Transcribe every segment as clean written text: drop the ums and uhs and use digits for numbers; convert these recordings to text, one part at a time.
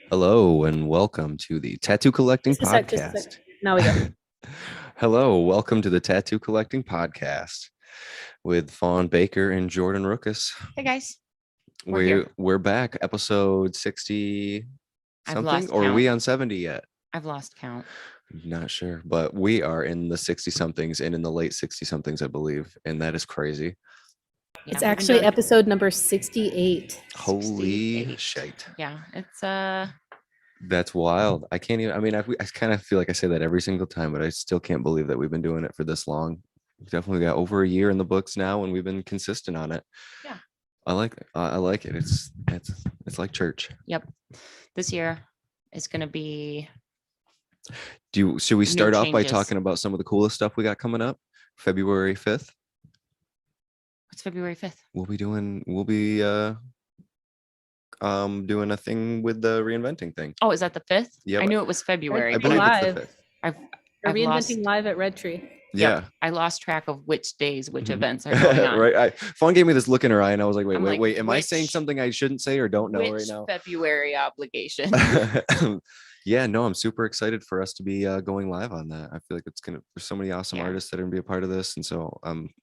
Hello and welcome to the Tattoo Collecting Just a sec. Podcast. Now we go. Hello, welcome to the Tattoo Collecting Podcast with Fawn Baker and Jordan Rookus. Hey guys, We're back, episode 60 I've something, lost or are count. we on 70 yet? I've lost count. Not sure, but we are in the 60 somethings and in the late 60 somethings, I believe, and that is crazy. Yeah, It's we've been actually doing- episode number 68. Holy 68. shit. Yeah, it's That's wild. I can't even, I kind of feel like I say that every single time, but I still can't believe that we've been doing it for this long. We've definitely got over a year in the books now, and we've been consistent on it. Yeah. I like it. It's like church. Yep. This year is gonna be Should we start off by changes. talking about some of the coolest stuff we got coming up? February 5th. what's February 5th? We'll be doing a thing with the reinventing thing. Oh, is that the 5th? Yeah, I knew it was February. I Be believe live. it's the 5th. I've We're lost- reinventing live at Red Tree. Yeah. I lost track of which days, which Mhm. events are going on. Right. Fawn gave me this look in her eye, and I was like, I'm like, wait. Am I which- saying something I shouldn't say or don't know Which right now? February obligation? Yeah, no, I'm super excited for us to be going live on that. I feel like there's so many awesome Yeah. artists that are gonna be a part of this, and so I'm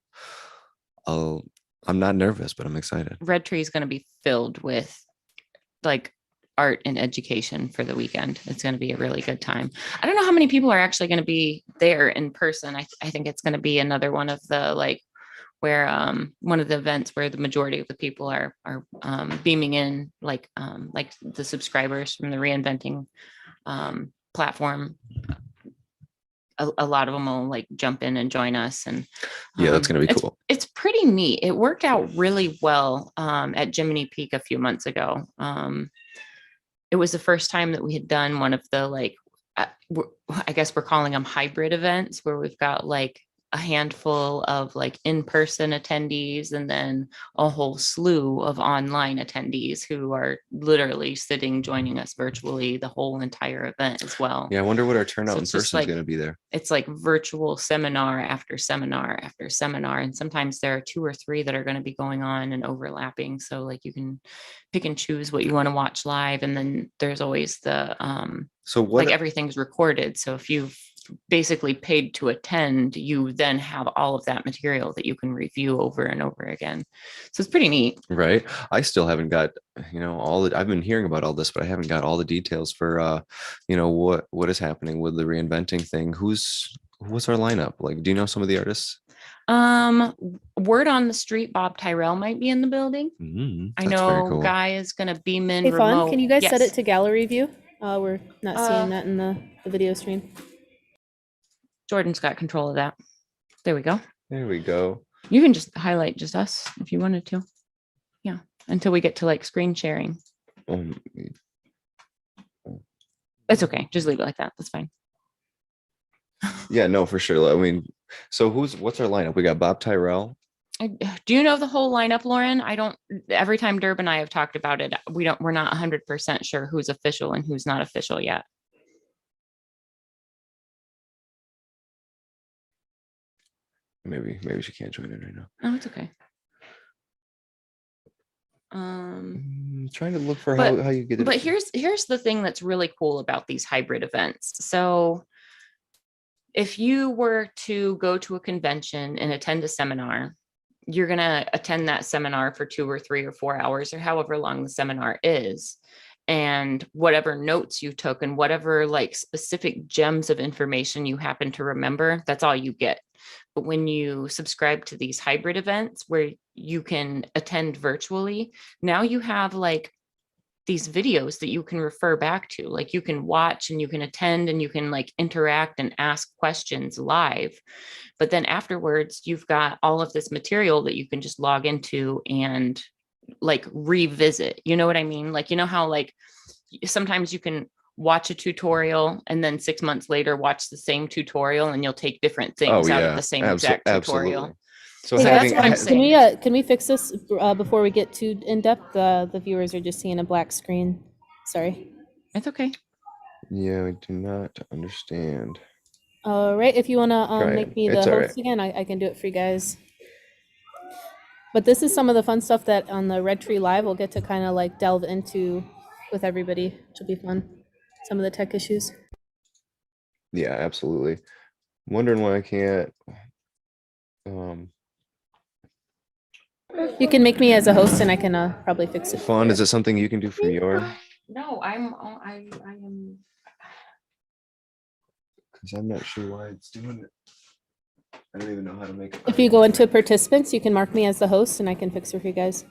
not nervous, but I'm excited. Red Tree is gonna be filled with like art and education for the weekend. It's going to be a really good time. I don't know how many people are actually going to be there in person. I think it's going to be another one of the where one of the events where the majority of the people are beaming in, like the subscribers from the Reinventing platform. A lot of them will like jump in and join us, and Yeah, that's gonna be cool. It's pretty neat. It worked out really well at Jiminy Peak a few months ago. It was the first time that we had done one of the I guess we're calling them hybrid events, where we've got like a handful of like in-person attendees and then a whole slew of online attendees who are literally sitting joining us virtually the whole entire event as well. Yeah, I wonder what our turnout So in it's just person is like- gonna be there. It's like virtual seminar after seminar after seminar, and sometimes there are 2 or 3 that are going to be going on and overlapping, so like you can pick and choose what you want to watch live. And then there's always the So what? like everything's recorded, so if you've basically paid to attend, you then have all of that material that you can review over and over again. So it's pretty neat. Right. I still haven't got, I've been hearing about all this, but I haven't got all the details for, what is happening with the reinventing thing. What's our lineup? Like, do you know some of the artists? Word on the street, Bob Tyrell might be in the building. I That's very know cool. Guy is going to beam in Hey, remote. Fawn, can you guys set Yes. it to gallery view? We're not seeing that in the video stream. Jordan's got control of that. There we go. There we go. You can just highlight just us if you wanted to. Yeah. Until we get to like screen sharing. Um, It's okay. Just leave it like that. That's fine. yeah, no, for sure. I mean, so what's our lineup? We got Bob Tyrell. Do you know the whole lineup, Lauren? I don't. Every time Derb and I have talked about it, we're not 100% sure who's official and who's not official yet. Maybe she can't join in right now. Oh, it's okay. Trying to look for But- how you get it. But here's the thing that's really cool about these hybrid events. So if you were to go to a convention and attend a seminar, you're going to attend that seminar for 2 or 3 or 4 hours or however long the seminar is. And whatever notes you took and whatever like specific gems of information you happen to remember, that's all you get. But when you subscribe to these hybrid events where you can attend virtually, now you have like these videos that you can refer back to. Like you can watch and you can attend and you can like interact and ask questions live. But then afterwards, you've got all of this material that you can just log into and like revisit. You know what I mean? Like, you know how like sometimes you can watch a tutorial and then 6 months later watch the same tutorial and you'll take different things out of the same exact tutorial. So Hey, that's what I'm can saying. can we fix this before we get too in depth? The viewers are just seeing a black screen. Sorry. It's okay. Yeah, I do not understand. All right, if you want to Try make it. me the It's all host right. again, I can do it for you guys. But this is some of the fun stuff that on the Red Tree Live we'll get to kind of like delve into with everybody, which will be fun. Some of the tech issues. Yeah, absolutely. I'm wondering why I can't. You can make me as a host, and I can probably fix it. Fawn, is it something you can do from your? No, I am. Because I'm not sure why it's doing it. I don't even know how to make it. If you go into participants, you can mark me as the host, and I can fix it for you guys.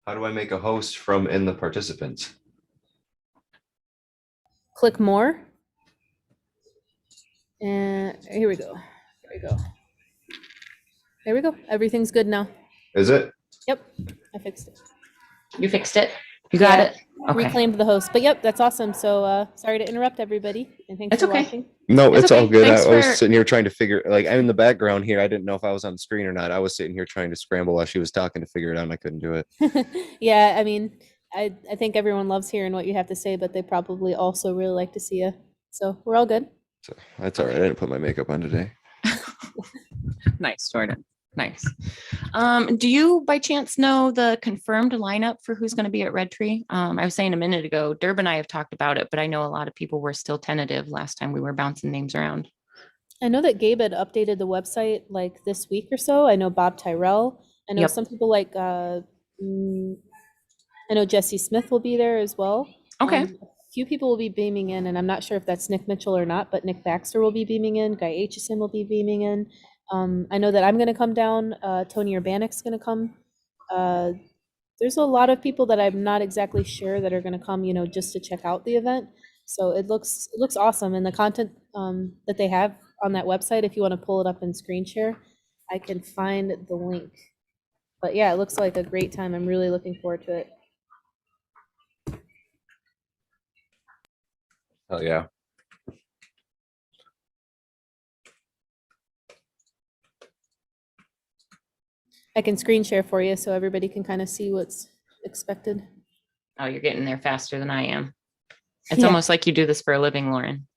How do I make a host from in the participants? Click more. And here we go. Here we go. There we go. Everything's good now. Is it? Yep, I fixed it. You fixed it. You got Yeah, it. Okay. Reclaimed the host. But yep, that's awesome. So sorry to interrupt everybody, and thanks It's for okay. watching. No, It's it's all okay. good. Thanks I was for- sitting here trying to figure, like, I'm in the background here. I didn't know if I was on the screen or not. I was sitting here trying to scramble while she was talking to figure it out, and I couldn't do it. Yeah, I mean, I think everyone loves hearing what you have to say, but they probably also really like to see you. So we're all good. So that's all right. I didn't put my makeup on today. Nice, Jordan. Nice. Do you by chance know the confirmed lineup for who's going to be at Red Tree? I was saying a minute ago, Derb and I have talked about it, but I know a lot of people were still tentative last time we were bouncing names around. I know that Gabe had updated the website like this week or so. I know Bob Tyrell. I know Yep. some people like I know Jesse Smith will be there as well. Okay. A few people will be beaming in, and I'm not sure if that's Nick Mitchell or not, but Nick Baxter will be beaming in. Guy Aitchison will be beaming in. I know that I'm going to come down. Tony Urbanic's going to come. There's a lot of people that I'm not exactly sure that are going to come, just to check out the event. So it looks awesome, and the content that they have on that website, if you want to pull it up and screen share, I can find the link. But yeah, it looks like a great time. I'm really looking forward to it. Oh yeah. I can screen share for you so everybody can kind of see what's expected. Oh, you're getting there faster than I am. It's Yeah. almost like you do this for a living, Lauren.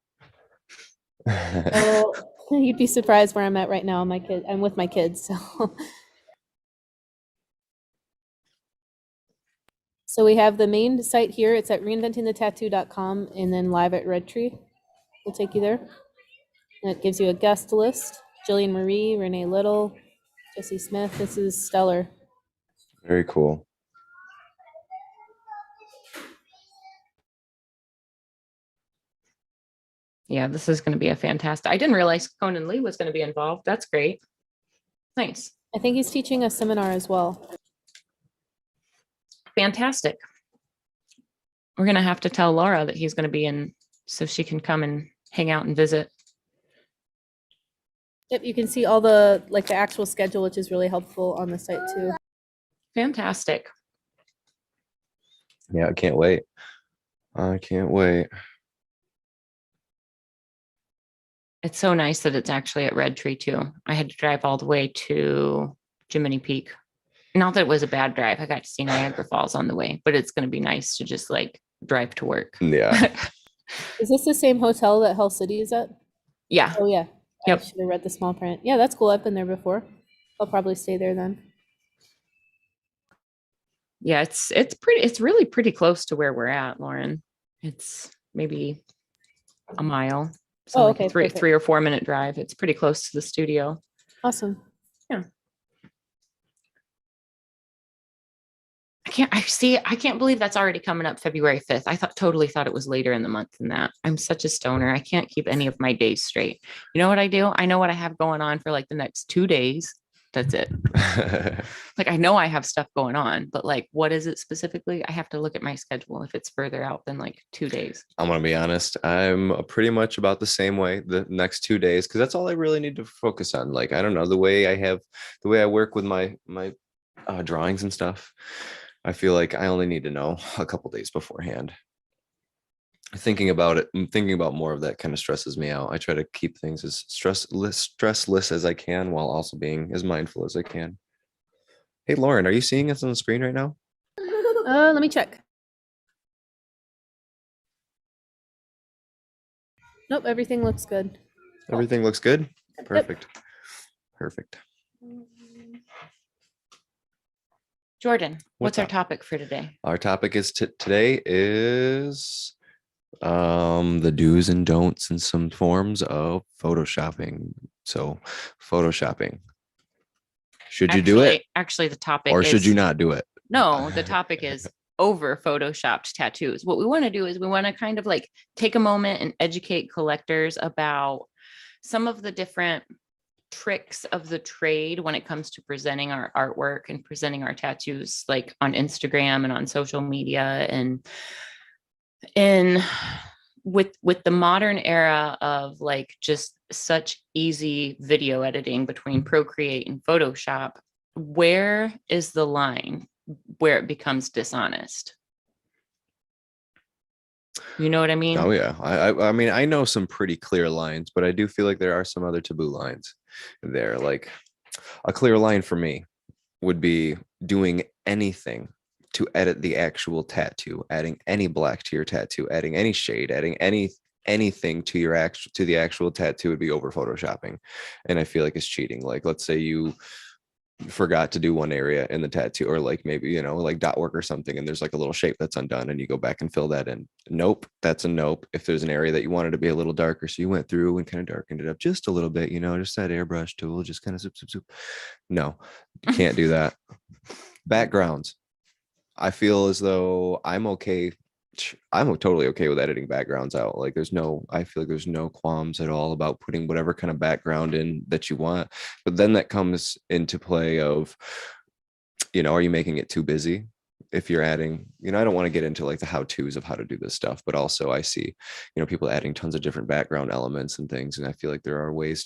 Well, you'd be surprised where I'm at right now. I'm with my kids, so. So we have the main site here. It's at reinventingthetattoo.com, and then live at Red Tree will take you there. And it gives you a guest list. Jillian Marie, Renee Little, Jesse Smith. This is stellar. Very cool. Yeah, this is going to be a fantastic. I didn't realize Conan Lee was going to be involved. That's great. Nice. I think he's teaching a seminar as well. Fantastic. We're going to have to tell Laura that he's going to be in so she can come and hang out and visit. Yep, you can see all the actual schedule, which is really helpful on the site too. Fantastic. Yeah, I can't wait. I can't wait. It's so nice that it's actually at Red Tree too. I had to drive all the way to Jiminy Peak. Not that it was a bad drive. I got to see Niagara Falls on the way, but it's going to be nice to just drive to work. Yeah. Is this the same hotel that Hell City is at? Yeah. Oh yeah. Yep. I should have read the small print. Yeah, that's cool. I've been there before. I'll probably stay there then. Yeah, it's really pretty close to where we're at, Lauren. It's maybe a mile. So Oh, okay, three perfect. 3 or 4 minute drive. It's pretty close to the studio. Awesome. Yeah. I can't believe that's already coming up February 5th. I totally thought it was later in the month than that. I'm such a stoner. I can't keep any of my days straight. You know what I do? I know what I have going on for the next 2 days. That's it. I know I have stuff going on, but what is it specifically? I have to look at my schedule if it's further out than 2 days. I'm gonna be honest. I'm pretty much about the same way the next 2 days because that's all I really need to focus on. I don't know, the way I work with my drawings and stuff. I feel like I only need to know a couple days beforehand. Thinking about it, thinking about more of that kind of stresses me out. I try to keep things as stressless as I can while also being as mindful as I can. Hey, Lauren, are you seeing us on the screen right now? Let me check. Nope, everything looks good. Everything looks good? Yep. Perfect. Perfect. Jordan, what's our up? topic for today? Our topic is today is the do's and don'ts and some forms of photoshopping. So photoshopping. Should you do it Actually, the topic or is, should you not do it? no, the topic is over photoshopped tattoos. What we want to do is we want to kind of like take a moment and educate collectors about some of the different tricks of the trade when it comes to presenting our artwork and presenting our tattoos, like on Instagram and on social media. And with the modern era of like just such easy video editing between Procreate and Photoshop, where is the line where it becomes dishonest? You know what I mean? Oh yeah. I mean, I know some pretty clear lines, but I do feel like there are some other taboo lines there. Like a clear line for me would be doing anything to edit the actual tattoo, adding any black to your tattoo, adding any shade, adding anything to the actual tattoo would be over photoshopping. And I feel like it's cheating. Like let's say you forgot to do one area in the tattoo, or like maybe, you know, like dot work or something, and there's like a little shape that's undone and you go back and fill that in. Nope, that's a nope. If there's an area that you wanted to be a little darker, so you went through and kind of darkened it up just a little bit, you know, just that airbrush tool, just kind of zoop. No, you can't do that. Backgrounds. I feel as though I'm totally okay with editing backgrounds out. Like I feel like there's no qualms at all about putting whatever kind of background in that you want. But then that comes into play of, you know, are you making it too busy? If you're adding, you know, I don't want to get into like the how-tos of how to do this stuff, but also I see, you know, people adding tons of different background elements and things. And I feel like there are ways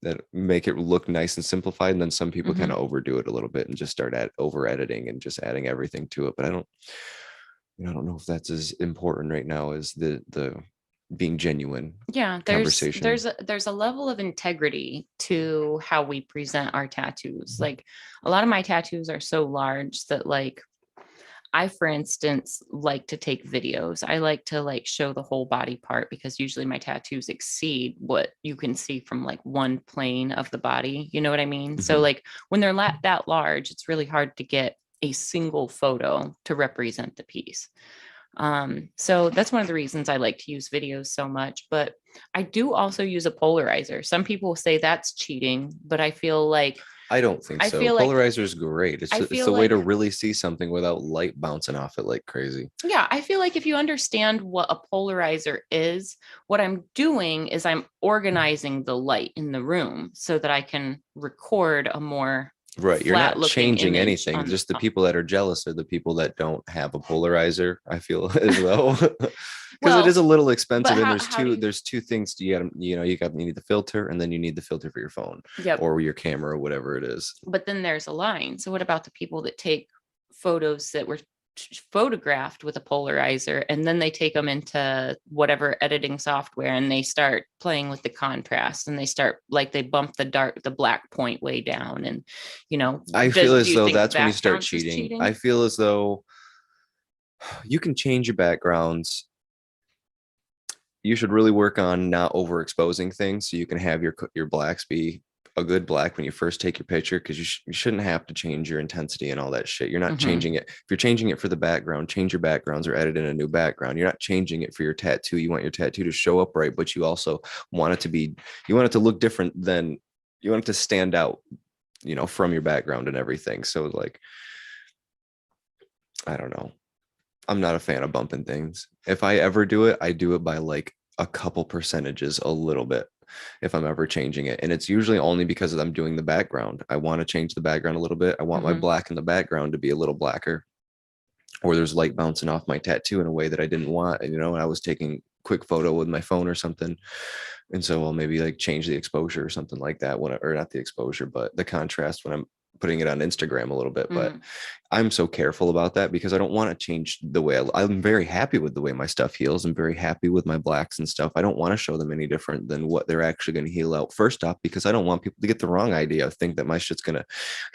that make it look nice and simplified. And then some people kind of overdo it a little bit and just start over editing and just adding everything to it. But I don't know if that's as important right now as the being genuine. Yeah, conversation. there's a level of integrity to how we present our tattoos. Like a lot of my tattoos are so large that like I, for instance, like to take videos. I like to like show the whole body part because usually my tattoos exceed what you can see from like one plane of the body. You know what I mean? So like when they're that large, it's really hard to get a single photo to represent the piece. So that's one of the reasons I like to use videos so much, but I do also use a polarizer. Some people say that's cheating, but I feel like I don't think so. Polarizer is great. It's the way to really see something without light bouncing off it like crazy. Yeah, I feel like if you understand what a polarizer is, what I'm doing is I'm organizing the light in the room so that I can record a more right. You're not changing anything. Just the people that are jealous are the people that don't have a polarizer, I feel as though. Because it is a little expensive, and there's two things you need the filter, and then you need the filter for your phone or your camera or whatever it is. But then there's a line. So what about the people that take photos that were photographed with a polarizer and then they take them into whatever editing software and they start playing with the contrast and they bump the black point way down, and you know, I feel as though that's when you start cheating. I feel as though you can change your backgrounds. You should really work on not overexposing things so you can have your blacks be a good black when you first take your picture, because you shouldn't have to change your intensity and all that shit. You're not changing it. If you're changing it for the background, change your backgrounds or edit in a new background. You're not changing it for your tattoo. You want your tattoo to show up right, but you also want it to look different than you want it to stand out, you know, from your background and everything. So like, I don't know. I'm not a fan of bumping things. If I ever do it, I do it by like a couple percentages, a little bit, if I'm ever changing it. And it's usually only because I'm doing the background. I want to change the background a little bit. I want my black in the background to be a little blacker, or there's light bouncing off my tattoo in a way that I didn't want. And, you know, I was taking quick photo with my phone or something. And so I'll maybe like change the exposure or something like that or not the exposure, but the contrast when I'm putting it on Instagram a little bit, but Mhm. I'm so careful about that because I don't want to change the way I'm very happy with the way my stuff heals. I'm very happy with my blacks and stuff. I don't want to show them any different than what they're actually going to heal out first off, because I don't want people to get the wrong idea, think that my shit's going to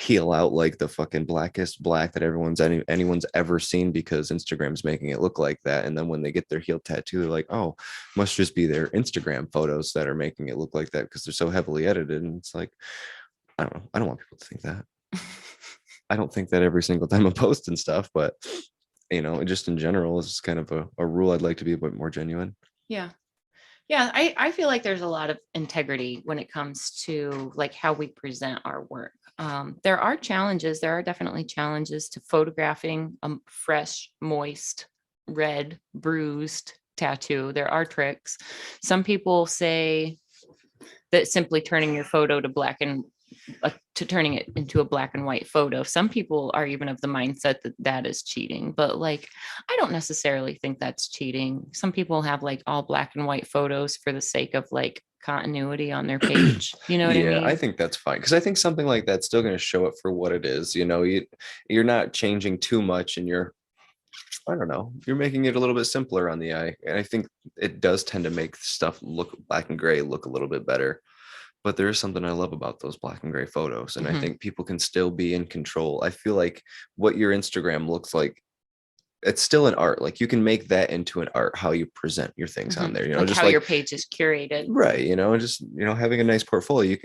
heal out like the fucking blackest black that anyone's ever seen, because Instagram's making it look like that. And then when they get their healed tattoo, they're like, oh, must just be their Instagram photos that are making it look like that because they're so heavily edited. And it's like, I don't know. I don't want people to think that. I don't think that every single time I post and stuff, but just in general, is kind of a rule. I'd like to be a bit more genuine. Yeah. Yeah. I feel like there's a lot of integrity when it comes to like how we present our work. There are challenges. There are definitely challenges to photographing a fresh, moist, red, bruised tattoo. There are tricks. Some people say that simply turning your photo to turning it into a black and white photo. Some people are even of the mindset that that is cheating, but like, I don't necessarily think that's cheating. Some people have like all black and white photos for the sake of like continuity on their page. You know what I mean? I think that's fine, because I think something like that's still going to show it for what it is. You're not changing too much, and I don't know, you're making it a little bit simpler on the eye. And I think it does tend to make stuff look black and gray look a little bit better. But there is something I love about those black and gray photos. And I Mhm. think people can still be in control. I feel like what your Instagram looks like, it's still an art. Like you can make that into an art, how you present your things on Mhm. there, Like just how like, your page is curated. right. Just, having a nice portfolio,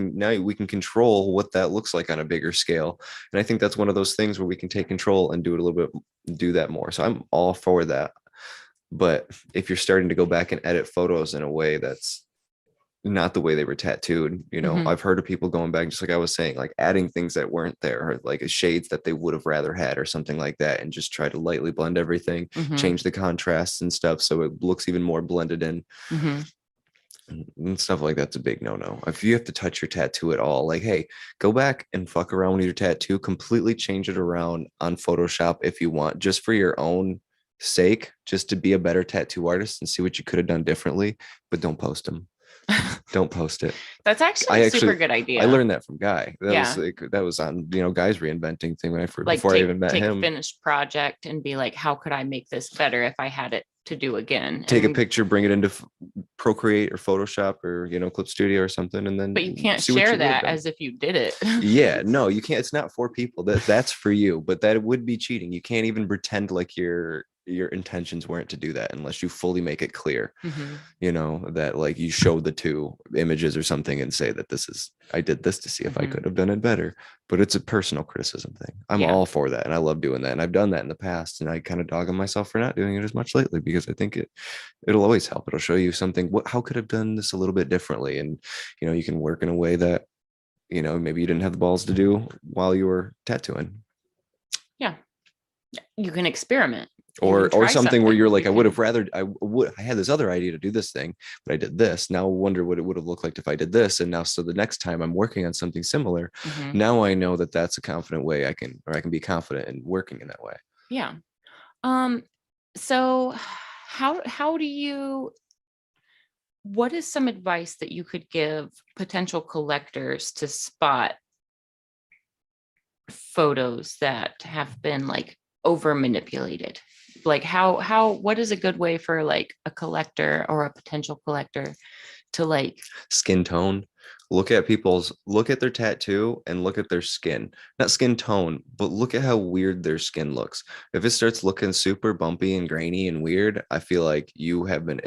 we can control what that looks like on a bigger scale. And I think that's one of those things where we can take control and do it a little bit, do that more. So I'm all for that. But if you're starting to go back and edit photos in a way that's not the way they were tattooed, Mhm. I've heard of people going back, just like I was saying, like adding things that weren't there, or like shades that they would have rather had or something like that, and just try to lightly blend everything, Mhm. change the contrasts and stuff so it looks even more blended in. Mhm. And stuff like that's a big no. If you have to touch your tattoo at all, like, hey, go back and fuck around with your tattoo, completely change it around on Photoshop if you want, just for your own sake, just to be a better tattoo artist and see what you could have done differently. But don't post them. Don't post it. That's actually a super good idea. I learned that from Guy. Yeah. That was on Guy's reinventing thing Like before I even met take a him. finished project and be like, how could I make this better if I had it to do again? Take a picture, bring it into Procreate or Photoshop or Clip Studio or something, and then but you can't see what share you would've that done. as if you did it. Yeah, no, you can't. It's not for people. That's for you, but that would be cheating. You can't even pretend like your intentions weren't to do that unless you fully make it clear. Mhm. That like you show the two images or something and say that I did this to see if I Mhm. could have done it better. But it's a personal criticism thing. I'm Yeah. all for that, and I love doing that, and I've done that in the past, and I kind of dog on myself for not doing it as much lately, because I think it'll always help. It'll show you something, how could I have done this a little bit differently, and you can work in a way that maybe you didn't have the balls to do while you were tattooing. Yeah. You can experiment. Or something where you're like, I had this other idea to do this thing, but I did this. Now I wonder what it would have looked like if I did this. And now, so the next time I'm working on something similar, now I know that that's a confident way I can be confident in working in that way. Yeah. So how do you, what is some advice that you could give potential collectors to spot photos that have been like over manipulated? Like what is a good way for like a collector or a potential collector to like skin tone? Look at their tattoo and look at their skin, not skin tone, but look at how weird their skin looks. If it starts looking super bumpy and grainy and weird, I feel like they have been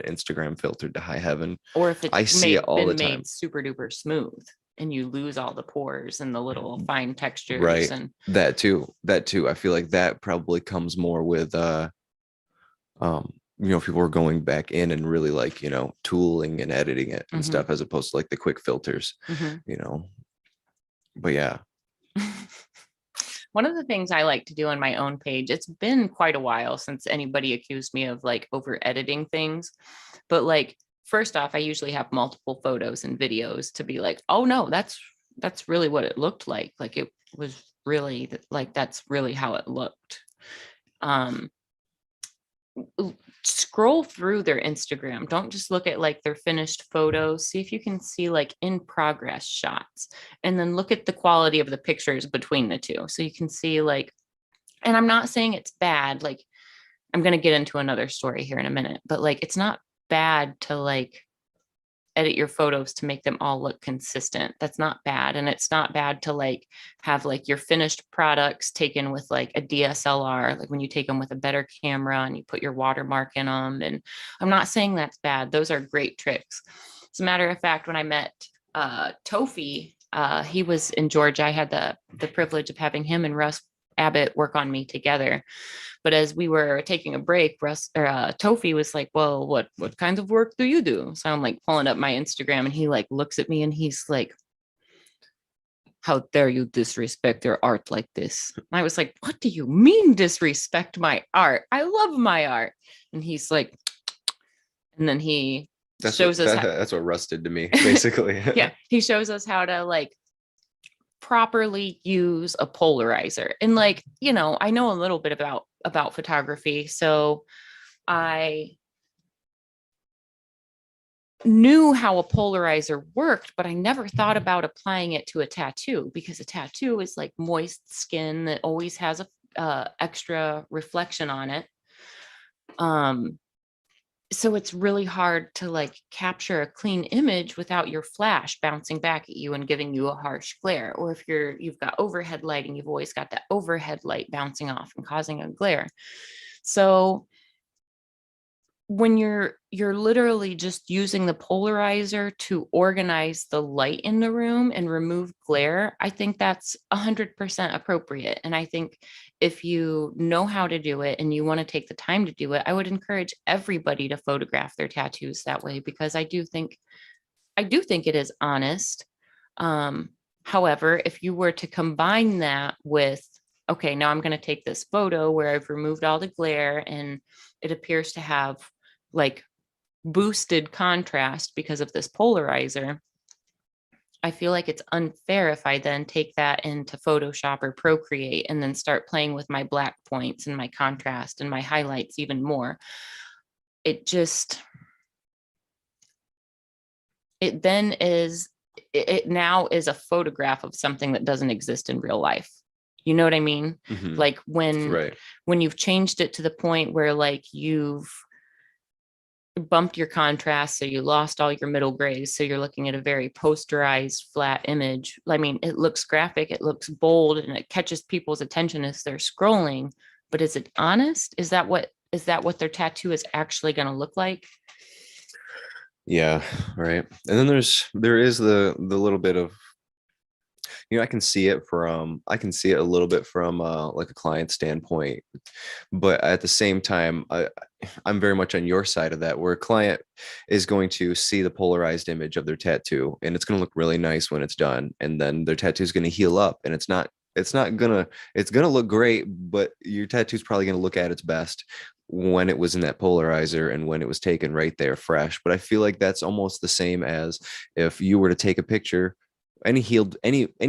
Instagram filtered to high heaven. Or if it's I see it all the time. made super duper smooth and you lose all the pores and the little fine textures. Right. And that too. I feel like that probably comes more with people are going back in and really like, tooling and editing it and stuff, as opposed to like the quick filters, but yeah. One of the things I like to do on my own page, it's been quite a while since anybody accused me of like over editing things, but like, first off, I usually have multiple photos and videos to be like, oh no, that's really what it looked like. Like it was really like, that's really how it looked. scroll through their Instagram. Don't just look at like their finished photos. See if you can see like in progress shots, and then look at the quality of the pictures between the two. So you can see like, and I'm not saying it's bad. Like, I'm going to get into another story here in a minute, but like, it's not bad to like edit your photos to make them all look consistent. That's not bad. And it's not bad to like have like your finished products taken with like a DSLR, like when you take them with a better camera and you put your watermark in them. And I'm not saying that's bad. Those are great tricks. As a matter of fact, when I met Tofi, he was in Georgia. I had the privilege of having him and Russ Abbott work on me together. But as we were taking a break, Tofi was like, well, what kinds of work do you do? So I'm like pulling up my Instagram, and he like looks at me and he's like, how dare you disrespect your art like this? And I was like, what do you mean disrespect my art? I love my art. And he's like, and then he shows us that's what Russ did to me, basically. yeah, he shows us how to like properly use a polarizer. And like, you know, I know a little bit about photography, so I knew how a polarizer worked, but I never thought about applying it to a tattoo, because a tattoo is like moist skin that always has a extra reflection on it. So it's really hard to like capture a clean image without your flash bouncing back at you and giving you a harsh glare. Or if you've got overhead lighting, you've always got that overhead light bouncing off and causing a glare. So when you're literally just using the polarizer to organize the light in the room and remove glare, I think that's 100% appropriate. And I think if you know how to do it and you want to take the time to do it, I would encourage everybody to photograph their tattoos that way, because I do think it is honest. However, if you were to combine that with, okay, now I'm going to take this photo where I've removed all the glare and it appears to have like boosted contrast because of this polarizer, I feel like it's unfair if I then take that into Photoshop or Procreate and then start playing with my black points and my contrast and my highlights even more. It now is a photograph of something that doesn't exist in real life. You know what I mean? Mhm. Like when Right. you've changed it to the point where like you've bumped your contrast, so you lost all your middle grays, so you're looking at a very posterized flat image. I mean, it looks graphic, it looks bold, and it catches people's attention as they're scrolling, but is it honest? Is that what their tattoo is actually going to look like? Yeah, right. And then there is the little bit of, I can see it a little bit from like a client standpoint, but at the same time, I'm very much on your side of that, where a client is going to see the polarized image of their tattoo and it's going to look really nice when it's done, and then their tattoo is going to heal up, and it's going to look great, but your tattoo is probably going to look at its best when it was in that polarizer and when it was taken right there fresh. But I feel like that's almost the same as if you were to take a picture, any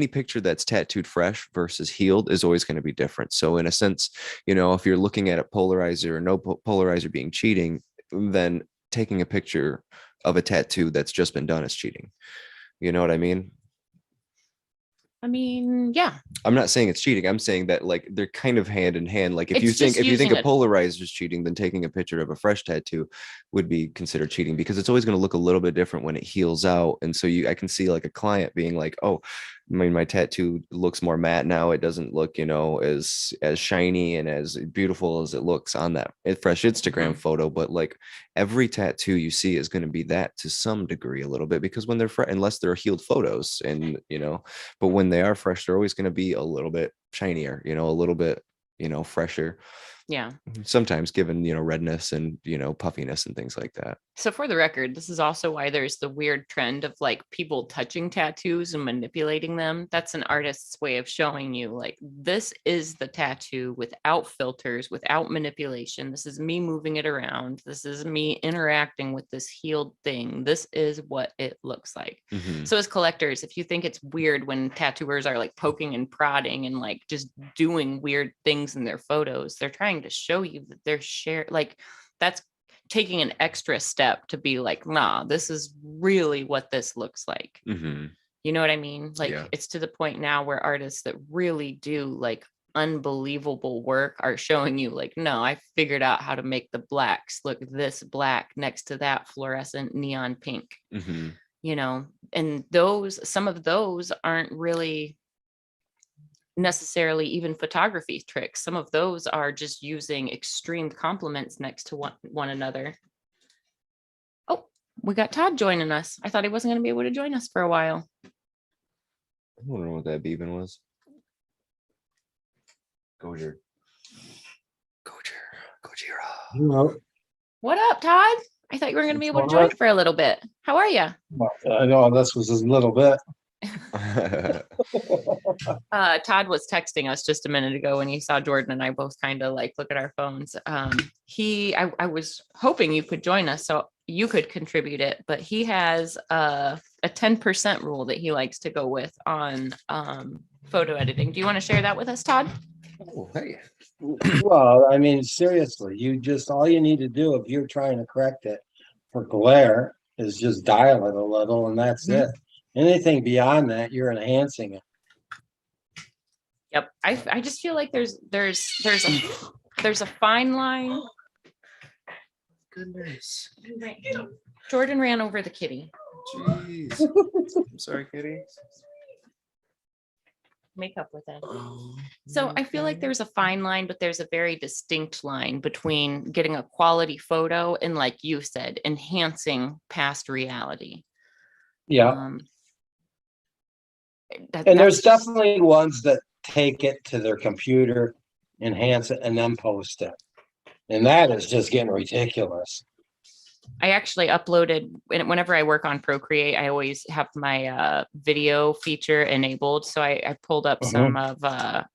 picture that's tattooed fresh versus healed is always going to be different. So in a sense, if you're looking at a polarizer or no polarizer being cheating, then taking a picture of a tattoo that's just been done is cheating. You know what I mean? I mean, yeah. I'm not saying it's cheating. I'm saying that like they're kind of hand in hand. Like if you It's think just a using polarizer is cheating, then taking a picture of a fresh tattoo would be considered cheating, because it's always going to look a little bit different when it heals out. And so I can see like a client being like, oh, my tattoo looks more matte now. It doesn't look, as shiny and as beautiful as it looks on that fresh Instagram Mhm. photo. But like every tattoo you see is going to be that to some degree a little bit, because when they're unless they're healed photos, and but when they are fresh, they're always going to be a little bit shinier, a little bit, fresher. Yeah. Sometimes given, redness and, puffiness and things like that. So for the record, this is also why there's the weird trend of like people touching tattoos and manipulating them. That's an artist's way of showing you like, this is the tattoo without filters, without manipulation. This is me moving it around. This is me interacting with this healed thing. This is what it looks like. Mhm. So as collectors, if you think it's weird when tattooers are like poking and prodding and like just doing weird things in their photos, they're trying trying to show you that they're shared. Like that's taking an extra step to be like, nah, this is really what this looks like. Mhm. You know what I mean? Like Yeah. it's to the point now where artists that really do like unbelievable work are showing you like, no, I figured out how to make the blacks look this black next to that fluorescent neon pink, Mhm. you know, and some of those aren't really necessarily even photography tricks. Some of those are just using extreme complements next to one another. Oh, we got Todd joining us. I thought he wasn't going to be able to join us for a while. I don't know what that beeping was. Gojira. No, What up, Todd? I thought you were going to be able to join for a little bit. How are you? I know this was a little bit. Todd was texting us just a minute ago when he saw Jordan and I both kind of like look at our phones. I was hoping you could join us so you could contribute it, but he has a 10% rule that he likes to go with on photo editing. Do you want to share that with us, Todd? Oh, hey. Well, I mean, seriously, all you need to do if you're trying to correct it for glare is just dial it a little and that's Mhm. it. Anything beyond that, you're enhancing it. Yep. I just feel like there's a fine line. Goodness. Jordan ran over the kitty. Jeez. I'm sorry, Kitty. Make up with it. Oh, So I feel like there's a fine line, but there's a very distinct line between getting a quality photo and, like you said, enhancing past reality. Yeah. And there's definitely ones that take it to their computer, enhance it, and then post it. And that is just getting ridiculous. I actually uploaded, whenever I work on Procreate, I always have my video feature enabled. So I pulled up some of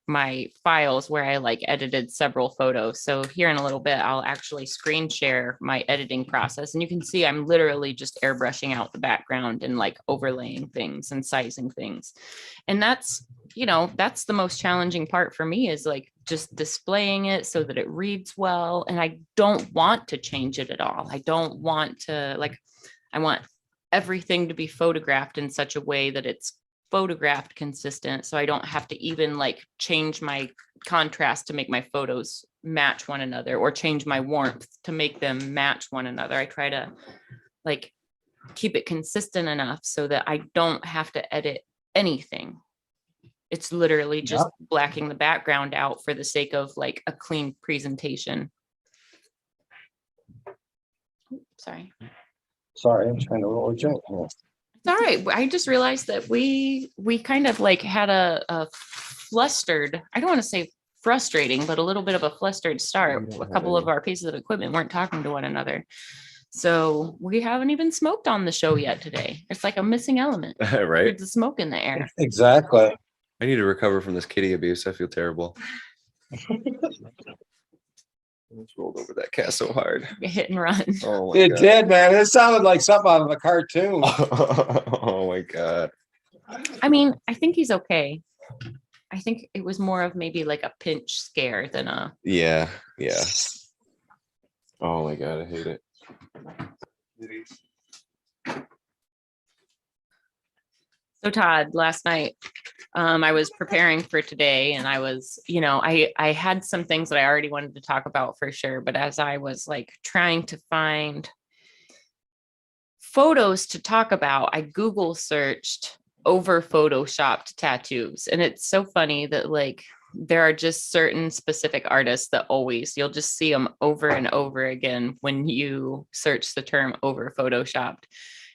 my files where I like edited several photos. So here in a little bit, I'll actually screen share my editing process. And you can see I'm literally just airbrushing out the background and like overlaying things and sizing things. And that's the most challenging part for me, is like just displaying it so that it reads well. And I don't want to change it at all. I don't want to, like, I want everything to be photographed in such a way that it's photographed consistent. So I don't have to even like change my contrast to make my photos match one another, or change my warmth to make them match one another. I try to like keep it consistent enough so that I don't have to edit anything. It's literally just blacking the background out for the sake of like a clean presentation. Sorry, I'm trying to roll a joint here. it's all right. I just realized that we kind of like had a flustered, I don't want to say frustrating, but a little bit of a flustered start. A couple of our pieces of equipment weren't talking to one another. So we haven't even smoked on the show yet today. It's like a missing element. Right. There's the smoke in the air. Exactly. I need to recover from this kitty abuse. I feel terrible. I just rolled over that cat so hard. Hit and run. Oh my It God. did, man. It sounded like something out of a cartoon. Oh my God. I mean, I think he's okay. I think it was more of maybe like a pinch scare than a. Yeah. Yeah. Oh my God. I hate it. So Todd, last night, I was preparing for today, and I was, I had some things that I already wanted to talk about for sure. But as I was like trying to find photos to talk about, I Google searched over photoshopped tattoos. And it's so funny that like there are just certain specific artists that you'll just see them over and over again when you search the term over photoshopped.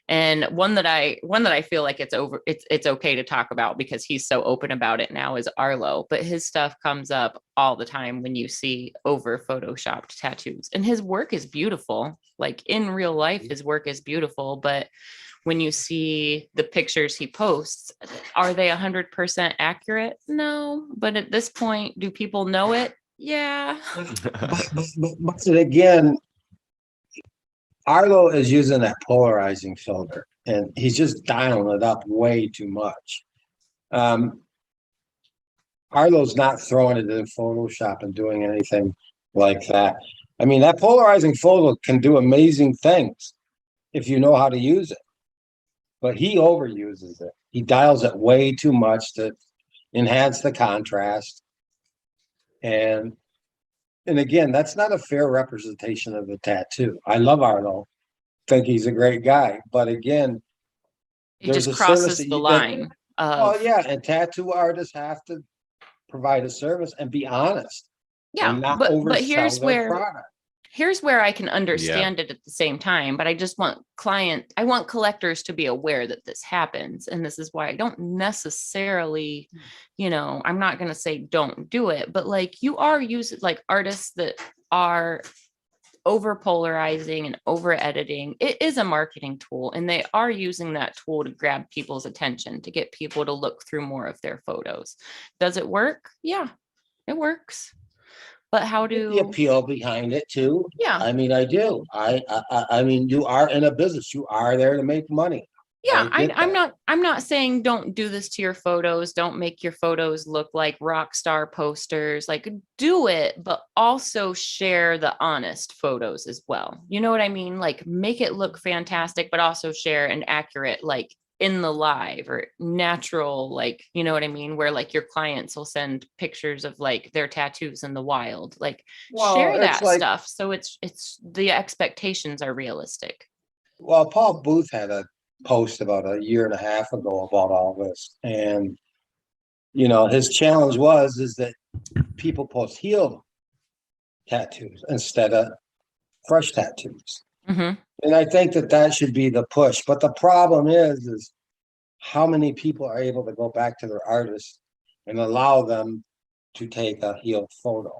And one that I feel like it's okay to talk about because he's so open about it now is Arlo, but his stuff comes up all the time when you see over photoshopped tattoos, and his work is beautiful. Like in real life, his work is beautiful, but when you see the pictures he posts, are they 100% accurate? No, but at this point, do people know it? Yeah. But again, Arlo is using that polarizing filter, and he's just dialing it up way too much. Arlo's not throwing it in Photoshop and doing anything like that. I mean, that polarizing photo can do amazing things if you know how to use it. But he overuses it. He dials it way too much to enhance the contrast. And again, that's not a fair representation of the tattoo. I love Arlo. Think he's a great guy. But again, It there's just a service crosses that the you that, line oh of, yeah, and tattoo artists have to provide a service and be honest yeah, and not but oversell their product. here's where I can Yeah. understand it at the same time, but I just want I want collectors to be aware that this happens. And this is why I don't necessarily, I'm not going to say don't do it, but like you are using like artists that are over polarizing and over editing. It is a marketing tool, and they are using that tool to grab people's attention, to get people to look through more of their photos. Does it work? Yeah, it works. But how The do, appeal behind it too. yeah. I mean, I do. I mean, you are in a business. You are there to make money. Yeah, I get I'm not saying don't do this to your photos. Don't make your photos look like rock star posters. Like do it, but also share the honest photos as well. You know what I mean? Like make it look fantastic, but also share an accurate, like in the live or natural, like, you know what I mean? Where like your clients will send pictures of like their tattoos in the wild. Like Well, share it's that like, stuff. So it's the expectations are realistic. well, Paul Booth had a post about a year and a half ago about all this. And, his challenge is that people post healed tattoos instead of fresh tattoos. Mm-hmm. And I think that should be the push. But the problem is how many people are able to go back to their artists and allow them to take a healed photo.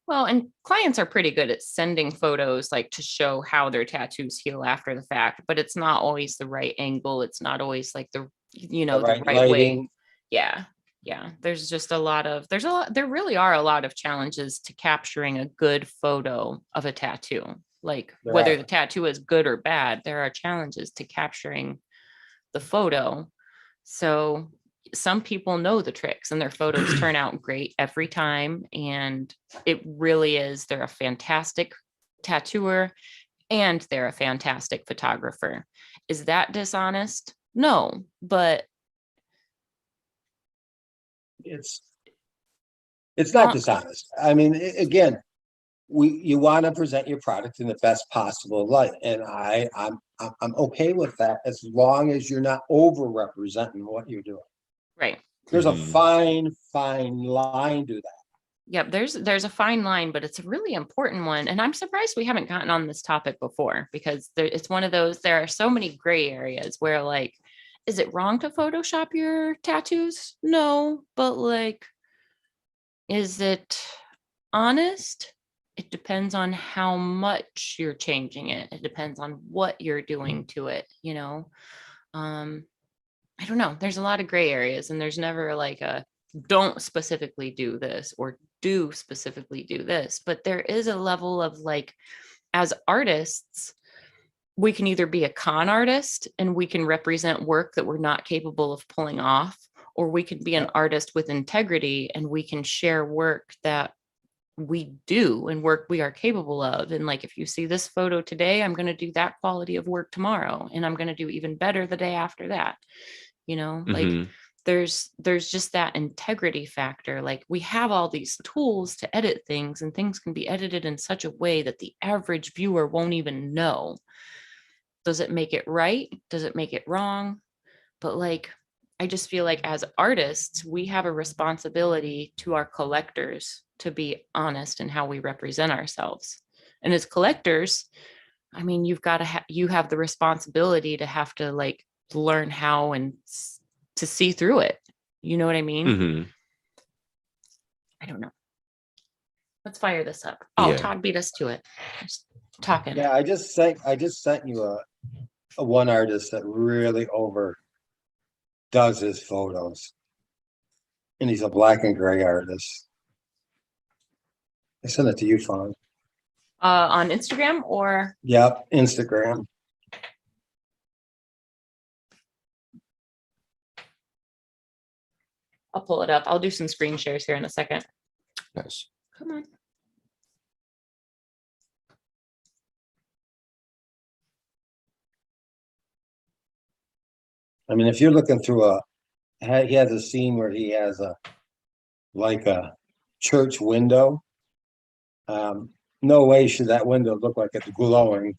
Well, and clients are pretty good at sending photos like to show how their tattoos heal after the fact, but it's not always the right angle. It's not always like the The right way. lighting. Yeah. Yeah. There's just there really are a lot of challenges to capturing a good photo of a tattoo. Like There whether are. the tattoo is good or bad, there are challenges to capturing the photo. So some people know the tricks and their photos turn out great every time. And it really is, they're a fantastic tattooer and they're a fantastic photographer. Is that dishonest? No, but It's not dishonest. I mean, again, you want to present your product in the best possible light, and I'm okay with that as long as you're not over representing what you're doing. right. There's Mhm. a fine line to that. Yep, there's a fine line, but it's a really important one. And I'm surprised we haven't gotten on this topic before, because it's one of those, there are so many gray areas where like, is it wrong to Photoshop your tattoos? No, but like, is it honest? It depends on how much you're changing it. It depends on what you're doing to it, I don't know. There's a lot of gray areas, and there's never like a don't specifically do this or do specifically do this. But there is a level of like, as artists, we can either be a con artist and we can represent work that we're not capable of pulling off, or we can be an artist with integrity and we can share work that we do and work we are capable of. And like, if you see this photo today, I'm going to do that quality of work tomorrow, and I'm going to do even better the day after that. Like Mhm. there's just that integrity factor. Like we have all these tools to edit things, and things can be edited in such a way that the average viewer won't even know. Does it make it right? Does it make it wrong? But like, I just feel like as artists, we have a responsibility to our collectors to be honest in how we represent ourselves. And as collectors, I mean, you've got to you have the responsibility to have to like learn how and to see through it. You know what I mean? Mhm. I don't know. Let's fire this up. Oh, Yeah. Todd beat us to it. Just talking. Yeah, I just sent you a one artist that really overdoes his photos, and he's a black and gray artist. I sent it to you, Fawn. On Instagram or? Yep, Instagram. I'll pull it up. I'll do some screen shares here in a second. Nice. Come on. I mean, if you're looking through he has a scene where he has like a church window. No way should that window look like it's glowing.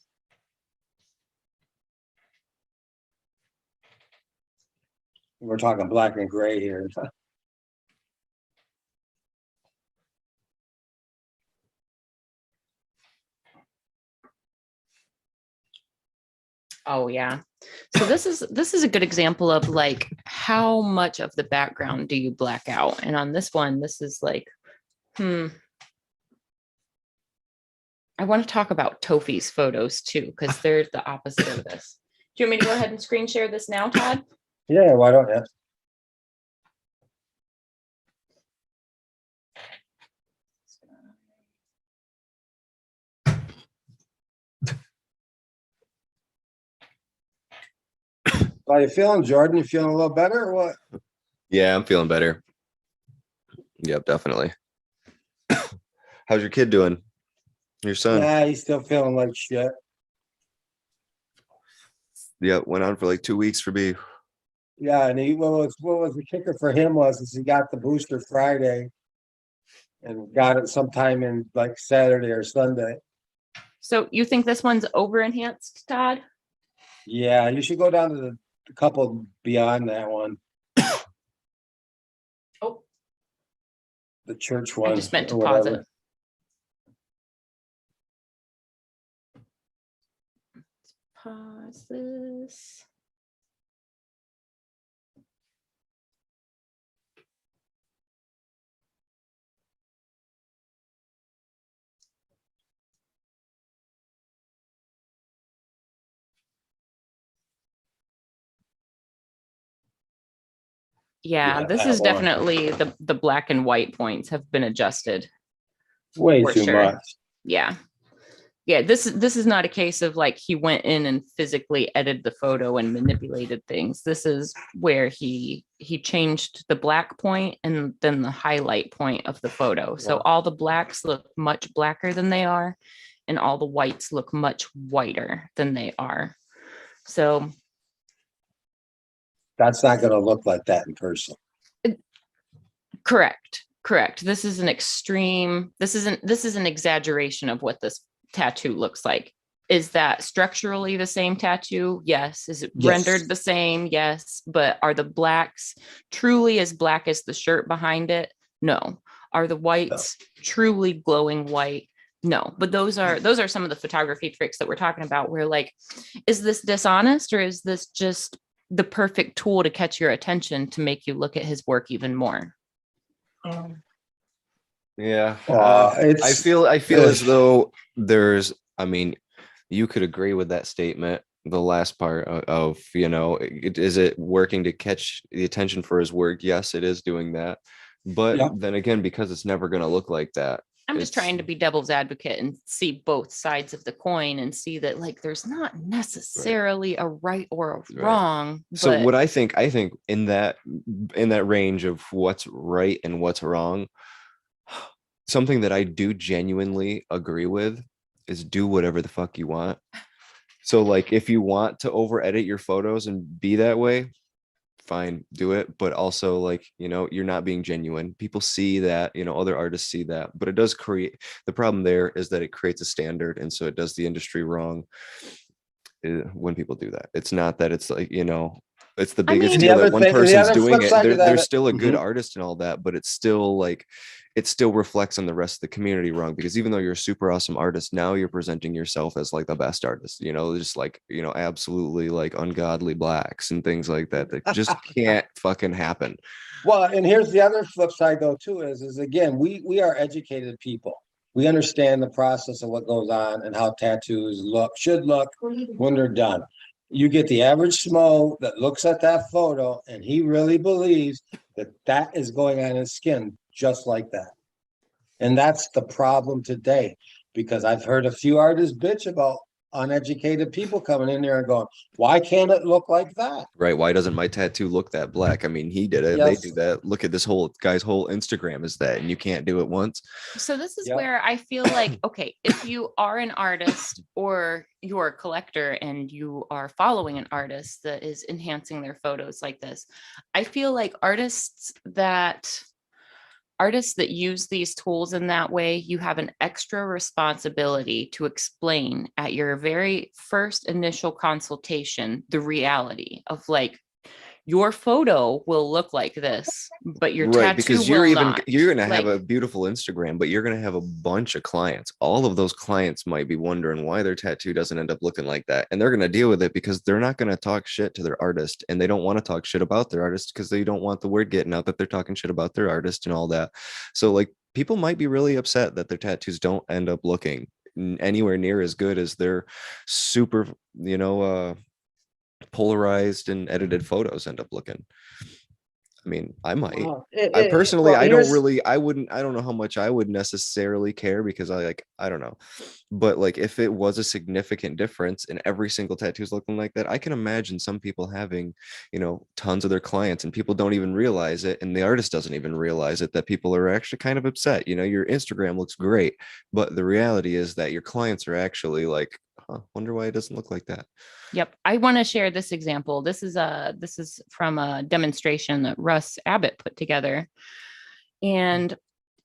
We're talking black and gray here. Oh yeah. So this is a good example of like how much of the background do you black out? And on this one, this is like, I want to talk about Tofi's photos too, because they're the opposite of this. Do you want me to go ahead and screen share this now, Todd? Yeah, why don't you? Are you feeling, Jordan? You feeling a little better or what? Yeah, I'm feeling better. Yep, definitely. How's your kid doing? Your son? Yeah, he's still feeling like shit. Yeah, went on for like 2 weeks for me. Yeah, and what was the kicker for him is he got the booster Friday and got it sometime in like Saturday or Sunday. So you think this one's over enhanced, Todd? Yeah, you should go down to the couple beyond that one. Oh, The church one. I just meant to or pause whatever. it. Pause this. Yeah, Yeah, this that is one. definitely the black and white points have been adjusted. Way for too sure. much. Yeah. Yeah, this is not a case of like he went in and physically edited the photo and manipulated things. This is where he changed the black point and then the highlight point of the photo. So Yeah. all the blacks look much blacker than they are, and all the whites look much whiter than they are. So That's not going to look like that in person. correct. This is an extreme, this is an exaggeration of what this tattoo looks like. Is that structurally the same tattoo? Yes. Is it Yes. rendered the same? Yes. But are the blacks truly as black as the shirt behind it? No. Are the whites truly glowing white? No. But those are some of the photography tricks that we're talking about, where like, is this dishonest, or is this just the perfect tool to catch your attention to make you look at his work even more? Yeah. It's I feel as though there's, I mean, you could agree with that statement. The last part of, is it working to catch the attention for his work? Yes, it is doing that. But Yeah. then again, because it's never going to look like that. I'm just trying to be devil's advocate and see both sides of the coin and see that like there's not necessarily a right or a Right. wrong. So but what I think in that range of what's right and what's wrong, something that I do genuinely agree with is do whatever the fuck you want. So like if you want to over edit your photos and be that way, fine, do it. But also like, you're not being genuine. People see that, other artists see that, but it does create, the problem there is that it creates a standard. And so it does the industry wrong when people do that. It's not that it's like, it's the biggest mean- deal The that other one thing- the person's other doing flip it. side to that- There's still a good Mhm. artist and all that, but it's still like, it still reflects on the rest of the community wrong, because even though you're a super awesome artist, now you're presenting yourself as like the best artist, just like, absolutely like ungodly blacks and things like that just can't fucking happen. Well, and here's the other flip side though too, is again, we are educated people. We understand the process of what goes on and how tattoos should look when they're done. You get the average Smo that looks at that photo and he really believes that is going on his skin just like that. And that's the problem today, because I've heard a few artists bitch about uneducated people coming in there and going, why can't it look like that? Right. Why doesn't my tattoo look that black? I mean, he did it. They Yes. do that. Look at this whole guy's whole Instagram is that, and you can't do it once. So this is Yep. where I feel like, okay, if you are an artist or you're a collector and you are following an artist that is enhancing their photos like this, I feel like artists that use these tools in that way, you have an extra responsibility to explain at your very first initial consultation the reality of like, your photo will look like this, but your Right, tattoo because will you're not. gonna have Like, a beautiful Instagram, but you're gonna have a bunch of clients. All of those clients might be wondering why their tattoo doesn't end up looking like that, and they're gonna deal with it because they're not gonna talk shit to their artist, and they don't want to talk shit about their artist because they don't want the word getting out that they're talking shit about their artist and all that. So like people might be really upset that their tattoos don't end up looking anywhere near as good as their super, polarized and edited photos end up looking. I mean, I might. Well, I personally, well, I don't here's- really, I wouldn't, I don't know how much I would necessarily care because I don't know. But like, if it was a significant difference and every single tattoo is looking like that, I can imagine some people having, tons of their clients and people don't even realize it. And the artist doesn't even realize it, that people are actually kind of upset. Your Instagram looks great, but the reality is that your clients are actually like, huh, wonder why it doesn't look like that. yep. I want to share this example. This is from a demonstration that Russ Abbott put together. And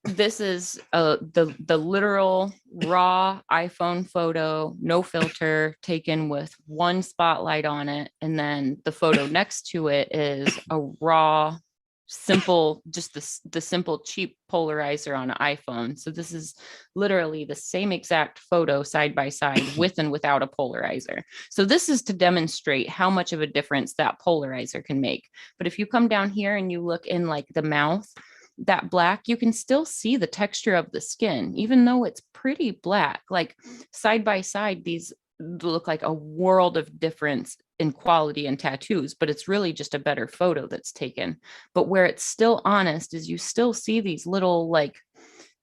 this is the literal raw iPhone photo, no filter, taken with one spotlight on it. And then the photo next to it is a raw, simple, just the simple cheap polarizer on an iPhone. So this is literally the same exact photo side by side with and without a polarizer. So this is to demonstrate how much of a difference that polarizer can make. But if you come down here and you look in like the mouth, that black, you can still see the texture of the skin, even though it's pretty black. Like side by side, these look like a world of difference in quality and tattoos, but it's really just a better photo that's taken. But where it's still honest is you still see these little, like,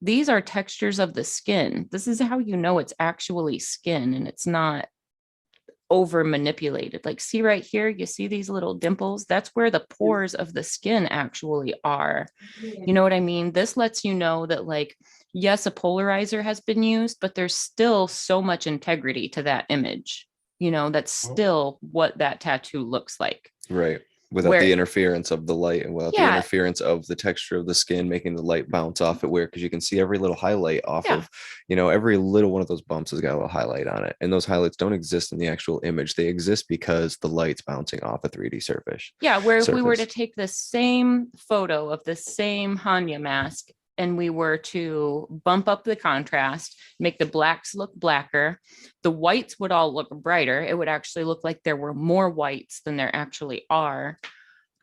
these are textures of the skin. This is how you know it's actually skin and it's not over manipulated. Like, see right here, you see these little dimples? That's where the pores of the skin actually are. You know what I mean? This lets you know that, like, yes, a polarizer has been used, but there's still so much integrity to that image. That's still what that tattoo looks like. Right. Without the interference of the light and without the interference of the texture of the skin, making the light bounce off it, because you can see every little highlight off of, every little one of those bumps has got a little highlight on it. And those highlights don't exist in the actual image. They exist because the light's bouncing off a 3D surface. Yeah. Where if we were to take the same photo of the same Hanya mask and we were to bump up the contrast, make the blacks look blacker, the whites would all look brighter. It would actually look like there were more whites than there actually are.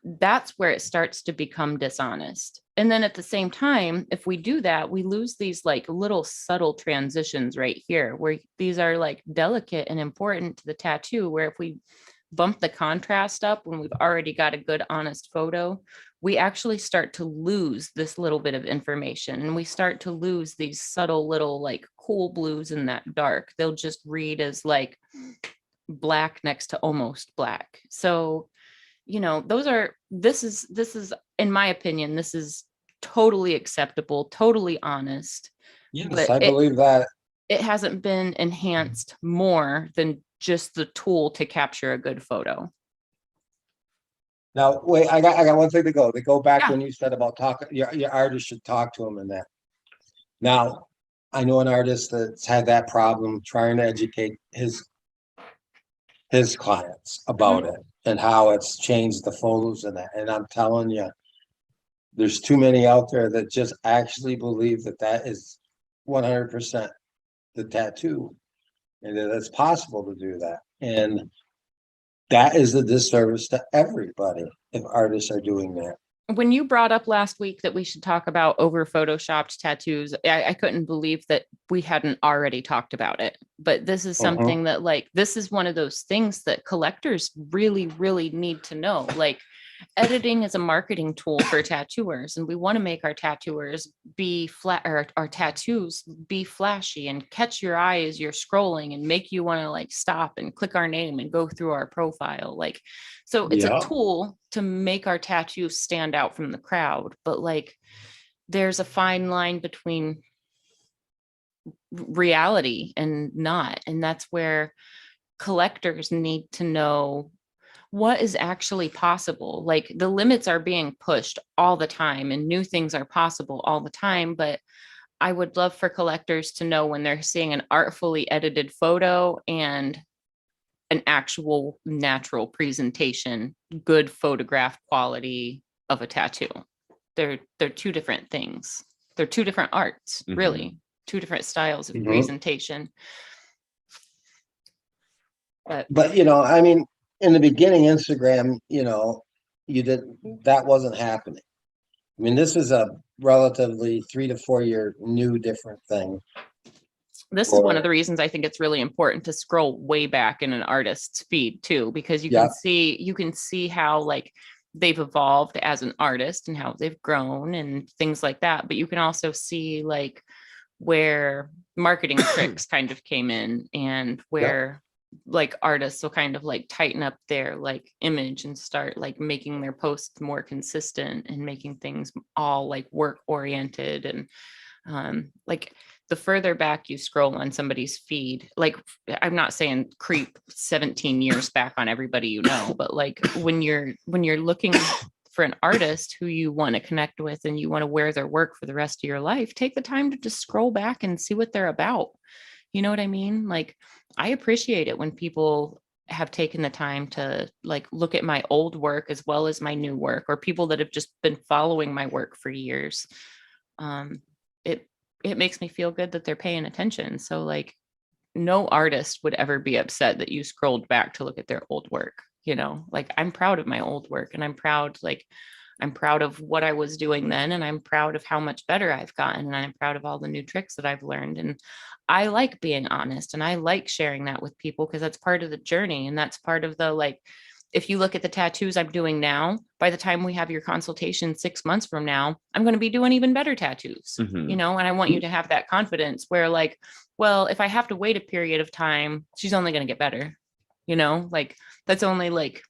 That's where it starts to become dishonest. And then at the same time, if we do that, we lose these like little subtle transitions right here, where these are like delicate and important to the tattoo, where if we bump the contrast up when we've already got a good, honest photo, we actually start to lose this little bit of information, and we start to lose these subtle little like cool blues in that dark. They'll just read as like black next to almost black. So, this is, in my opinion, this is totally acceptable, totally honest. Yes, I believe that. It hasn't been enhanced more than just the tool to capture a good photo. Now, wait, I got one thing to go. To go back when you said about talking, your artist should talk to him and that. Now, I know an artist that's had that problem trying to educate his clients about it and how it's changed the photos and that. And I'm telling you, there's too many out there that just actually believe that that is 100% the tattoo, and that it's possible to do that. And that is a disservice to everybody if artists are doing that. When you brought up last week that we should talk about over photoshopped tattoos, I couldn't believe that we hadn't already talked about it. But this is something that, like, this is one of those things that collectors really, really need to know. Like, editing is a marketing tool for tattooers, and we want to make our tattooers be flat, or our tattoos be flashy and catch your eye as you're scrolling and make you want to like stop and click our name and go through our profile. Like, so it's Yeah. a tool to make our tattoos stand out from the crowd, but like there's a fine line between reality and not. And that's where collectors need to know what is actually possible. Like the limits are being pushed all the time and new things are possible all the time. But I would love for collectors to know when they're seeing an artfully edited photo and an actual natural presentation, good photograph quality of a tattoo. They're two different things. They're two different arts, really, two different styles of presentation. But, you know, I mean, in the beginning, Instagram, you know, that wasn't happening. I mean, this is a relatively 3 to 4 year new different thing. This is one of the reasons I think it's really important to scroll way back in an artist's feed too, because you can see how like they've evolved as an artist and how they've grown and things like that. But you can also see like where marketing tricks kind of came in and where like artists will kind of like tighten up their like image and start like making their posts more consistent and making things all like work oriented. And like the further back you scroll on somebody's feed, like I'm not saying creep 17 years back on everybody, you know, but like when you're looking for an artist who you want to connect with and you want to wear their work for the rest of your life, take the time to just scroll back and see what they're about. You know what I mean? Like, I appreciate it when people have taken the time to like look at my old work as well as my new work, or people that have just been following my work for years. It makes me feel good that they're paying attention. So like no artist would ever be upset that you scrolled back to look at their old work. You know, like I'm proud of my old work and I'm proud of what I was doing then. And I'm proud of how much better I've gotten. And I'm proud of all the new tricks that I've learned. And I like being honest and I like sharing that with people because that's part of the journey. And that's part of the, like, if you look at the tattoos I'm doing now, by the time we have your consultation 6 months from now, I'm going to be doing even better tattoos, you know, and I want you to have that confidence where like, well, if I have to wait a period of time, she's only going to get better, you know, like that's only like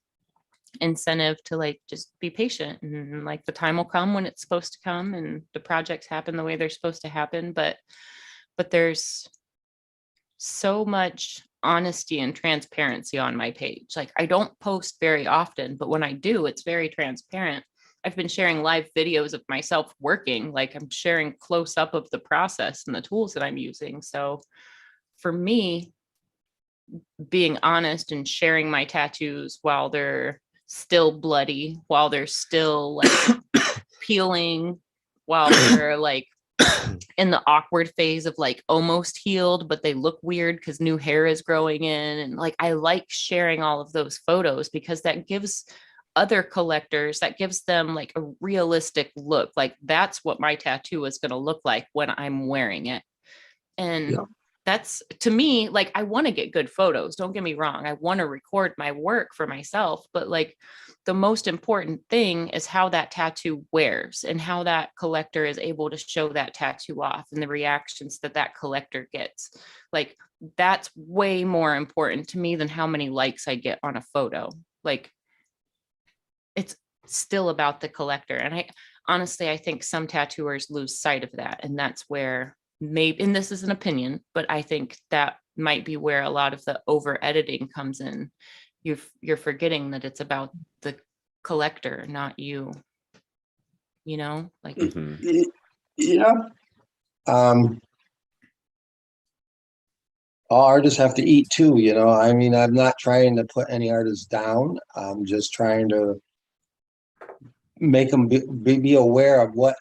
incentive to like just be patient and like the time will come when it's supposed to come and the projects happen the way they're supposed to happen. But there's so much honesty and transparency on my page. Like I don't post very often, but when I do, it's very transparent. I've been sharing live videos of myself working, like I'm sharing close up of the process and the tools that I'm using. So for me, being honest and sharing my tattoos while they're still bloody, while they're still like peeling, while they're like in the awkward phase of like almost healed, but they look weird because new hair is growing in. And like, I like sharing all of those photos because that gives other collectors, that gives them like a realistic look. Like that's what my tattoo is going to look like when I'm wearing it. And that's, to me, like, I want to get good photos. Don't get me wrong. I want to record my work for myself, but like the most important thing is how that tattoo wears and how that collector is able to show that tattoo off and the reactions that that collector gets. Like that's way more important to me than how many likes I get on a photo. Like it's still about the collector. And I honestly, I think some tattooers lose sight of that. And that's where maybe, and this is an opinion, but I think that might be where a lot of the over editing comes in. You're forgetting that it's about the collector, not you, you know, like, All artists have to eat too, you know. I mean, I'm not trying to put any artists down. I'm just trying to make them be aware of what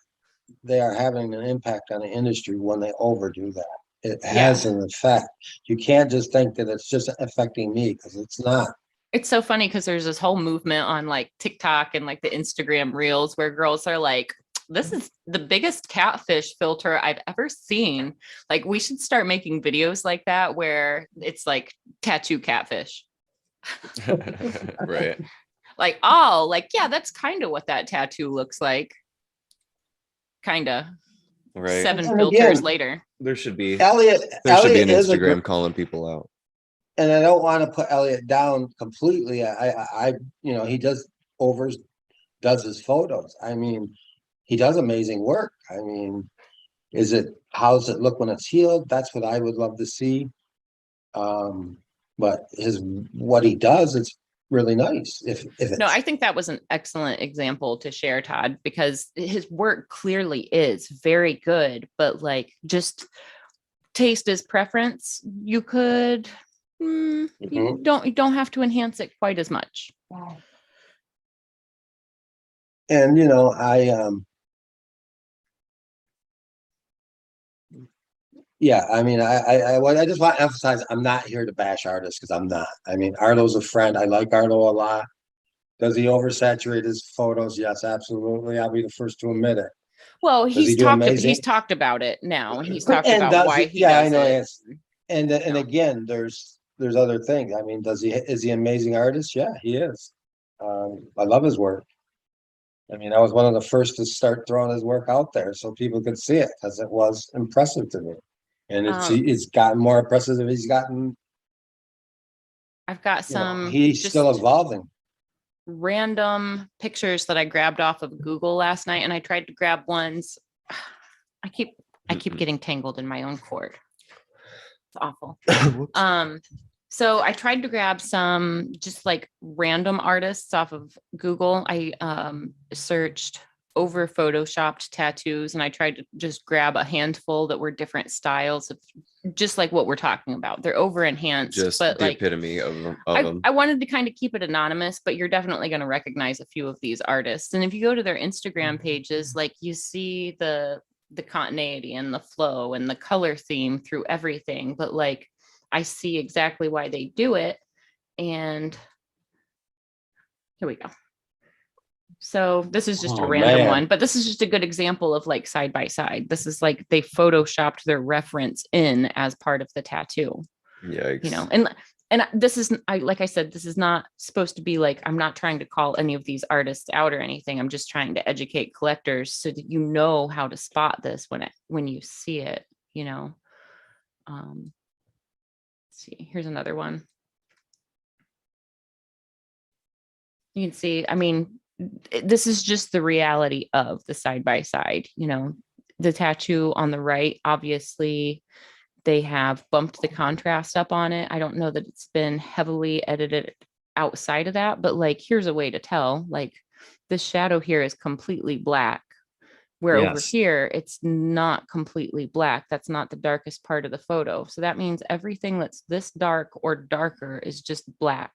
they are having an impact on the industry when they overdo that. It has an effect. You can't just think that it's just affecting me because it's not. It's so funny because there's this whole movement on like TikTok and like the Instagram reels where girls are like, this is the biggest catfish filter I've ever seen. Like we should start making videos like that where it's like tattoo catfish. Right. Like, oh, like, yeah, that's kind of what that tattoo looks like. Kind of Right. 7 And filters again, later. There should be Elliot an is a Instagram calling people out. and I don't want to put Elliot down completely. You know, he does his photos. I mean, he does amazing work. I mean, how's it look when it's healed? That's what I would love to see. But what he does, it's really nice. If No, it's I think that was an excellent example to share, Todd, because his work clearly is very good, but like just taste is preference. You could you don't have to enhance it quite as much. and you know, yeah, I mean, I just want to emphasize I'm not here to bash artists because I'm not. I mean, Arno's a friend. I like Arno a lot. Does he oversaturate his photos? Yes, absolutely. I'll be the first to admit it. Well, Does he do amazing? he's talked about it now, and he's talked And about does why he? he Yeah, I does know. it. Yes. And No. again, there's other things. I mean, is he an amazing artist? Yeah, he is. I love his work. I mean, I was one of the first to start throwing his work out there so people could see it because it was impressive to me. And it's gotten more impressive as he's gotten. I've got You know, some he's just still evolving. random pictures that I grabbed off of Google last night, and I tried to grab ones. I keep getting tangled in my own cord. It's awful. So I tried to grab some just like random artists off of Google. I searched over photoshopped tattoos, and I tried to just grab a handful that were different styles of just like what we're talking about. They're over enhanced, Just but the like epitome of them. I wanted to kind of keep it anonymous, but you're definitely going to recognize a few of these artists. And if you go to their Instagram pages, like you see the continuity and the flow and the color theme through everything, but like I see exactly why they do it. And here we go. So this is just a random one, but this is just a good example of like side by side. This is like they photoshopped their reference in as part of the tattoo. Yikes. You know, and this is, like I said, this is not supposed to be like, I'm not trying to call any of these artists out or anything. I'm just trying to educate collectors so that you know how to spot this when you see it, you know. Let's see, here's another one. You can see, I mean, this is just the reality of the side by side, you know. The tattoo on the right, obviously they have bumped the contrast up on it. I don't know that it's been heavily edited outside of that, but like, here's a way to tell, like the shadow here is completely black, where over here, it's not completely black. That's not the darkest part of the photo. So that means everything that's this dark or darker is just black.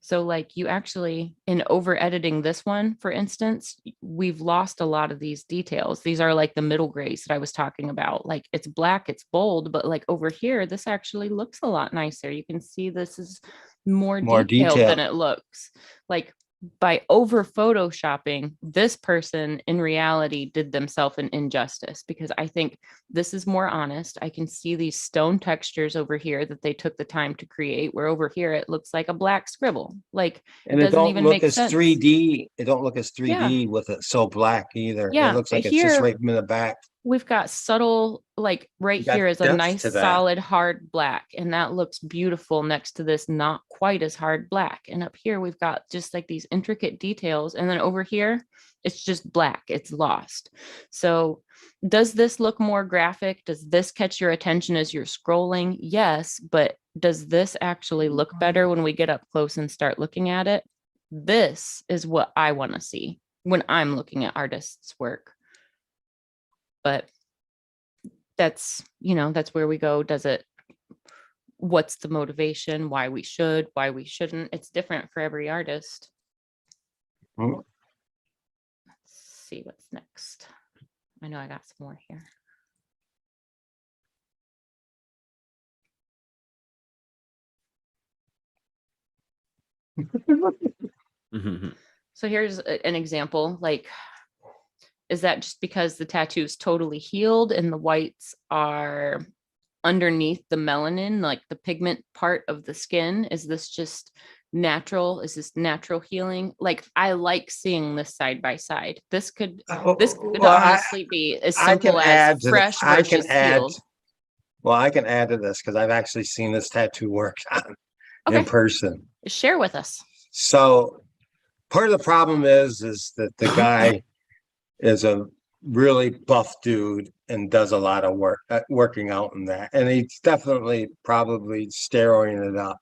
So like you actually, in over editing this one, for instance, we've lost a lot of these details. These are like the middle grays that I was talking about. Like it's black, it's bold, but like over here, this actually looks a lot nicer. You can see this is more detailed than it looks. Like by over photoshopping, this person in reality did themselves an injustice, because I think this is more honest. I can see these stone textures over here that they took the time to create, where over here it looks like a black scribble. Like And it doesn't even make sense. 3D. It don't look as 3D with it so black either. Yeah, It looks like it's here- just right in the back. We've got subtle, like right You got here is a depth nice to that. solid hard black, and that looks beautiful next to this not quite as hard black. And up here we've got just like these intricate details, and then over here it's just black, it's lost. So does this look more graphic? Does this catch your attention as you're scrolling? Yes, but does this actually look better when we get up close and start looking at it? This is what I want to see when I'm looking at artists' work. But that's, you know, that's where we go. What's the motivation? Why we should, why we shouldn't? It's different for every artist. Mhm. Let's see what's next. I know I got some more here. So here's an example. Like, is that just because the tattoo is totally healed and the whites are underneath the melanin, like the pigment part of the skin? Is this just natural? Is this natural healing? Like, I like seeing this side by side. This could Well, honestly be as I can simple add as to fresh I can versus add. healed. Well, I can add to this because I've actually seen this tattoo work in Okay, person. share with us. So part of the problem is that the guy is a really buff dude and does a lot of work working out in that, and he's definitely probably steroiding it up.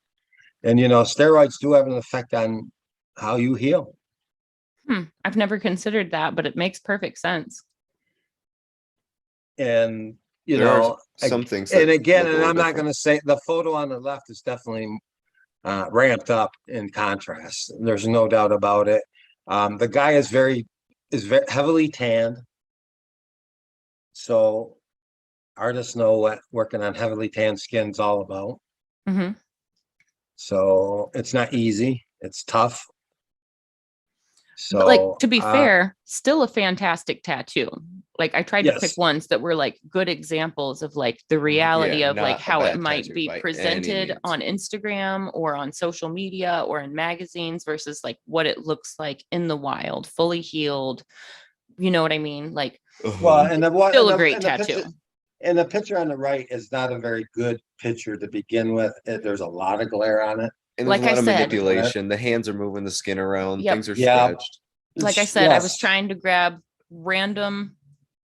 And steroids do have an effect on how you heal. I've never considered that, but it makes perfect sense. And There are some things and that again, look a and little I'm not different. going to say the photo on the left is definitely ramped up in contrast. There's no doubt about it. The guy is very heavily tanned, so artists know what working on heavily tanned skin is all about. Hmm. So it's not easy. It's tough. But like, So to be fair, still a fantastic tattoo. Like, I tried to pick yes, ones that were like good examples of like the reality Yeah, of like not a how it bad might tattoo be by any presented means. on Instagram or on social media or in magazines versus like what it looks like in the wild, fully healed. You know what I mean? Like, well, and the one still a great tattoo. the picture on the right is not a very good picture to begin with. There's a lot of glare on it. And there's Like a I lot of said, manipulation. The hands are moving the skin around. Yep. Things are Yeah. stretched. Like I said, I was Yes. trying to grab random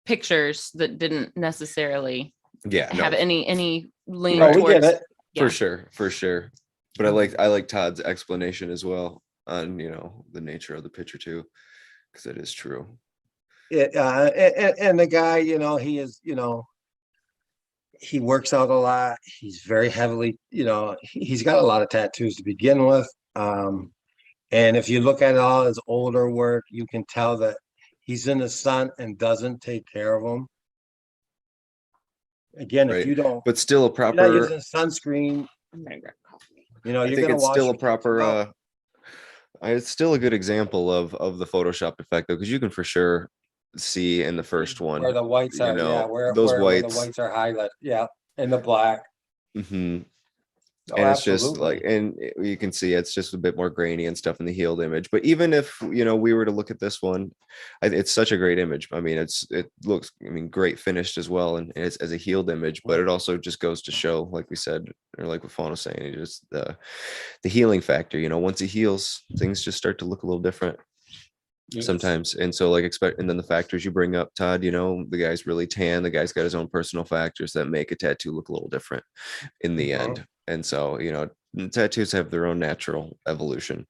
pictures that didn't necessarily Yeah, have no, any lean No, we get towards. it. Yeah. for sure. But I like Todd's explanation as well on the nature of the picture too, because it is true. And the guy, he is, he works out a lot. He's very heavily, he's got a lot of tattoos to begin with. And if you look at all his older work, you can tell that he's in the sun and doesn't take care of them. Again, if Right. you don't, But still a you're not using proper. sunscreen, I'm gonna grab coffee. you're I think gonna it's wash still your a proper. tattoo out. It's still a good example of the Photoshop effect though, because you can for sure see in the first one Where the whites are, those where the whites. whites are highlighted, and the black. Mhm. Oh, And it's just like, absolutely. and you can see it's just a bit more grainy and stuff in the healed image. But even if we were to look at this one, it's such a great image. I mean, it looks, great finished as well, and it's as a healed image. But it also just goes to show, like we said, or like what Fawn was saying, it just the healing factor. Once it heals, things just start to look a little different sometimes. And so like and then the factors you bring up, Todd, the guy's really tan, the guy's got his own personal factors that make a tattoo look a little different in the end. And so tattoos have their own natural evolution.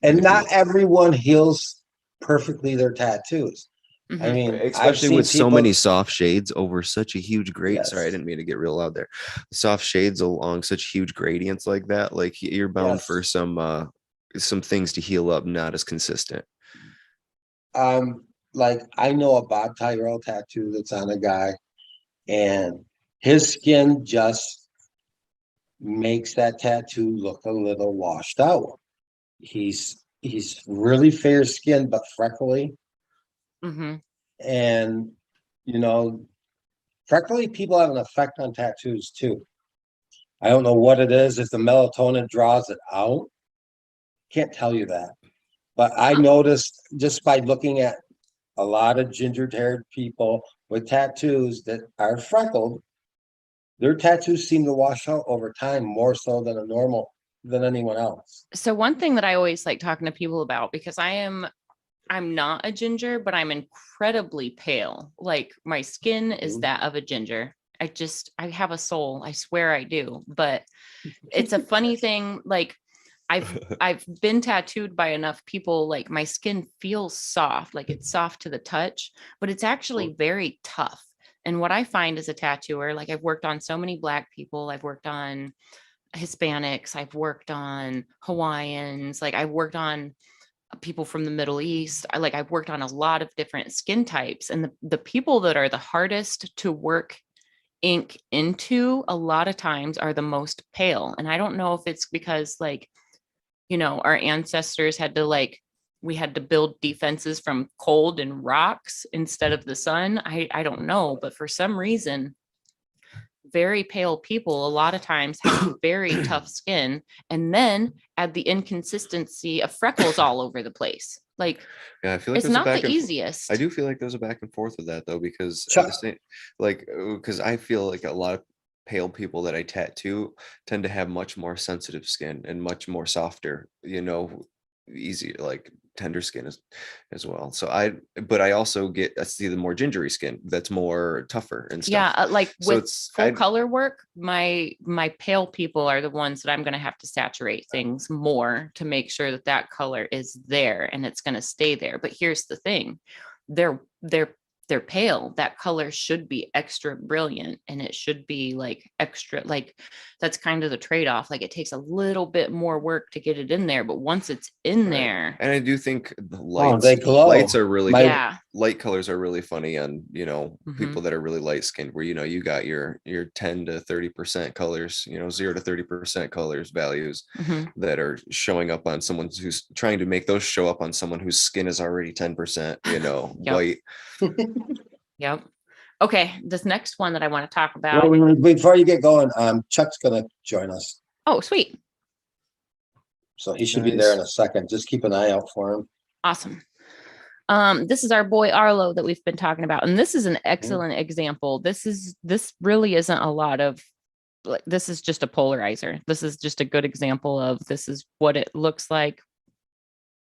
And if you- not everyone heals perfectly their tattoos. I Mhm. mean, I've especially seen with so people, many soft shades over such a huge grade. Sorry, I yes, didn't mean to get real loud there. Soft shades along such huge gradients like that, like you're bound yes. for some things to heal up not as consistent. Like I know a Bob Tyrell tattoo that's on a guy, and his skin just makes that tattoo look a little washed out. He's really fair skinned but freckly, Mhm. and you know, freckly people have an effect on tattoos too. I don't know what it is, if the melatonin draws it out. Can't tell you that. But I noticed just by looking at a lot of ginger-haired people with tattoos that are freckled, their tattoos seem to wash out over time more so than anyone else. So one thing that I always like talking to people about, because I'm not a ginger, but I'm incredibly pale. Like, my skin is Mhm. that of a ginger. I have a soul. I swear I do. But it's a funny thing. Like, I've been tattooed by enough people, like my skin feels soft, like it's soft to the touch, but it's actually very tough. And what I find as a tattooer, like, I've worked on so many Black people, I've worked on Hispanics, I've worked on Hawaiians, like I've worked on people from the Middle East. I've worked on a lot of different skin types, and the people that are the hardest to work ink into a lot of times are the most pale. And I don't know if it's because, like, our ancestors had to, like, we had to build defenses from cold and rocks instead of the sun. I don't know, but for some reason very pale people a lot of times have very tough skin, and then add the inconsistency of freckles all over the place. Like, Yeah, I feel like it's there's a not back the and easiest. I do feel like there's a back and forth with that though, because at Chuck, the same, like, because I feel like a lot of pale people that I tattoo tend to have much more sensitive skin and much more softer, easy, like tender skin as well. So but I also I see the more gingery skin that's more tougher and Yeah, stuff. like So with it's, full color work, my pale people are the ones that I'm going to have to saturate things more to make sure that that color is there and it's going to stay there. But here's the thing, they're pale. That color should be extra brilliant, and it should be like extra, like that's kind of the trade-off. Like, it takes a little bit more work to get it in there, but once it's in Right. there, And I do think the oh, they glow. lights are really My- yeah. light colors are really funny on, Mhm. people that are really light skinned, where, you got your 10 to 30% colors, 0 to 30% colors values Mhm. that are showing up on someone who's trying to make those show up on someone whose skin is already 10%, Yep. white. Yep. Okay, this next one that I want to talk Well, about. before you get going, Chuck's gonna join us, Oh, sweet. so he should be there in a second. Just keep an eye out for him. Awesome. This is our boy Arlo that we've been talking about, and this is an excellent example. This really isn't a lot of, like, this is just a polarizer. This is just a good example of, this is what it looks like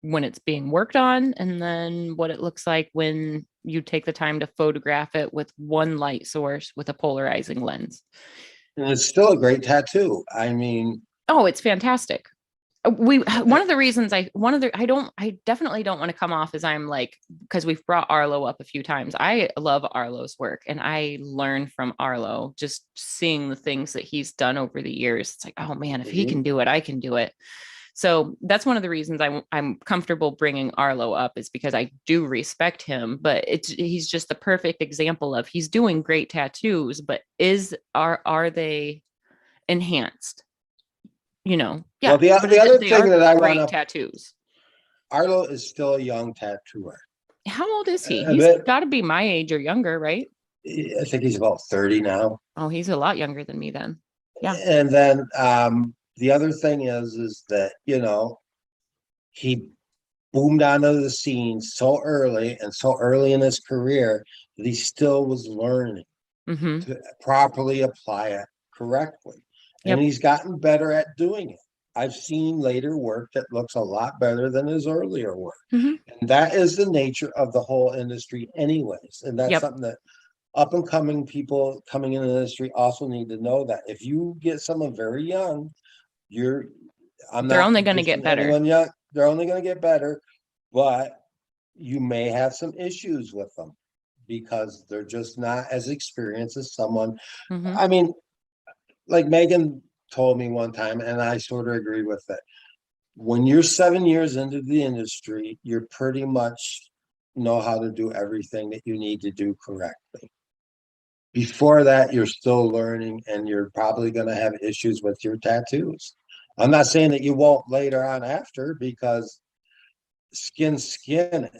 when it's being worked on, and then what it looks like when you take the time to photograph it with one light source with a polarizing lens. And it's still a great tattoo. I mean, Oh, it's fantastic. One of the reasons I definitely don't want to come off as I'm like, because we've brought Arlo up a few times. I love Arlo's work, and I learn from Arlo, just seeing the things that he's done over the years. It's like, oh man, if he can do it, I can do it. So that's one of the reasons I'm comfortable bringing Arlo up, is because I do respect him, but he's just the perfect example of, he's doing great tattoos, but are they enhanced? Yeah. well, the but other they thing are that I great want to, tattoos. Arlo is still a young tattooer. How old is he? A He's bit. got to be my age or younger, right? I think he's about 30 now. Oh, he's a lot younger than me then. Yeah. And then the other thing is that, he boomed onto the scene so early in his career that he still was learning Mm-hmm. to properly apply it correctly. And Yep. he's gotten better at doing it. I've seen later work that looks a lot better than his earlier work. Mm-hmm. And that is the nature of the whole industry anyways. And that's Yep. something that up and coming people coming in the industry also need to know, that if you get someone very young, they're only going to get better. Young, they're only going to get better, but you may have some issues with them because they're just not as experienced as someone. Mm-hmm. I mean, like Megan told me one time, and I sort of agree with it. When you're 7 years into the industry, you're pretty much know how to do everything that you need to do correctly. Before that, you're still learning, and you're probably going to have issues with your tattoos. I'm not saying that you won't later on after, because skin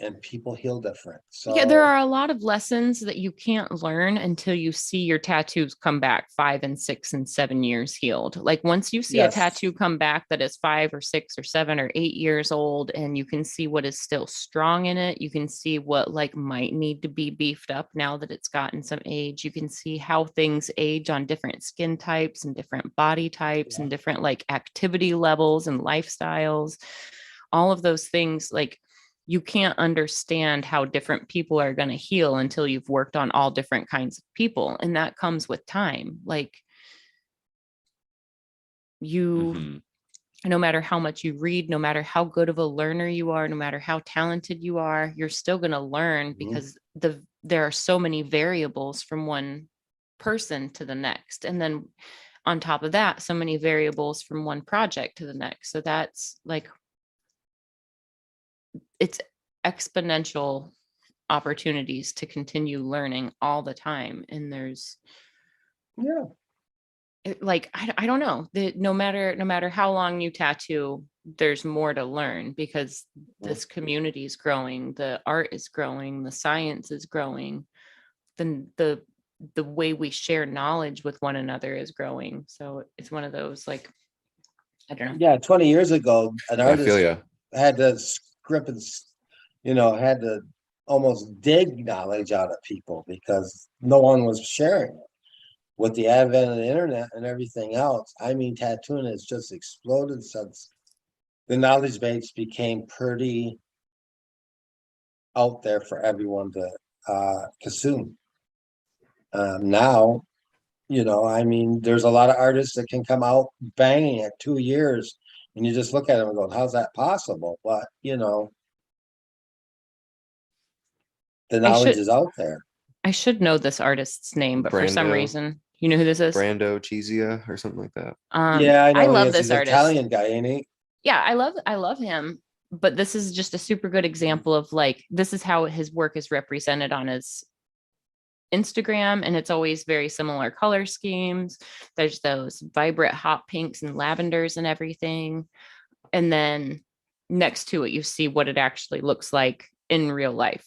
and people heal different. So Yeah, there are a lot of lessons that you can't learn until you see your tattoos come back 5 and 6 and 7 years healed. Like, once you see Yes. a tattoo come back that is 5 or 6 or 7 or 8 years old, and you can see what is still strong in it, you can see what like might need to be beefed up now that it's gotten some age. You can see how things age on different skin types and different body types and different like activity levels and lifestyles. All of those things, like, you can't understand how different people are going to heal until you've worked on all different kinds of people. And that comes with time. Like, Mhm. no matter how much you read, no matter how good of a learner you are, no matter how talented you are, you're still going to learn, because there are so many variables from one person to the next. And then on top of that, so many variables from one project to the next. So that's like, it's exponential opportunities to continue learning all the time. And there's like, I don't know, that no matter how long you tattoo, there's more to learn, because this community is growing, the art is growing, the science is growing, then the the way we share knowledge with one another is growing. So it's one of those, like, I don't know. Yeah, 20 years ago, an I feel artist you. had to script and, had to almost dig knowledge out of people because no one was sharing it. With the advent of the internet and everything else, I mean, tattooing has just exploded since the knowledge base became pretty out there for everyone to consume. Now, I mean, there's a lot of artists that can come out banging at 2 years, and you just look at them and go, "How's that possible?" But the knowledge is out there. I should know this artist's name, but for some Brando. reason, you know who this is? Brando Chizia or something like that. Yeah, I know. I he love is. this He's an artist. Italian guy, ain't he? Yeah, I love him. But this is just a super good example of, like, this is how his work is represented on his Instagram, and it's always very similar color schemes. There's those vibrant hot pinks and lavenders and everything. And then next to it, you see what it actually looks like in real life.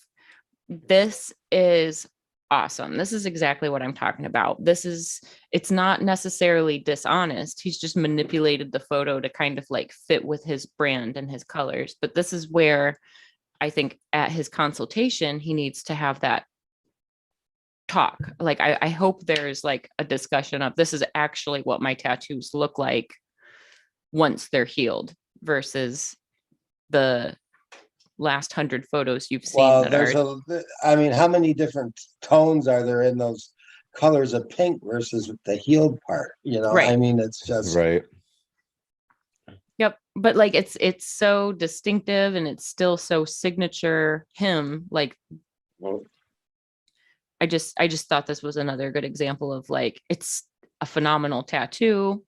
This is awesome. This is exactly what I'm talking about. It's not necessarily dishonest. He's just manipulated the photo to kind of like fit with his brand and his colors. But this is where I think at his consultation, he needs to have that talk. Like, I hope there's like a discussion of, this is actually what my tattoos look like once they're healed versus the last 100 photos you've seen. Well, that I mean, how many different tones are there in those colors of pink versus the healed part? Right. I mean, it's just Right. Yep. But like, it's so distinctive, and it's still so signature him. Like, I just thought this was another good example of, like, it's a phenomenal tattoo.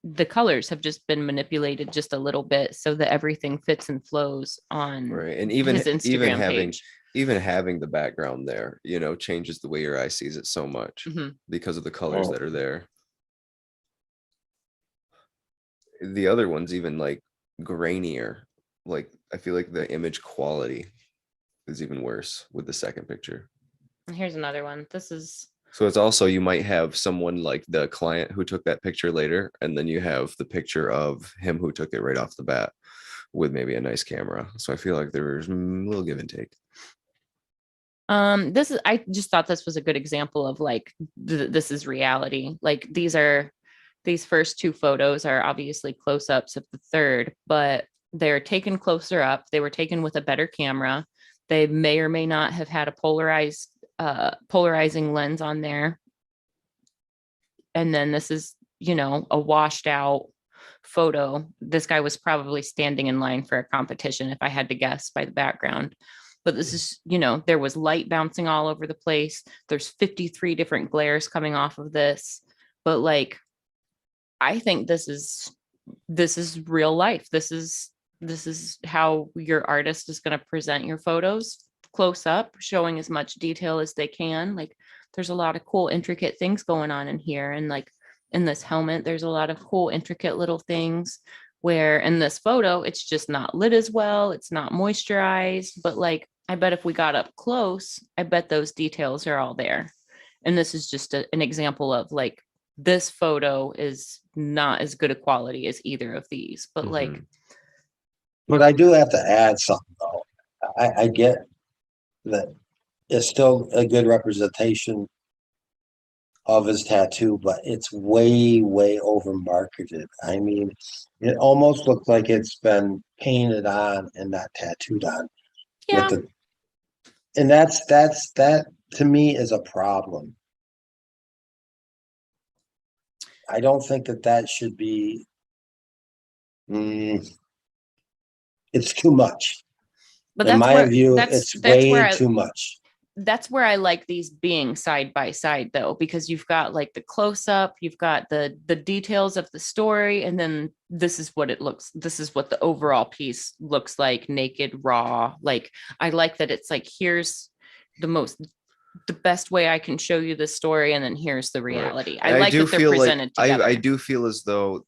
The colors have just been manipulated just a little bit so that everything fits and flows on Right. And even his Instagram page. even having the background there, changes the way your eye sees it so much Mhm. because of the colors that are there. The other one's even like grainier. Like, I feel like the image quality is even worse with the second picture. And here's another one. So it's also, you might have someone like the client who took that picture later, and then you have the picture of him who took it right off the bat with maybe a nice camera. So I feel like there's a little give and take. I just thought this was a good example of, like, this is reality. Like, these first two photos are obviously close-ups of the third, but they're taken closer up. They were taken with a better camera. They may or may not have had a polarizing lens on there. And then this is, a washed out photo. This guy was probably standing in line for a competition, if I had to guess by the background. But this is, there was light bouncing all over the place. There's 53 different glares coming off of this. But, like, I think this is real life. This is how your artist is going to present your photos close up, showing as much detail as they can. Like, there's a lot of cool, intricate things going on in here. And, like, in this helmet, there's a lot of cool, intricate little things, where in this photo, it's just not lit as well. It's not moisturized, but, like, I bet if we got up close, I bet those details are all there. And this is just an example of, like, this photo is not as good a quality as either of these, but like, but I do have to add something though. I get that it's still a good representation of his tattoo, but it's way, way over marketed. I mean, it almost looks like it's been painted on and not tattooed on. yeah, And that to me is a problem. I don't think that should be. It's too much. but In that's my where view, that's it's that's way where too much. that's where I like these being side by side, though, because you've got, like, the close up, you've got the details of the story, and then this is what the overall piece looks like, naked, raw. Like, I like that it's like, here's the best way I can show you the story, and then here's the reality. Right. I like that they're presented together. I do feel as though,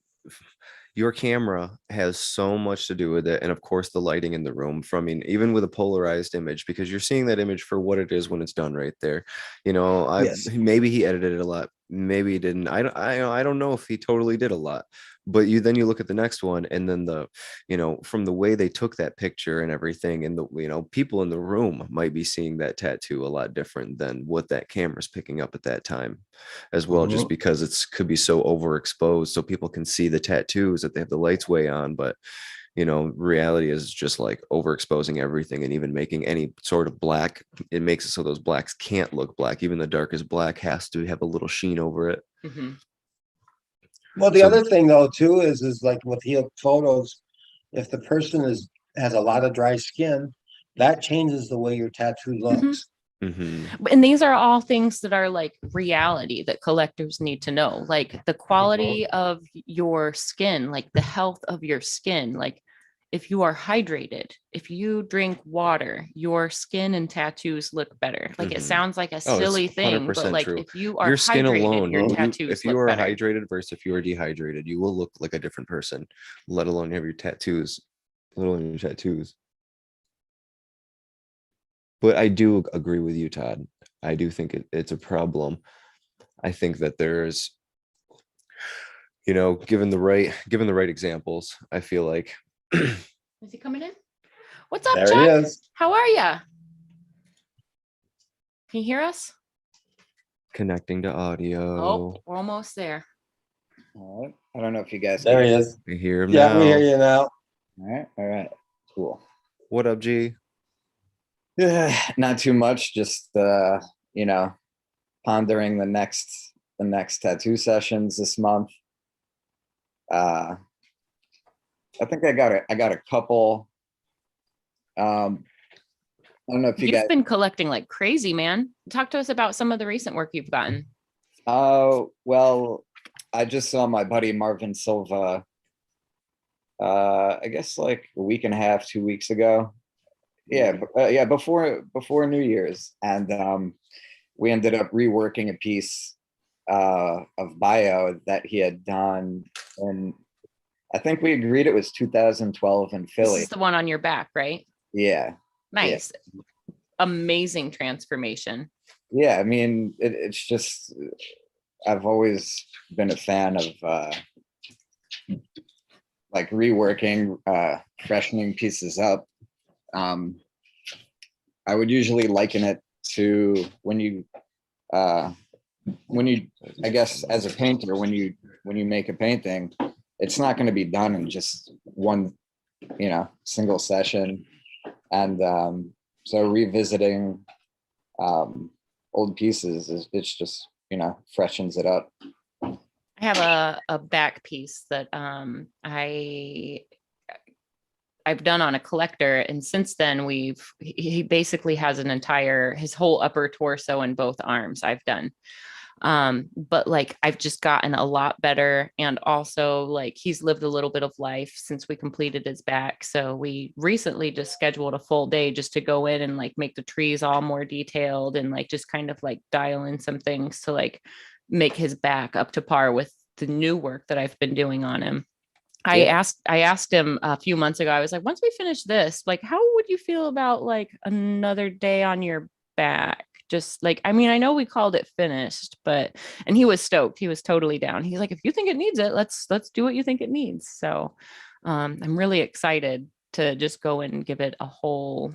your camera has so much to do with it. And of course, the lighting in the room from, I mean, even with a polarized image, because you're seeing that image for what it is when it's done right there. You know, Yes. maybe he edited it a lot. Maybe he didn't. I don't know if he totally did a lot, but then you look at the next one, and then from the way they took that picture and everything, and people in the room might be seeing that tattoo a lot different than what that camera's picking up at that time as well, just Mhm. because could be so overexposed, so people can see the tattoos that they have the lights way on, but reality is just like overexposing everything, and even making any sort of black, it makes it so those blacks can't look black. Even the darkest black has to have a little sheen over it. Mhm. Well, the So other thing though too is like with healed photos, if the person has a lot of dry skin, that changes the way your tattoo looks. mhm. And these are all things that are like reality that collectors need to know, like the quality of your skin, like the health of your skin. Like if you are hydrated, if you drink water, your skin and tattoos look better. Like it Mhm. sounds like a Oh, it's silly thing, but 100% like true. if you are Your skin hydrated, alone, your Mhm. tattoos if you look are better. hydrated versus if you are dehydrated, you will look like a different person, let alone have your tattoos, let alone your tattoos. But I do agree with you, Todd. I do think it's a problem. I think that there's, given the right examples, I feel like Is he coming in? What's up, There he Chuck? is. How are you? Can you hear us? connecting to audio. Oh, we're almost there. All right. I don't know if you guys There can he hear is. I hear him Yeah, we hear now. you now. me. All right. All right. Cool. What up, G? Not too much, just pondering the next tattoo sessions this month. I think I got a couple. I don't know if you guys You've been collecting like crazy, man. Talk to us about some of the recent work you've gotten. Oh, well, I just saw my buddy Marvin Silva, I guess like a week and a half, 2 weeks ago. Yeah, before New Year's. And we ended up reworking a piece of bio that he had done. And I think we agreed it was 2012 in This Philly. is the one on your back, right? Yeah. Nice. Amazing transformation. Yeah. I mean, it's just, I've always been a fan of like reworking, freshening pieces up. I would usually liken it to when you, I guess, as a painter, when you make a painting, it's not going to be done in just one, single session. And so revisiting old pieces it's just, freshens it up. I have a back piece that I've done on a collector, and since then he basically has his whole upper torso and both arms I've done. But like I've just gotten a lot better, and also like he's lived a little bit of life since we completed his back, so we recently just scheduled a full day just to go in and like make the trees all more detailed, and like just kind of like dial in some things to like make his back up to par with the new work that I've been doing on him. I asked him a few months ago, I was like, once we finish this, like, how would you feel about like another day on your back? Just like, I mean, I know we called it finished, and he was stoked. He was totally down. He's like, if you think it needs it, let's do what you think it needs. So I'm really excited to just go and give it a whole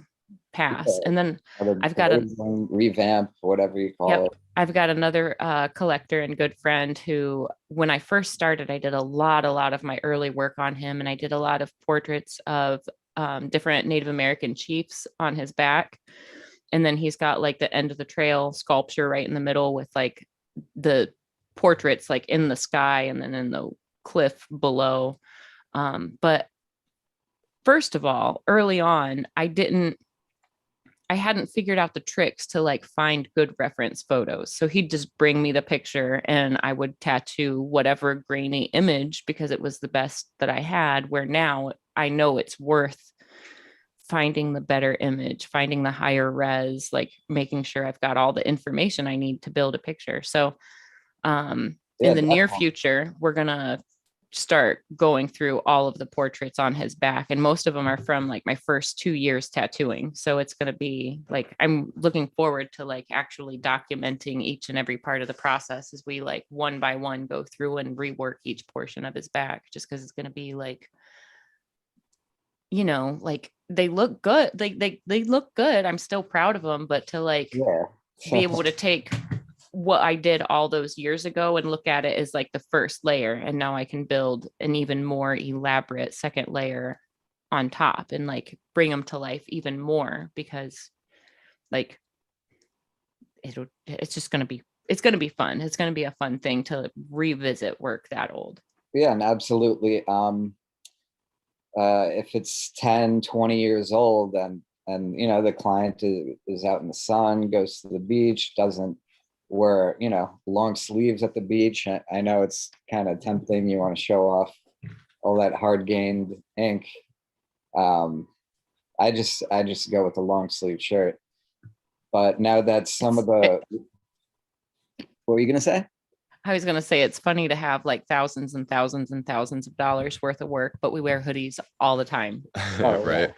pass. And then I've got a revamp, whatever you call it. I've got another collector and good friend who, when I first started, I did a lot of my early work on him, and I did a lot of portraits of different Native American chiefs on his back. And then he's got like the end of the trail sculpture right in the middle with like the portraits like in the sky and then in the cliff below. But first of all, early on, I hadn't figured out the tricks to like find good reference photos. So he'd just bring me the picture and I would tattoo whatever grainy image because it was the best that I had, where now I know it's worth finding the better image, finding the higher res, like making sure I've got all the information I need to build a picture. So in the near future, we're gonna start going through all of the portraits on his back. And most of them are from like my first 2 years tattooing. So it's going to be like, I'm looking forward to like actually documenting each and every part of the process as we like one by one go through and rework each portion of his back, just because it's going to be like, you know, like they look good. They look good. I'm still proud of them, but to like Yeah. be able to take what I did all those years ago and look at it as like the first layer. And now I can build an even more elaborate second layer on top and like bring them to life even more, because like it's just going to be, it's going to be fun. It's going to be a fun thing to revisit work that old. Yeah, and absolutely. If it's 10, 20 years old and you know, the client is out in the sun, goes to the beach, doesn't wear, you know, long sleeves at the beach. I know it's kind of tempting. You want to show off all that hard gained ink. I just go with the long sleeve shirt. But now that some of the, what were you gonna say? I was going to say it's funny to have like thousands and thousands and thousands of dollars worth of work, but we wear hoodies all the time. Oh, Right.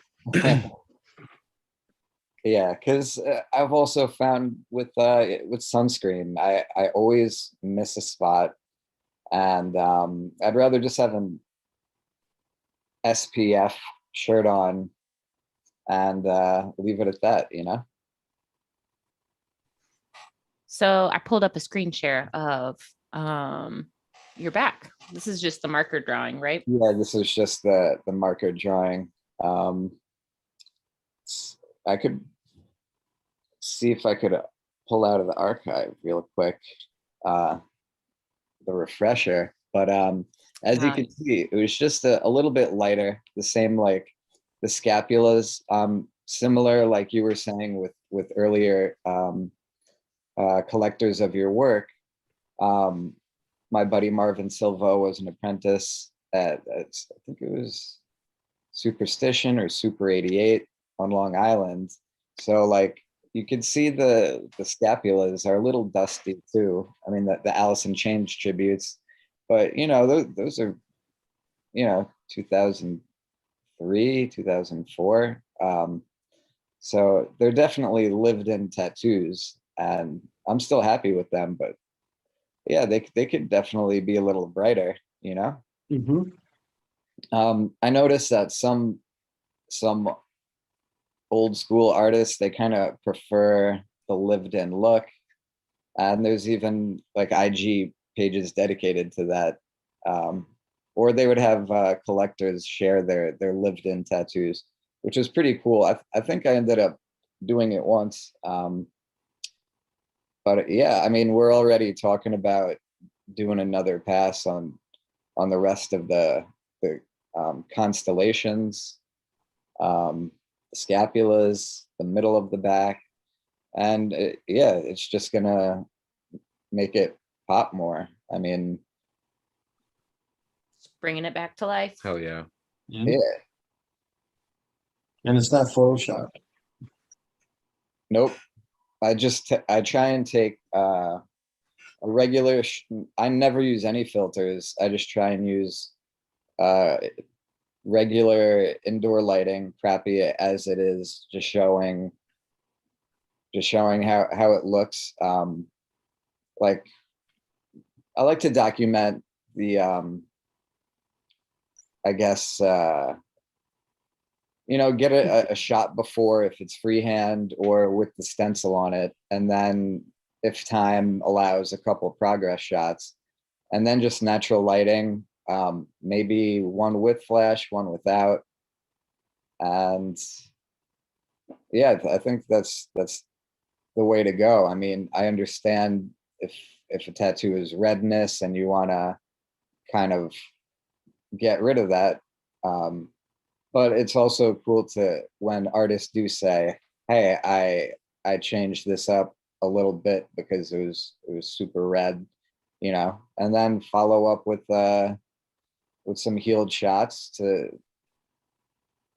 Yeah, because I've also found with sunscreen, I always miss a spot, and I'd rather just have an SPF shirt on and leave it at that, you know. So I pulled up a screen share of your back. This is just the marker drawing, right? Yeah, this is just the marker drawing. I could see if I could pull out of the archive real quick, the refresher. But as you can see, it was just a little bit lighter, the same like the scapulas, similar like you were saying with earlier collectors of your work. My buddy Marvin Silva was an apprentice at I think it was Superstition or Super 88 on Long Island. So like you could see the scapulas are a little dusty too. I mean the Alice in Chains tributes, but you know those are, you know, 2003, 2004. So they're definitely lived in tattoos, and I'm still happy with them. But yeah, they could definitely be a little brighter, you know. I noticed that some old school artists, they kind of prefer the lived in look, and there's even like IG pages dedicated to that, or they would have collectors share their lived in tattoos, which is pretty cool. I think I ended up doing it once, but yeah, I mean, we're already talking about doing another pass on the rest of the constellations, scapulas, the middle of the back, and yeah, it's just gonna make it pop more. I mean, Just bringing it back to life. Hell yeah. yeah, And it's not Photoshop. nope. I try and take a regular. I never use any filters. I just try and use regular indoor lighting, crappy as it is, just showing how it looks. Like I like to document the I guess you know, get a shot before if it's freehand or with the stencil on it, and then if time allows, a couple of progress shots, and then just natural lighting, maybe one with flash, one without. And yeah, I think that's the way to go. I mean, I understand if a tattoo is redness and you want to kind of get rid of that, but it's also cool to when artists do say, hey, I changed this up a little bit because it was super red, you know, and then follow up with some healed shots to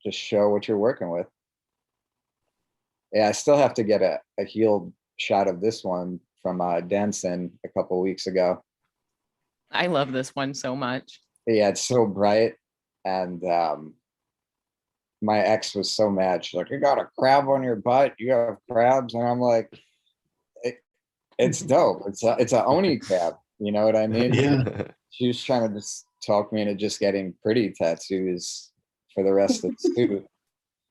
just show what you're working with. Yeah, I still have to get a healed shot of this one from Danson a couple weeks ago. I love this one so much. yeah, it's so bright. And my ex was so mad. She's like, "You got a crab on your butt? You have crabs?" And I'm like, it's dope. It's a oni crab. You know what I mean? Yeah. She was trying to just talk me into just getting pretty tattoos for the rest of the suit.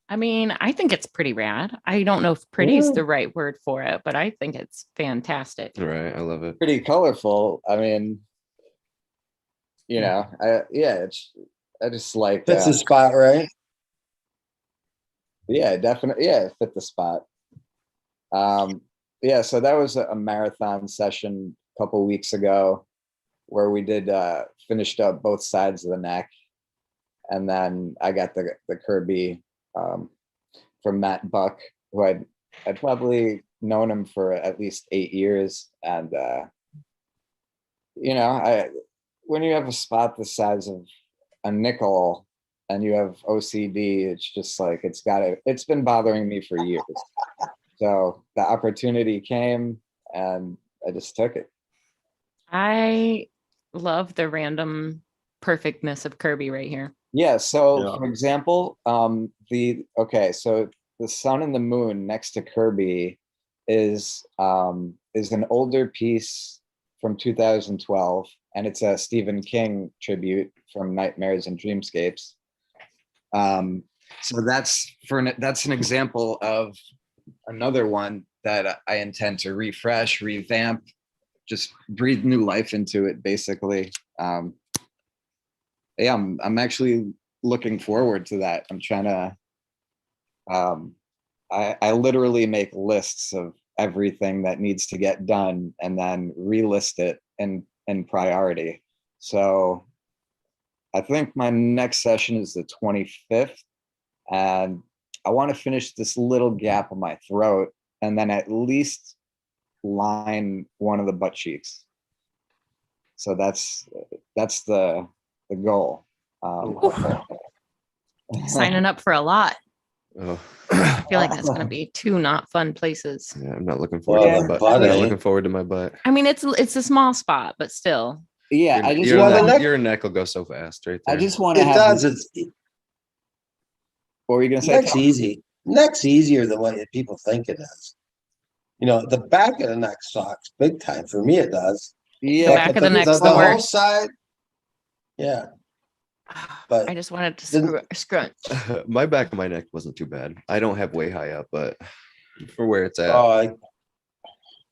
I mean, I think it's pretty rad. I don't know if pretty is the right word for it, but I think it's fantastic. Right. I love it. Pretty colorful. I mean, you know, I just like Fits the spot, right? yeah, definitely. Yeah, it fit the spot. Yeah, so that was a marathon session a couple weeks ago where we did finished up both sides of the neck, and then I got the Kirby from Matt Buck, who I'd probably known him for at least 8 years, and you know, when you have a spot the size of a nickel and you have OCD, it's just like it's been bothering me for years. So the opportunity came and I just took it. I love the random perfectness of Kirby right here. Yeah. So Yeah. for example, so the sun and the moon next to Kirby is an older piece from 2012, and it's a Stephen King tribute from Nightmares and Dreamscapes. So that's an example of another one that I intend to refresh, revamp, just breathe new life into it, basically. Yeah, I'm actually looking forward to that. I'm trying to I literally make lists of everything that needs to get done and then relist it in priority. So I think my next session is the 25th, and I want to finish this little gap on my throat and then at least line one of the butt cheeks. So that's the goal. Signing up for a lot. Oh, I feel like that's going to be two not fun places. yeah, I'm not looking forward Well, to my the butt. I'm butt, not eh? looking forward to my butt. I mean, it's a small spot, but still. Yeah, Your, I just your, Well, the neck, neck- your neck will go so fast right there. I just want to It have. does. It's What were you gonna say? neck's Tom? easy. Neck's easier than what people think it is. You know, the back of the neck sucks big time. For me, it does. Yeah, The back of the neck's the whole worst. side. Yeah, but I just wanted to scrunch. My back of my neck wasn't too bad. I don't have way high up, but for where it's at,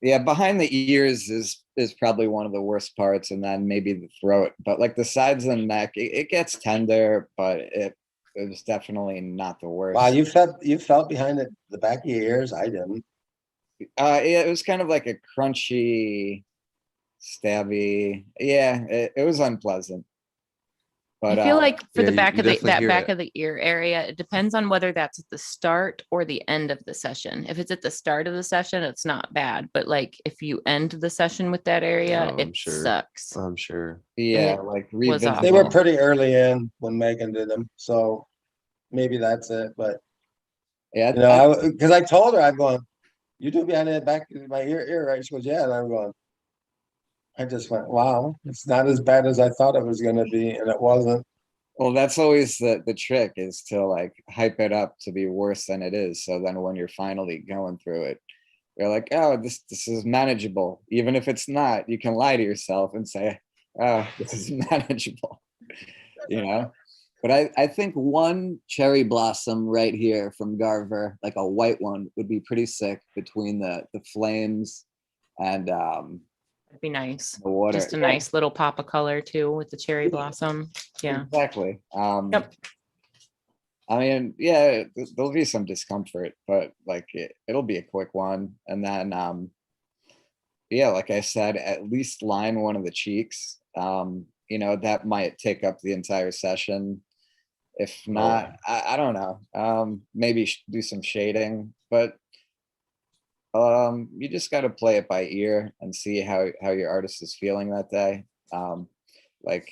yeah, behind the ears is probably one of the worst parts, and then maybe the throat. But like the sides of the neck, it gets tender, but it was definitely not the worst. wow, you felt behind the back of your ears. I didn't. It was kind of like a crunchy, stabby. Yeah, it was unpleasant. But I feel like for yeah, the you- back you of the definitely that hear back it. of the ear area, it depends on whether that's at the start or the end of the session. If it's at the start of the session, it's not bad. But like if you end the session with that area, Oh, I'm it sure. sucks. I'm sure. yeah, It like was revisit. awful. They were pretty early in when Megan did them, so maybe that's it. But Yeah, you know, because I told her, I'm going, you do behind the back of my ear, right? She goes, yeah, and I'm going. I just went, wow, it's not as bad as I thought it was going to be, and it wasn't. well, that's always the trick, is to like hype it up to be worse than it is. So then when you're finally going through it, you're like, oh, this is manageable. Even if it's not, you can lie to yourself and say, oh, this is manageable. You know? But I think one cherry blossom right here from Garver, like a white one, would be pretty sick between the flames and It'd be nice. the water. Just a nice little pop of color too with the cherry blossom. Yeah. Exactly. Yep. I mean, yeah, there'll be some discomfort, but like it'll be a quick one. And then yeah, like I said, at least line one of the cheeks. You know, that might take up the entire session. If not, I don't know. Maybe do some shading, but you just got to play it by ear and see how your artist is feeling that day. Like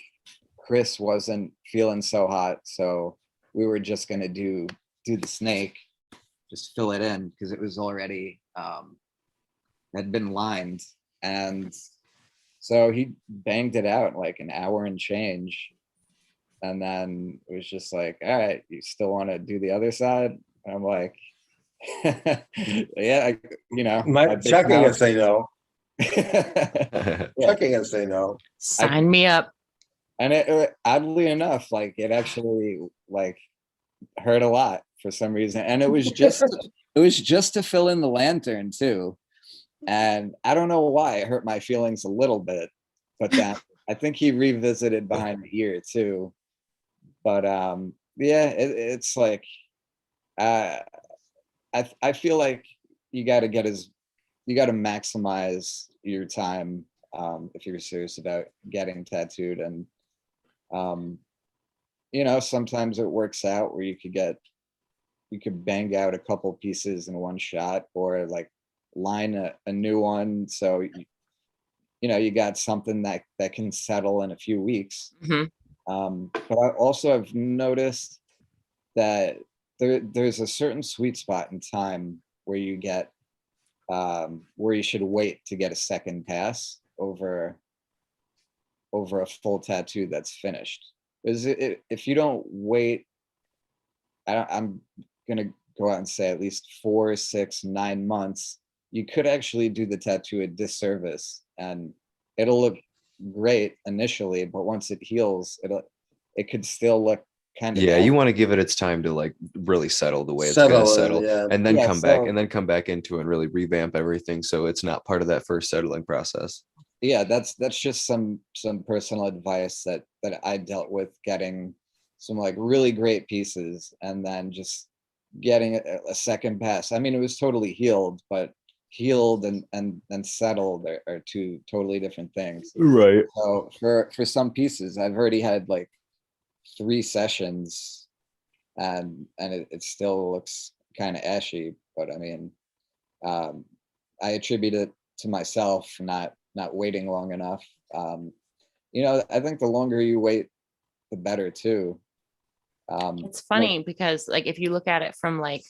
Chris wasn't feeling so hot, so we were just gonna do the snake, just fill it in because it was already had been lined, and so he banged it out in like an hour and change. And then it was just like, all right, you still want to do the other side? And I'm like, yeah, My big checking mouth. and say no. Yeah. Checking and say no. Sign me up. And oddly enough, like it actually like hurt a lot for some reason. And it was just to fill in the lantern too. And I don't know why it hurt my feelings a little bit, but then I think he revisited behind the ear too. But yeah, it's like I feel like you got to maximize your time if you're serious about getting tattooed. And sometimes it works out where you could bang out a couple pieces in one shot, or like line a new one, so you got something that can settle in a few weeks. Mhm. But I also have noticed that there's a certain sweet spot in time where you get where you should wait to get a second pass over a full tattoo that's finished. Is it if you don't wait, I'm gonna go out and say at least 4, 6, 9 months, you could actually do the tattoo a disservice, and it'll look great initially, but once it heals, it could still look kind of Yeah, you want to give it its time to like really settle the way it's Settle gonna in, settle, yeah. and then Yeah, come back so- and then come back into it and really revamp everything so it's not part of that first settling process. Yeah, that's just some personal advice that I dealt with, getting some like really great pieces and then just getting a second pass. I mean, it was totally healed, but healed and settled are two totally different things. Right. So for some pieces, I've already had like 3 sessions, and it still looks kind of ashy. But I mean, I attribute it to myself for not waiting long enough. I think the longer you wait, the better too. It's funny because like if you look at it from like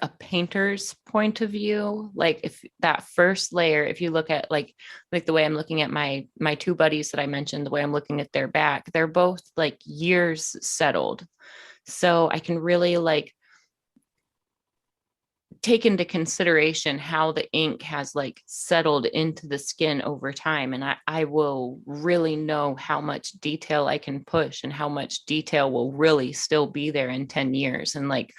a painter's point of view, like if that first layer, if you look at like the way I'm looking at my 2 buddies that I mentioned, the way I'm looking at their back, they're both like years settled. So I can really like take into consideration how the ink has like settled into the skin over time. And I will really know how much detail I can push and how much detail will really still be there in 10 years. And like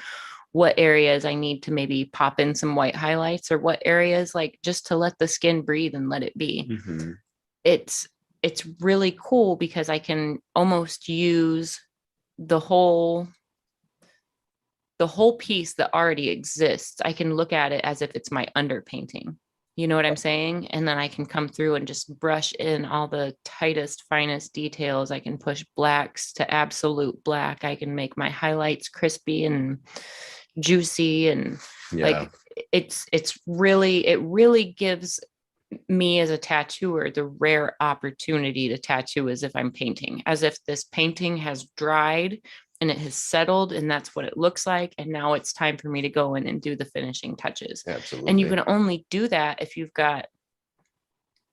what areas I need to maybe pop in some white highlights, or what areas like just to let the skin breathe and let it be. Mhm. It's really cool because I can almost use the whole piece that already exists. I can look at it as if it's my underpainting. You know what I'm saying? And then I can come through and just brush in all the tightest, finest details. I can push blacks to absolute black. I can make my highlights crispy and juicy. And Yeah. like it really gives me as a tattooer the rare opportunity to tattoo as if I'm painting, as if this painting has dried and it has settled, and that's what it looks like. And now it's time for me to go in and do the finishing touches. Absolutely. And you can only do that if you've got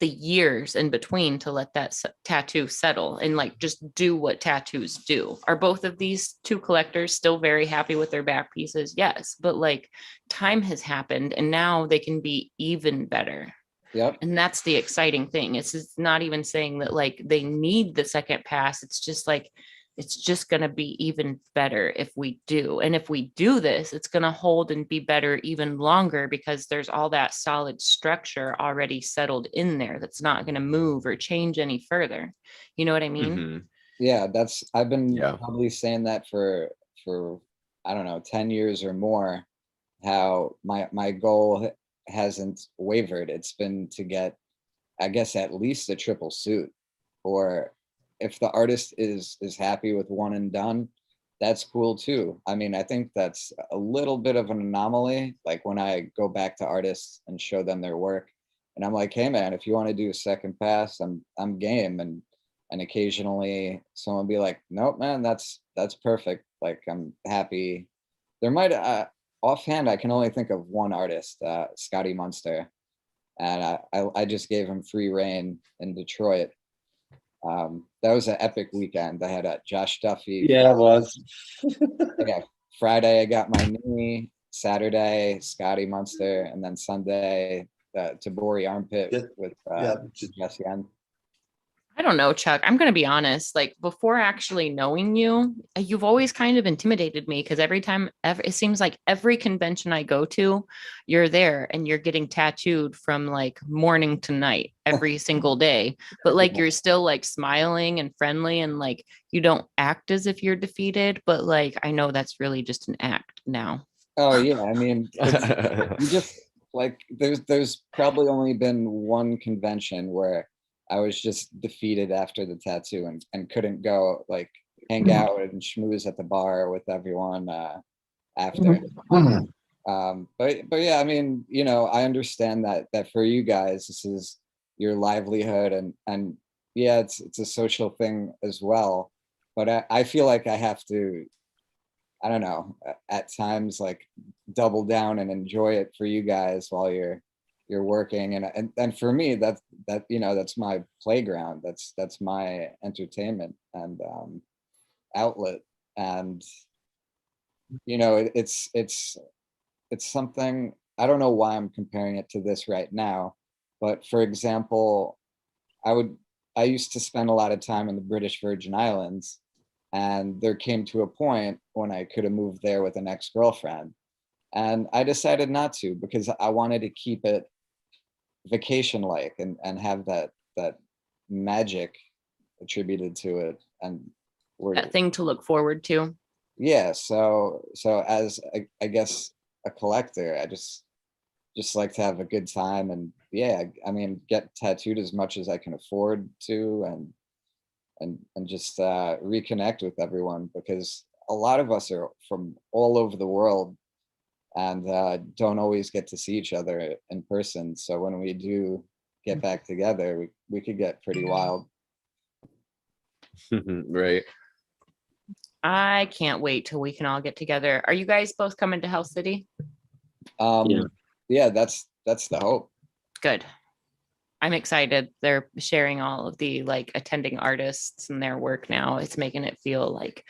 the years in between to let that tattoo settle and like just do what tattoos do. Are both of these 2 collectors still very happy with their back pieces? Yes, but like time has happened and now they can be even better. Yep. And that's the exciting thing. It's not even saying that like they need the second pass. It's just like, it's just going to be even better if we do. And if we do this, it's going to hold and be better even longer because there's all that solid structure already settled in there that's not going to move or change any further. You know what I mean? Mhm. Yeah, I've been Yeah. probably saying that for I don't know, 10 years or more, how my goal hasn't wavered. It's been to get, I guess, at least a triple suit, or if the artist is happy with one and done, that's cool too. I mean, I think that's a little bit of an anomaly. Like when I go back to artists and show them their work, and I'm like, hey man, if you want to do a second pass, I'm game. And occasionally someone will be like, nope, man, that's perfect. Like I'm happy. There might offhand, I can only think of one artist, Scotty Munster, and I just gave him free reign in Detroit. That was an epic weekend. I had a Josh Duffy. Yeah, it was. Yeah, Friday I got my knee. Saturday Scotty Munster, and then Sunday Tabori armpit Yeah, with yeah. Jesse N. I don't know, Chuck. I'm going to be honest. Like before actually knowing you, you've always kind of intimidated me because every time, it seems like every convention I go to, you're there and you're getting tattooed from like morning to night every single day. But like you're still like smiling and friendly and like you don't act as if you're defeated. But like I know that's really just an act now. Oh yeah, I mean, you just like there's probably only been one convention where I was just defeated after the tattoo and couldn't go like hang out and schmooze at the bar with everyone after. But yeah, I mean, you know, I understand that for you guys, this is your livelihood and yeah, it's a social thing as well. But I feel like I have to, I don't know, at times like double down and enjoy it for you guys while you're working. And for me, that you know, that's my playground. That's my entertainment and outlet. And you know, it's something, I don't know why I'm comparing it to this right now, but for example, I used to spend a lot of time in the British Virgin Islands, and there came to a point when I could have moved there with an ex-girlfriend. And I decided not to because I wanted to keep it vacation like and have that magic attributed to it. And we're That thing to look forward to. yeah, so as I guess a collector, I just like to have a good time. And yeah, I mean, get tattooed as much as I can afford to and just reconnect with everyone, because a lot of us are from all over the world and don't always get to see each other in person. So when we do get back together, we could get pretty wild. Right. I can't wait till we can all get together. Are you guys both coming to Hell City? Yeah. Yeah, that's the hope. Good. I'm excited. They're sharing all of the like attending artists and their work now. It's making it feel like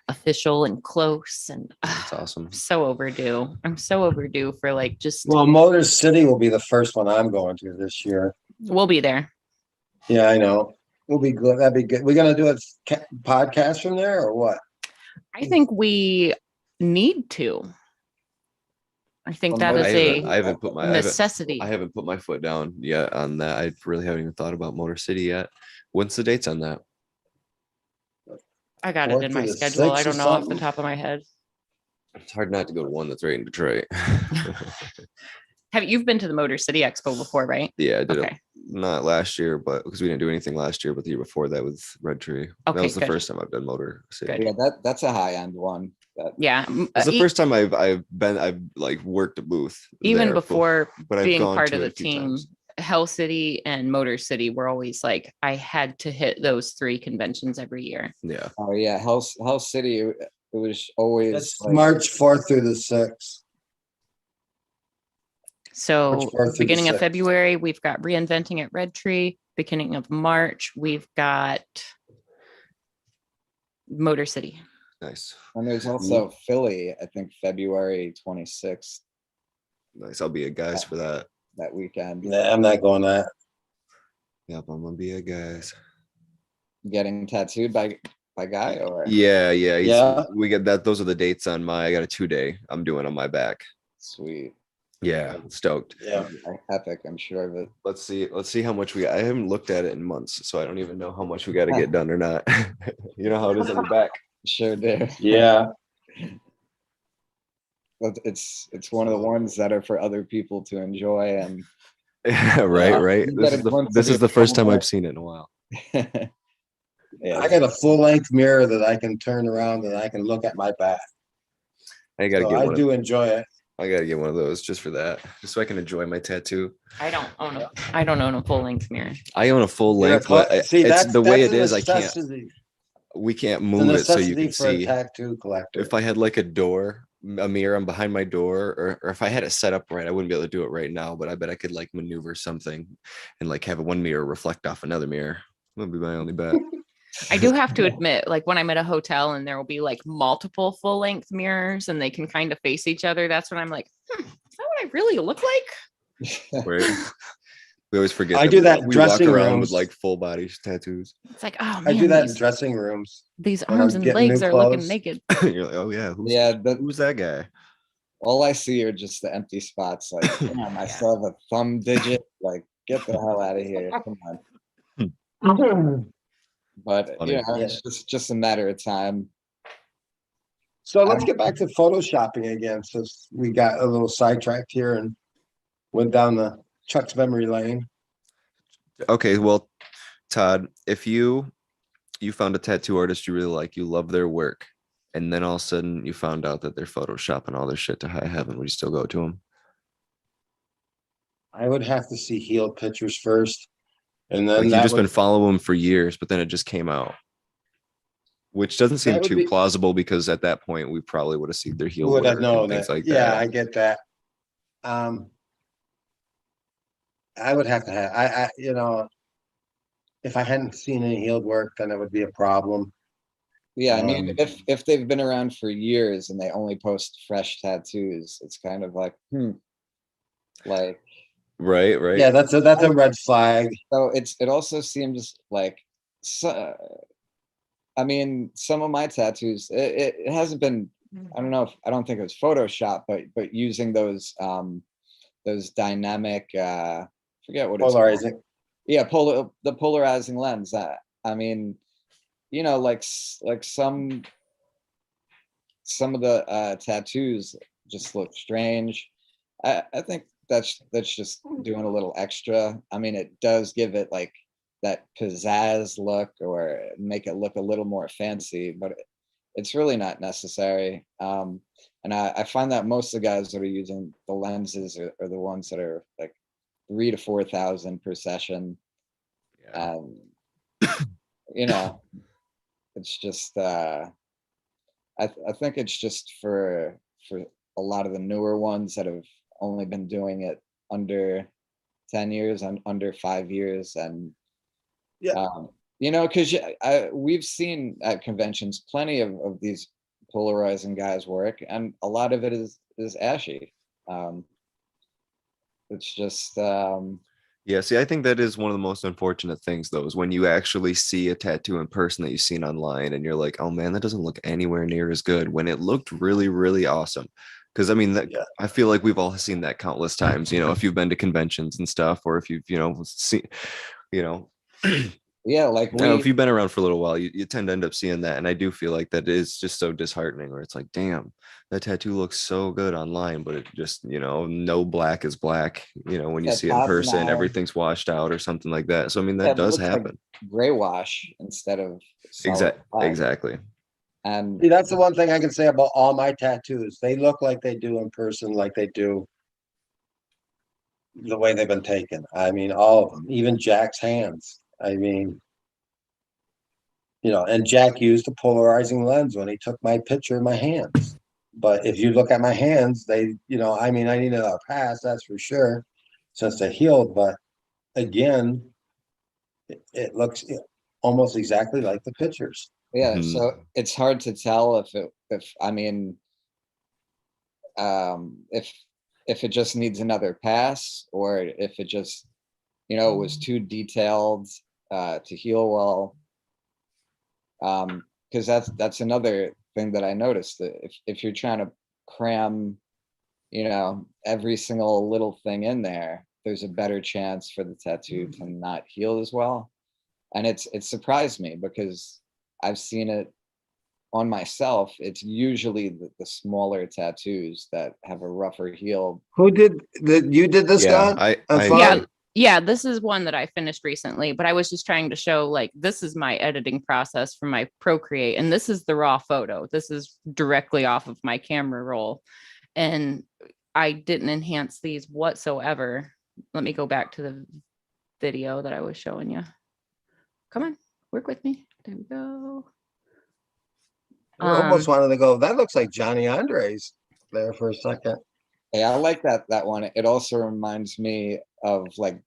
official and close, and That's awesome. I'm so overdue. I'm so overdue for like just Well, Motor City will be the first one I'm going to this year. we'll be there. Yeah, I know. We'll be good. That'd be good. We're gonna do a podcast from there or what? I think we need to. I think that is I haven't put my necessity. I haven't put my foot down yet on that. I really haven't even thought about Motor City yet. When's the dates on that? I got it Fourth in to my the schedule. I sixth or don't know off the something. top of my head. It's hard not to go to one that's right in Detroit. You've been to the Motor City Expo before, right? Yeah, I did it Okay. not last year, but because we didn't do anything last year, but the year before that with Red Tree. That Okay, was the good. first time I've done Motor City. Good. Yeah, that's a high end one. Yeah. It's the first time I've like worked a booth. Even there, before but I've being gone part to of it the a few team, times. Hell City and Motor City were always like, I had to hit those 3 conventions every year. Yeah. Oh yeah, Hell City. It was always It's like, March 4th through the 6th. So March 4th through the beginning of 6th. February, we've got Reinventing at Red Tree. Beginning of March, we've got Motor City. Nice. and there's also Philly, I think February 26th, Nice. I'll be a guys for that. that weekend. Nah, I'm not going that. Yep, I'm gonna be a guys. Getting tattooed by Guy or Yeah. Yeah. We get that. Those are the dates on I got a 2-day I'm doing on my back. sweet. Yeah, stoked. Yeah. Epic, I'm sure of it. Let's see how much I haven't looked at it in months, so I don't even know how much we got to get done or not. You know how it is on the back. Sure do. Yeah. But it's one of the ones that are for other people to enjoy. And Yeah, right. You This gotta is the glimpse this of is the your first time phone. I've seen it in a while. Yeah, I got a full length mirror that I can turn around and I can look at my back. I gotta So get I one. do enjoy it. I gotta get one of those just for that, just so I can enjoy my tattoo. I don't own a full length mirror. I own a full length, You're a but See, it's that's the way it a is. I can't. necessity. We can't The move it so you necessity can for a see. tattoo collector. If I had like a mirror on behind my door, or if I had it set up right, I wouldn't be able to do it right now. But I bet I could like maneuver something and like have one mirror reflect off another mirror. That'll be my only bet. I do have to admit, like when I'm at a hotel and there will be like multiple full length mirrors and they can kind of face each other, that's when I'm like, is that what I really look like? Right. We always forget. I do that in we walk dressing around with rooms. like full body tattoos. It's like, oh I do man, that in these, dressing rooms. these when arms I'm and getting legs new are looking clothes. naked. You're like, oh yeah, Yeah, who's that guy? all I see are just the empty spots. Like, damn, I still have a thumb digit. Like, get the hell out of here. Come on. But Funny. you know, Yeah. it's just a matter of time. So let's get back to photoshopping again, since we got a little sidetracked here and went down the Chuck's memory lane. Okay, well, Todd, if you found a tattoo artist you really like, you love their work, and then all of a sudden you found out that they're photoshopping all their shit to high heaven, would you still go to them? I would have to see healed pictures first, and then Like you've that just been would, following them for years, but then it just came out, which doesn't seem That would too be- plausible because at that point we probably would have seen their heel would work have known and things that. like Yeah, that. I get that. I would have to have, you know, if I hadn't seen any healed work, then it would be a problem. Yeah, I mean, Um, if they've been around for years and they only post fresh tattoos, it's kind of like, like, Right, right. Yeah, that's a red flag. so it also seems like, so, I mean, some of my tattoos, it hasn't been, I don't know if, I don't think it was Photoshop, but using those dynamic, forget what it's called. Polarizing. Yeah, the polarizing lens. I mean, you know, like some of the tattoos just look strange. I think that's just doing a little extra. I mean, it does give it like that pizzazz look or make it look a little more fancy, but it's really not necessary. And I find that most of the guys that are using the lenses are the ones that are like 3,000 to 4,000 per session. Yeah. You know, it's just I think it's just for a lot of the newer ones that have only been doing it under 10 years and under 5 years, and Yeah. you know, because we've seen at conventions plenty of these polarizing guys work, and a lot of it is ashy. It's just Yeah, see, I think that is one of the most unfortunate things, though, is when you actually see a tattoo in person that you've seen online and you're like, oh man, that doesn't look anywhere near as good when it looked really, really awesome. Because I mean, Yeah. I feel like we've all seen that countless times, you know, if you've been to conventions and stuff, or if you've, you know, seen, you know, yeah, like I don't know, if you've been around for a little while, you tend to end up seeing that. And I do feel like that is just so disheartening, where it's like, damn, that tattoo looks so good online, but it just, you know, no black is black, you know, when you Yeah, see it in top person, nine. everything's washed out or something like that. So, I mean, Yeah, that it does looks like happen. gray wash instead of solid black. Exactly. And See, that's the one thing I can say about all my tattoos. They look like they do in person, like they do the way they've been taken. I mean, all of them, even Jack's hands. I mean, you know, and Jack used a polarizing lens when he took my picture of my hands. But if you look at my hands, they, you know, I mean, I need another pass, that's for sure, since they healed. But again, it looks almost exactly like the pictures. yeah, Mhm. so it's hard to tell if I mean, if it just needs another pass, or if it just, you know, was too detailed to heal well. Because that's another thing that I noticed, that if you're trying to cram, you know, every single little thing in there, there's a better chance for the tattoo to not heal as well. And it surprised me because I've seen it on myself. It's usually the smaller tattoos that have a rougher heal. Who did that? You did this, Yeah, Don? I That's agree. fine. Yeah, this is one that I finished recently, but I was just trying to show like this is my editing process for my Procreate, and this is the raw photo. This is directly off of my camera roll, and I didn't enhance these whatsoever. Let me go back to the video that I was showing you. Come on, work with me. There we go. I almost wanted to go, that looks like Johnny Andres there for a second. Yeah, I like that one. It also reminds me of like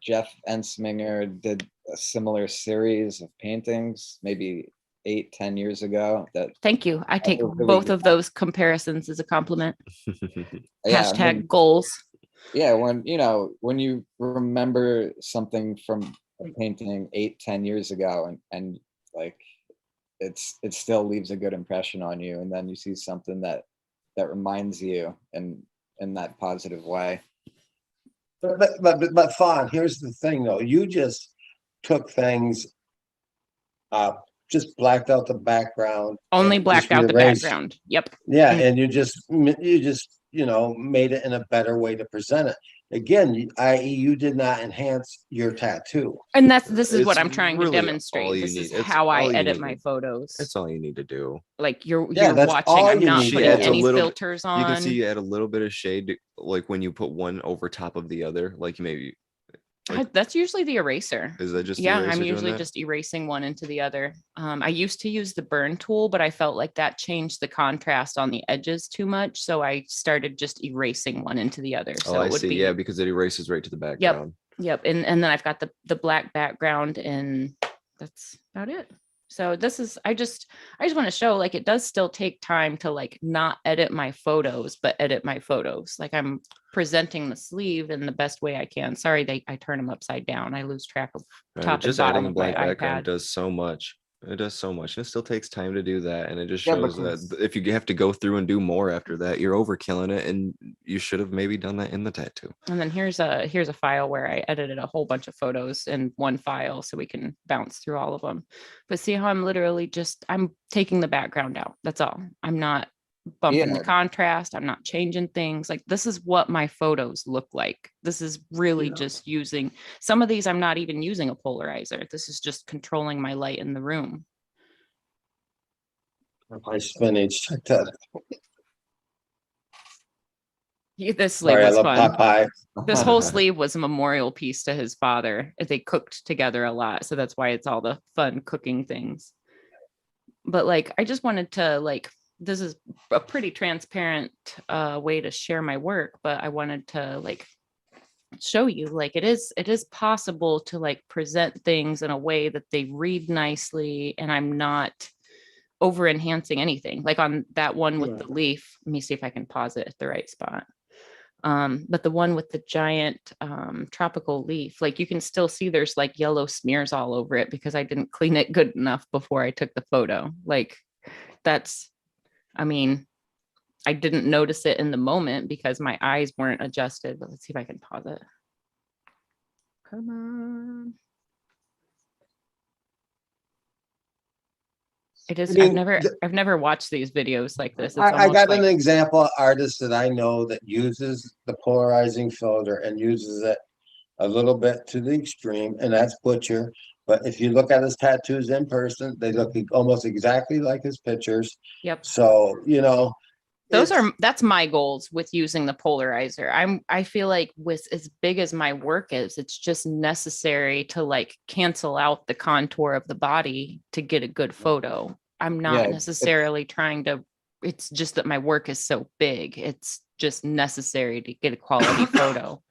Jeff Ensminger did a similar series of paintings, maybe 8, 10 years ago. That Thank you. I take were really both good. of those comparisons as a compliment. Yeah, I mean, Hashtag goals. yeah, when you remember something from a painting 8, 10 years ago, and like it still leaves a good impression on you, and then you see something that reminds you in that positive way. But Fawn, here's the thing though, you just took things, just blacked out the background. Only and blacked just out the rearranged- background. Yep. Yeah, Mm. and you just, made it in a better way to present it. Again, i.e. you did not enhance your tattoo. And this is what It's I'm trying to really all demonstrate. you This need. is It's how I all you edit need. my photos. That's all you need to do. Like you're Yeah, that's watching. all I'm you not need. putting Adds a any little- filters on. You can see you add a little bit of shade, like when you put one over top of the other, like maybe. That's usually the eraser. Is that just the Yeah, eraser I'm doing usually that? just erasing one into the other. I used to use the burn tool, but I felt like that changed the contrast on the edges too much. So I started just erasing one into the other. Oh, So I it would see. be, Yeah, because it erases right to the background. yep. And then I've got the black background, and that's about it. So I just want to show, like, it does still take time to like not edit my photos, but edit my photos. Like I'm presenting the sleeve in the best way I can. Sorry, I turn them upside down. I lose track of Right, top and just bottom adding a of my black background iPad. does so much. It does so much. It still takes time to do that, and it just Yeah, shows because- that if you have to go through and do more after that, you're overkilling it, and you should have maybe done that in the tattoo. And then here's a file where I edited a whole bunch of photos in one file so we can bounce through all of them. But see how I'm literally I'm taking the background out. That's all. I'm not bumping the Yeah. contrast. I'm not changing things. Like this is what my photos look like. This is really Yeah. just using some of these. I'm not even using a polarizer. This is just controlling my light in the room. My spinach. Check that. This sleeve Sorry, I was love fun. Popeye. This whole sleeve was a memorial piece to his father. They cooked together a lot, so that's why it's all the fun cooking things. But like, I just wanted to like, this is a pretty transparent way to share my work, but I wanted to like show you like it is possible to like present things in a way that they read nicely, and I'm not over enhancing anything. Like on that one with the leaf, let me see if I can pause it at the right spot. But the one with the giant tropical leaf, like you can still see there's like yellow smears all over it because I didn't clean it good enough before I took the photo. Like I mean, I didn't notice it in the moment because my eyes weren't adjusted, but let's see if I can pause it. Come on. It is, I mean, I've never watched these videos like this. It's I almost got like, an example artist that I know that uses the polarizing filter and uses it a little bit to the extreme, and that's Butcher. But if you look at his tattoos in person, they look almost exactly like his pictures. yep. So, That's my goals with using the polarizer. I feel like with as big as my work is, it's just necessary to like cancel out the contour of the body to get a good photo. I'm not Yeah, necessarily trying to, it's just that my work is so big. It's just necessary to get a quality photo.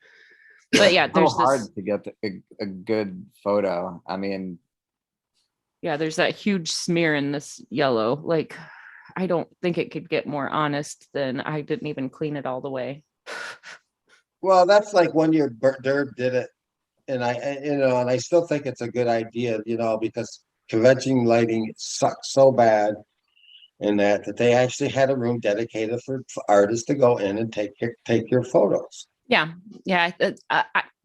But yeah, It's so there's hard this, to get a good photo. I mean, yeah, there's that huge smear in this yellow. Like, I don't think it could get more honest than I didn't even clean it all the way. well, that's like when your Derb did it, and I still think it's a good idea, because convention lighting sucks so bad, and that they actually had a room dedicated for artists to go in and take your photos. Yeah.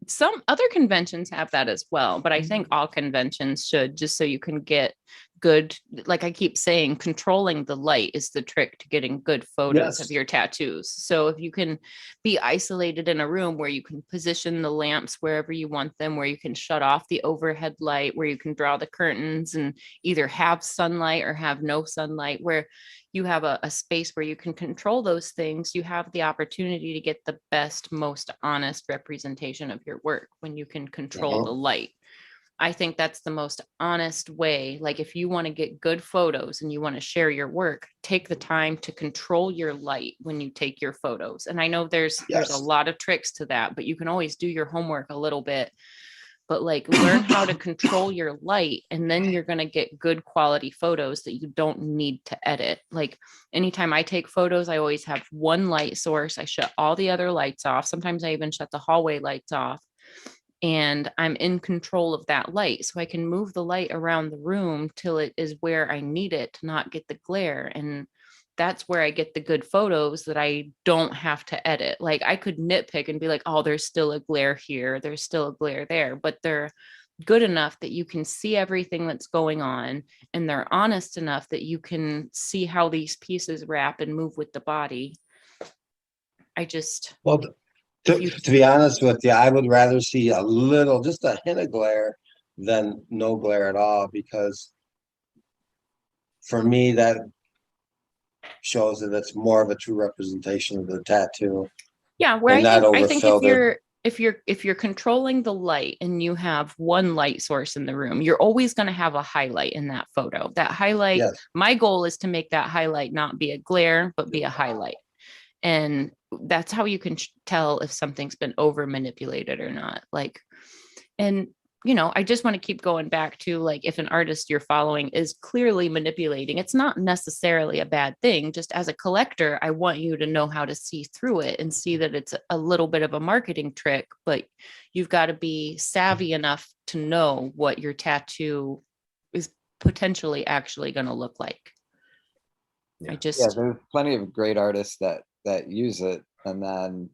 Some other conventions have that as well, but I think all conventions should, just so you can get good, like I keep saying, controlling the light is the trick to getting good photos of Yes. your tattoos. So if you can be isolated in a room where you can position the lamps wherever you want them, where you can shut off the overhead light, where you can draw the curtains and either have sunlight or have no sunlight, where you have a space where you can control those things, you have the opportunity to get the best, most honest representation of your work when you can control the light. I think that's the most honest way. Like if you want to get good photos and you want to share your work, take the time to control your light when you take your photos. And I know there's Yes. a lot of tricks to that, but you can always do your homework a little bit but like learn how to control your light, and then you're going to get good quality photos that you don't need to edit. Like anytime I take photos, I always have one light source. I shut all the other lights off. Sometimes I even shut the hallway lights off, and I'm in control of that light. So I can move the light around the room till it is where I need it to not get the glare. And that's where I get the good photos that I don't have to edit. Like I could nitpick and be like, oh, there's still a glare here, there's still a glare there, but they're good enough that you can see everything that's going on, and they're honest enough that you can see how these pieces wrap and move with the body. I just, Well, to be honest with you, I would rather see a little, just a hint of glare than no glare at all, because for me, that shows that it's more of a true representation of the tattoo. yeah, where And I not think overfilled if you're controlling the light and you have one light source in the room, you're always going to have a highlight in that photo. That highlight, Yes. my goal is to make that highlight not be a glare, but be a highlight. And that's how you can tell if something's been over manipulated or not. Like, and you know, I just want to keep going back to like, if an artist you're following is clearly manipulating, it's not necessarily a bad thing. Just as a collector, I want you to know how to see through it and see that it's a little bit of a marketing trick, but you've got to be savvy enough to know what your tattoo is potentially actually going to look like. Yeah. Yeah, there's plenty of great artists that use it, and then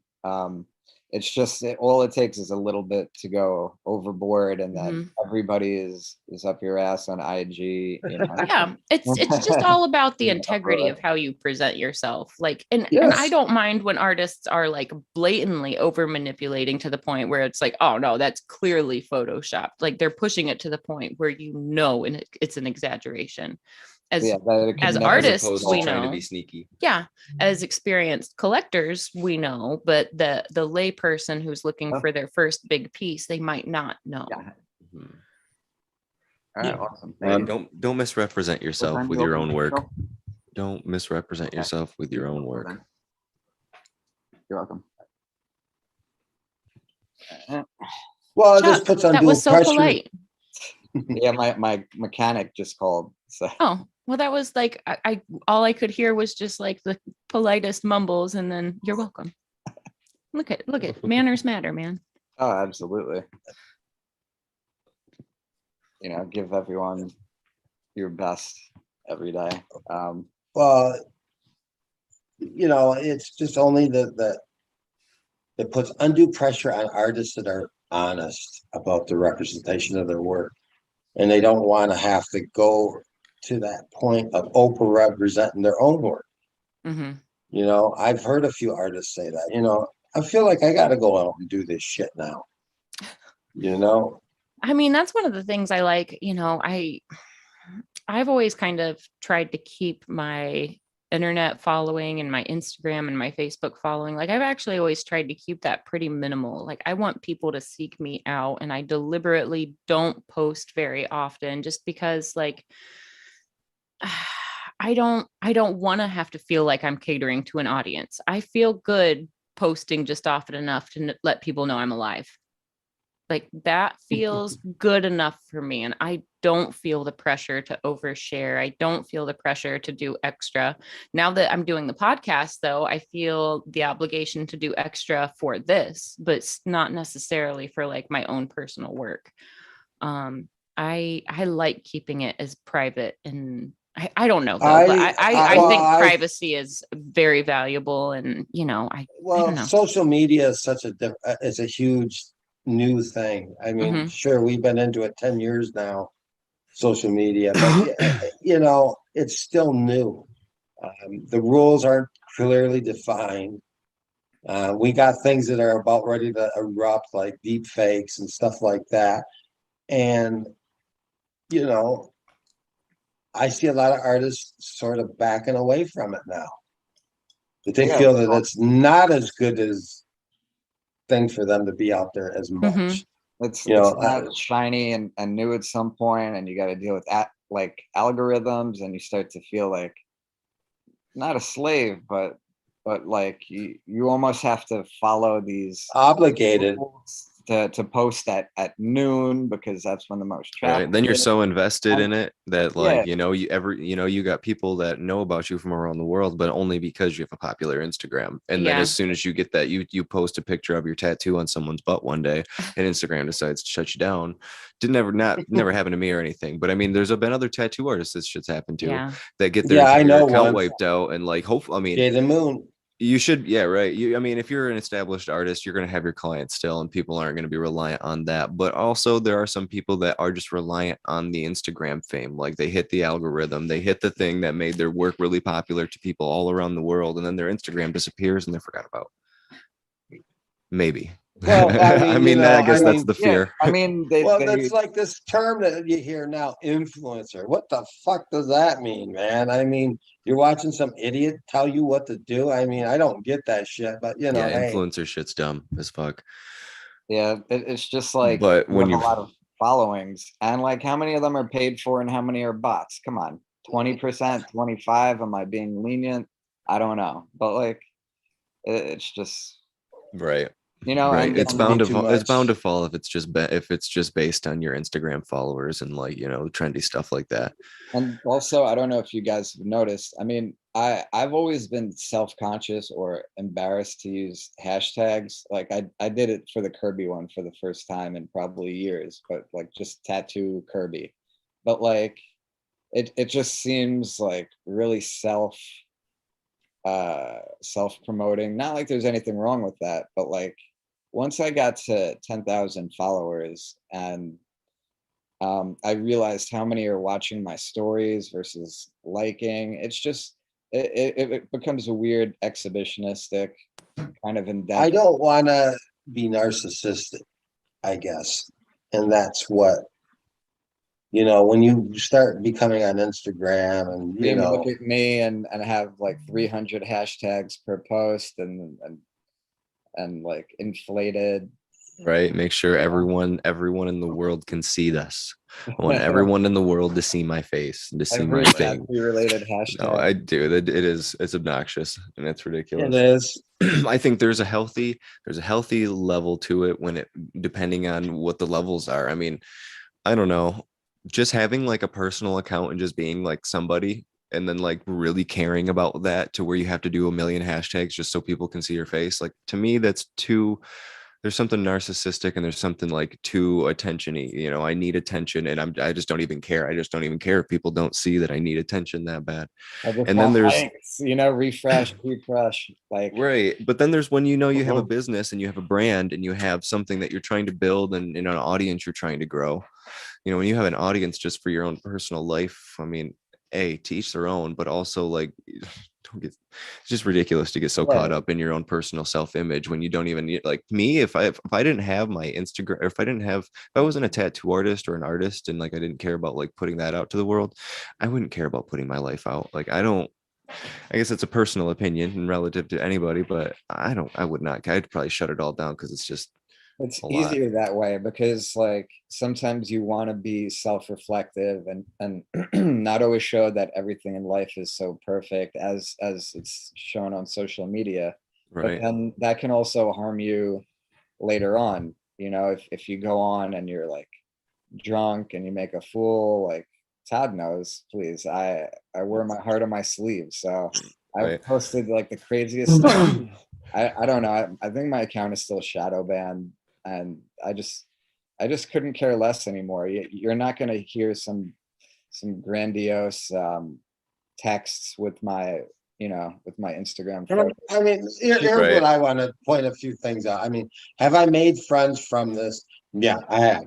it's just all it takes is a little bit to go overboard, and then everybody is up your ass on IG. You know? Yeah, it's just all about the Yeah, integrity of right. how you present yourself. Like, and I Yes. don't mind when artists are like blatantly over manipulating to the point where it's like, oh no, that's clearly photoshopped. Like they're pushing it to the point where you know, and it's an exaggeration. As Yeah, that it could as never As be artists, opposed we to trying to know. be sneaky. Yeah, as experienced collectors, we know, but the lay person who's looking for their first big piece, they might not know. Yeah. Mhm. All right, Yeah. awesome. And Thank you. don't misrepresent What yourself time with you your open? own work. No? Don't misrepresent Okay. yourself with your own work. You're welcome. Well, it Chuck, just puts that undue was so pressure. polite. Yeah, my mechanic just called. So Oh, well, that was like, I all I could hear was just like the politest mumbles, and then you're welcome. Look at manners matter, man. oh, absolutely. You know, give everyone your best every day. Well, you know, it's just only that it puts undue pressure on artists that are honest about the representation of their work. And they don't want to have to go to that point of Oprah representing their own work. Hmm. You know, I've heard a few artists say that, you know, I feel like I got to go out and do this shit now. You know, I mean, that's one of the things I like, you know, I've always kind of tried to keep my internet following and my Instagram and my Facebook following. Like I've actually always tried to keep that pretty minimal. Like I want people to seek me out, and I deliberately don't post very often just because like I don't want to have to feel like I'm catering to an audience. I feel good posting just often enough to let people know I'm alive. Like that feels good enough for me. And I don't feel the pressure to overshare. I don't feel the pressure to do extra. Now that I'm doing the podcast, though, I feel the obligation to do extra for this, but not necessarily for like my own personal work. I like keeping it as private, and I don't know though, but I think privacy is very valuable, and you know, I don't know. social media is such it's a huge new thing. I mean, sure, we've been into it 10 years now, social media, but you know, it's still new. The rules aren't clearly defined. We got things that are about ready to erupt, like deep fakes and stuff like that. And, you know, I see a lot of artists sort of backing away from it now. But they feel that it's not as good as thing for them to be out there as much. It's You know, not shiny and new at some point, and you got to deal with that, like algorithms, and you start to feel like not a slave, but like you almost have to follow these obligated rules to post at noon because that's when the most traffic Right. Then you're is. so invested Um, in it that yeah. like, you got people that know about you from around the world, but only because you have a popular Instagram. And then Yeah. as soon as you get that, you post a picture of your tattoo on someone's butt one day and Instagram decides to shut you down. Never happened to me or anything. But I mean, there's been other tattoo artists this shit's happened to Yeah. that get their Yeah, I entire know account one. wiped out and like hopefully, I mean, Jay the Moon. you should, yeah, right. I mean, if you're an established artist, you're going to have your clients still, and people aren't going to be reliant on that. But also, there are some people that are just reliant on the Instagram fame. Like they hit the algorithm, they hit the thing that made their work really popular to people all around the world, and then their Instagram disappears and they're forgot about. Maybe. Well, I mean, I mean, I guess that's the Yeah, fear. I mean, Well, that's like this term that you hear now, influencer. What the fuck does that mean, man? I mean, you're watching some idiot tell you what to do. I mean, I don't get that shit, but you know, Yeah, hey, influencer shit's dumb as fuck. yeah, it's just like But you when have a you, lot of followings, and like how many of them are paid for and how many are bots? Come on, 20%, 25. Am I being lenient? I don't know, but like it's just, right. and It's be bound to too fall. It's bound to much. fall if it's just based on your Instagram followers and like trendy stuff like that. and also I don't know if you guys have noticed. I mean, I've always been self-conscious or embarrassed to use hashtags. Like I did it for the Kirby one for the first time in probably years, but like just tattoo Kirby. But like it just seems like really self-promoting. Not like there's anything wrong with that, but like once I got to 10,000 followers and I realized how many are watching my stories versus liking. It's just it becomes a weird exhibitionistic kind of I endeavor. don't want to be narcissistic, I guess, and that's what when you start becoming on Instagram and You look at me and have like 300 hashtags per post and like inflated. Right. Make sure everyone in the world can see this. I want everyone in the world to see my face and to see my Every thing. tattoo related No, hashtag. I do. It's obnoxious and it's it ridiculous. is. I think there's a healthy level to it when it depending on what the levels are. I mean, I don't know. Just having like a personal account and just being like somebody and then like really caring about that to where you have to do a million hashtags just so people can see your face. Like to me, that's too there's something narcissistic and there's something like too attention-y. I need attention and I just don't even care. I just don't even care if people don't see that I need attention that bad. I just And then want there's likes, refresh, like right. But then there's when you have a business and you have a brand and you have something that you're trying to build and an audience you're trying to grow. When you have an audience just for your own personal life, I mean, to each their own, but also like it's just ridiculous to get so caught up in your own personal self-image when you don't even need, like me, if I didn't have my Instagram, or if I wasn't a tattoo artist or an artist and like I didn't care about like putting that out to the world, I wouldn't care about putting my life out. Like I guess it's a personal opinion and relative to anybody, but I would not. I'd probably shut it all down because it's just it's a lot. easier that way because like sometimes you want to be self-reflective and not always show that everything in life is so perfect as it's shown on social media. Right. But then that can also harm you later on. If you go on and you're like drunk and you make a fool, like Todd knows, please. I wear my heart on my sleeve. So I've posted like the craziest stuff. I don't know. I think my account is still shadow banned, and I just couldn't care less anymore. You're not going to hear some grandiose texts with my Instagram photo. I mean, here's what I want to point a few things out. I mean, have I made friends from this? Yeah, I have.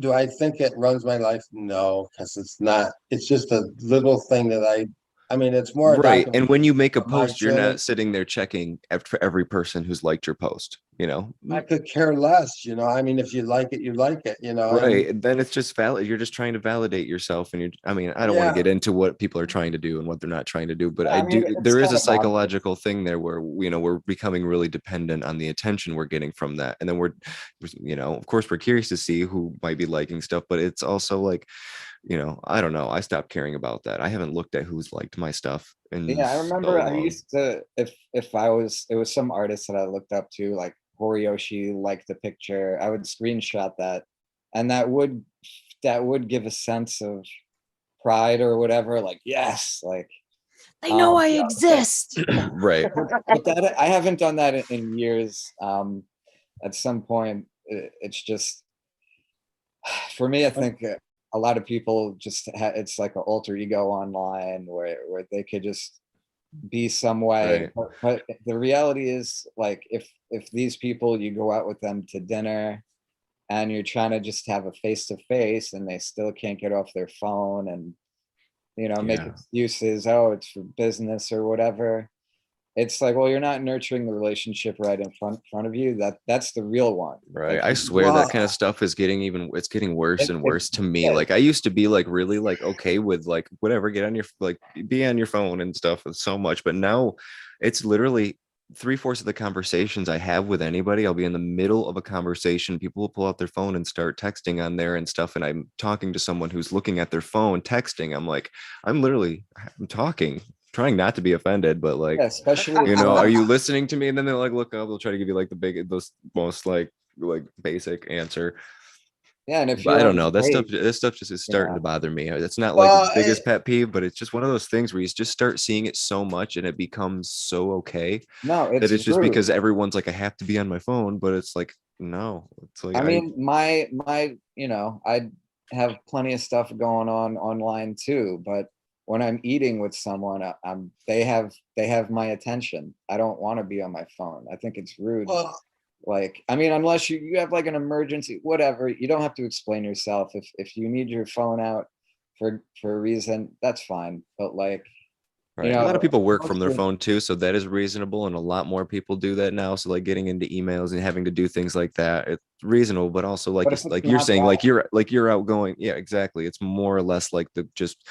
Do I think it runs my life? No, because it's not. It's just a little thing that I mean, it's more right. And when you make a post, you're children. not sitting there checking for every person who's liked your post, I could care less, I mean, if you like it, you like it, right. And then it's just valid. You're just trying to validate yourself. And I mean, I don't want to get into what people are trying to do and what they're not trying to do, but there is a psychological thing there where, we're becoming really dependent on the attention we're getting from that. And then of course we're curious to see who might be liking stuff, but it's also like, I don't know. I stopped caring about that. I haven't looked at who's liked my stuff. And I remember I used to, if it was some artist that I looked up to, like Horiyoshi liked the picture, I would screenshot that. And that would give a sense of pride or whatever, like, yes, like, They know I yeah. exist. Right. But that, I haven't done that in years. At some point, it's just, for me, I think a lot of people just it's like an alter ego online where they could just be some way. Right. But the reality is, like, if these people, you go out with them to dinner and you're trying to just have a face to face and they still can't get off their phone and, you know, make Yeah. excuses, oh, it's for business or whatever. It's like, well, you're not nurturing the relationship right in front of you. That's the real one. Right. Like, I swear that kind Wow. of stuff is it's getting worse and worse to me. yeah. Like I used to be like really like okay with like whatever, get on your like be on your phone and stuff so much, but now it's literally 3/4 of the conversations I have with anybody, I'll be in the middle of a conversation. People will pull out their phone and start texting on there and stuff. And I'm talking to someone who's looking at their phone, texting. I'm like, I'm talking, trying not to be offended, but like, Yeah, especially you know, are you listening to me? And then they'll like look up, they'll try to give you like the most like basic answer. yeah, and if But you're I don't on know. a date, This stuff just is starting to yeah. bother me. It's not like the biggest pet peeve, but it's just one of those things where you just start seeing it so much and it becomes so okay No, that it's it's just rude. because everyone's like, I have to be on my phone, but it's like, no, it's like I mean, my you know, I have plenty of stuff going on online too, but when I'm eating with someone, they have my attention. I don't want to be on my phone. I think it's rude. Well, Like, I mean, unless you have like an emergency, whatever, you don't have to explain yourself. If you need your phone out for a reason, that's fine. But like, you right. A lot of know, people work from most their of- phone too, so that is reasonable, and a lot more people do that now. So like getting into emails and having to do things like that, it's reasonable, but also like but if it's like you're not saying, that, like you're outgoing. Yeah, exactly. It's more or less like the just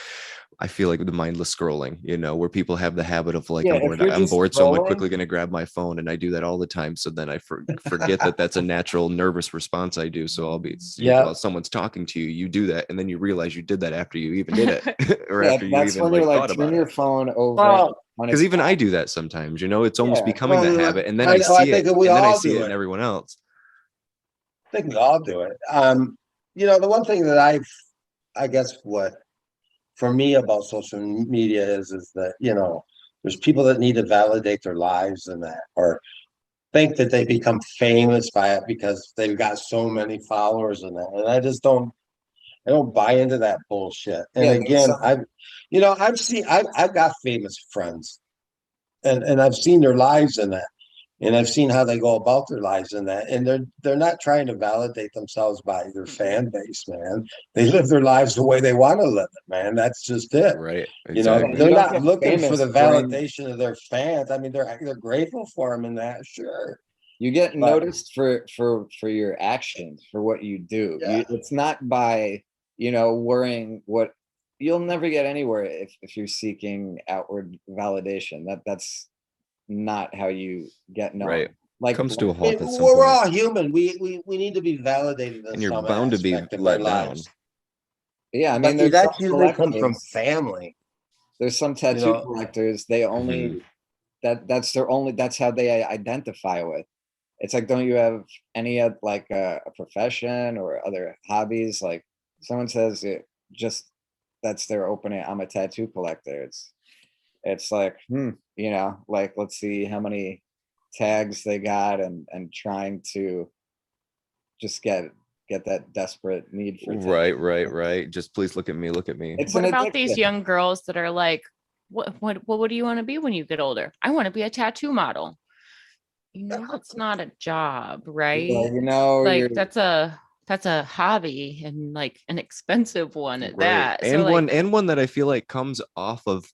I feel like the mindless scrolling, you know, where people have the habit of like, yeah, if you're I'm just bored, so I'm like scrolling, quickly going to grab my phone, and I do that all the time. So then I forget that that's a natural nervous response I do. So I'll be yeah, while someone's talking to you, you do that, and then you realize you did that after you even did it, or yeah, after you that's even when you're like like, thought turn about your it. phone over well, when Because it's even I off. do that sometimes, you know, it's almost Yeah, becoming that well, habit, and then I I know, I see think it, we and then I all see do it in it. everyone else. I think we all do it. You know, the one thing that I guess what for me about social media is that, you know, there's people that need to validate their lives and that, or think that they become famous by it because they've got so many followers and that. And I don't buy into that bullshit. And Yeah, there's again, some, I've got famous friends and I've seen their lives in that. And I've seen how they go about their lives in that. And they're not trying to validate themselves by their fan base, man. They live their lives the way they want to live it, man. That's just it. Right. You know, yeah, you Exactly. they're don't not get looking for famous the during, validation of their fans. I mean, they're grateful for them in that, sure. you get But noticed for your actions, for what you do. yeah, It's not by, you know, worrying what, you'll never get anywhere if you're seeking outward validation. That's not how you get known. Right. Like, Comes to a I mean, halt at some we're point, all human. We need to be validated in and you're some bound to be aspect of our let down. lives. yeah, I mean, But there's some that usually comes from collectors, family, there's some you tattoo know. collectors, they only, Mhm. that's their only, that's how they identify with. It's like, don't you have any like a profession or other hobbies? Like, someone says it, just, that's their opening, I'm a tattoo collector. It's like, you know, like, let's see how many tags they got, and trying to just get that desperate need for attention. Right. Just please look at me. Look at me. It's What an about these addiction. young girls that are like, what do you want to be when you get older? I want to be a tattoo model. You know, it's not a job, right? Yeah, you know, Like that's a hobby, and like an expensive one at that. So like, And one that I feel like comes off of,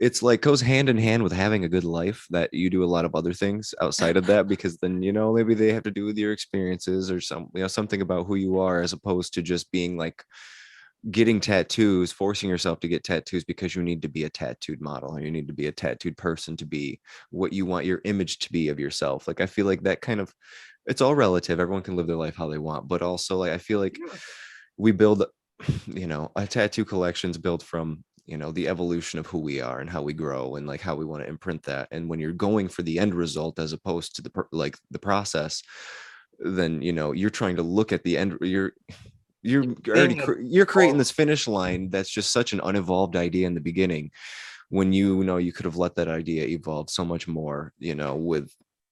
it's like goes hand in hand with having a good life, that you do a lot of other things outside of that, because then, you know, maybe they have to do with your experiences or some, you know, something about who you are, as opposed to just being like getting tattoos, forcing yourself to get tattoos because you need to be a tattooed model, or you need to be a tattooed person to be what you want your image to be of yourself. Like I feel like that kind of, it's all relative. Everyone can live their life how they want, but also like I feel like we build, you know, a tattoo collection's built from the evolution of who we are and how we grow and like how we want to imprint that. And when you're going for the end result as opposed to the process, then you're trying to look at the end. You're creating this finish line that's just such an unevolved idea in the beginning, when you could have let that idea evolve so much more, with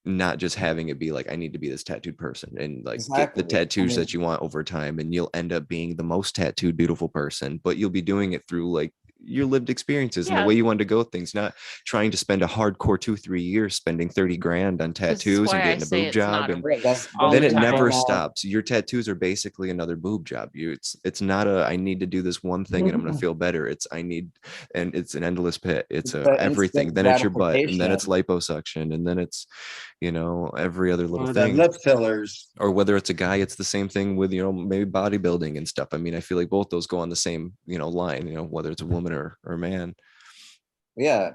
not just having it be like, I need to be this tattooed person and like get the Exactly. tattoos that you want over time, and you'll end up being the most tattooed beautiful person, but you'll be doing it through like your lived experiences and the Yeah. way you wanted to go things, not trying to spend a hardcore 2-3 years spending 30 grand on This is tattoos and why I getting a say boob it's job. not a And race all then the it time. never stops. Your tattoos are basically another boob job. It's not a, I need to do this one thing and I'm gonna feel better. It's and it's an endless pit. It's It's the everything. instant Then it's your butt, and then it's gratification. liposuction, and then it's every other little Or the thing. lip fillers. Or whether it's a guy, it's the same thing with maybe bodybuilding and stuff. I mean, I feel like both those go on the same line, whether it's a woman or a man. Yeah,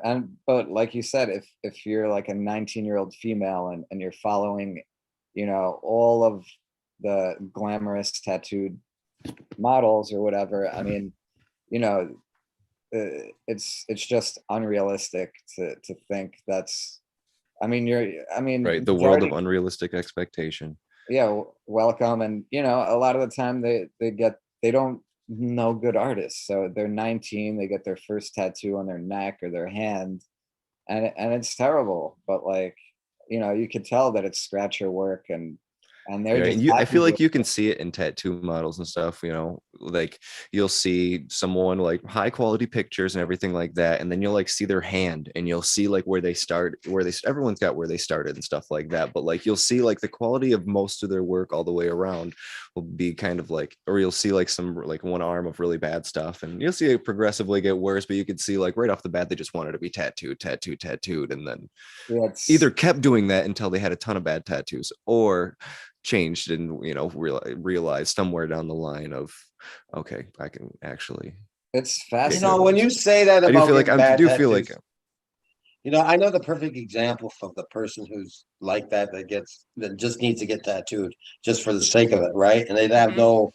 but like you said, if you're like a 19-year-old female and you're following, all of the glamorous tattooed models or whatever, I mean, it's just unrealistic to think that's. I mean, Right, the world of unrealistic expectation. yeah, welcome. And a lot of the time they don't know good artists, so they're 19, they get their first tattoo on their neck or their hand, and it's terrible, but like you could tell that it's scratcher work, and they're Yeah, just and I happy feel like with you can see it in tattoo models and stuff, like you'll see someone like high quality pictures and everything like that, and then you'll like see their hand and you'll see like everyone's got where they started and stuff like that, but like you'll see like the quality of most of their work all the way around will be kind of like, or you'll see like some like one arm of really bad stuff, and you'll see it progressively get worse, but you could see like right off the bat they just wanted to be tattooed, and then yeah, it's either kept doing that until they had a ton of bad tattoos, or changed and realized somewhere down the line of, okay, I can actually. it's You fascinating. know, when you say that I do about feel like getting bad I do feel like tattoos, I know the perfect example of the person who's like that just needs to get tattooed just for the sake of it, right? And they'd have Mhm. no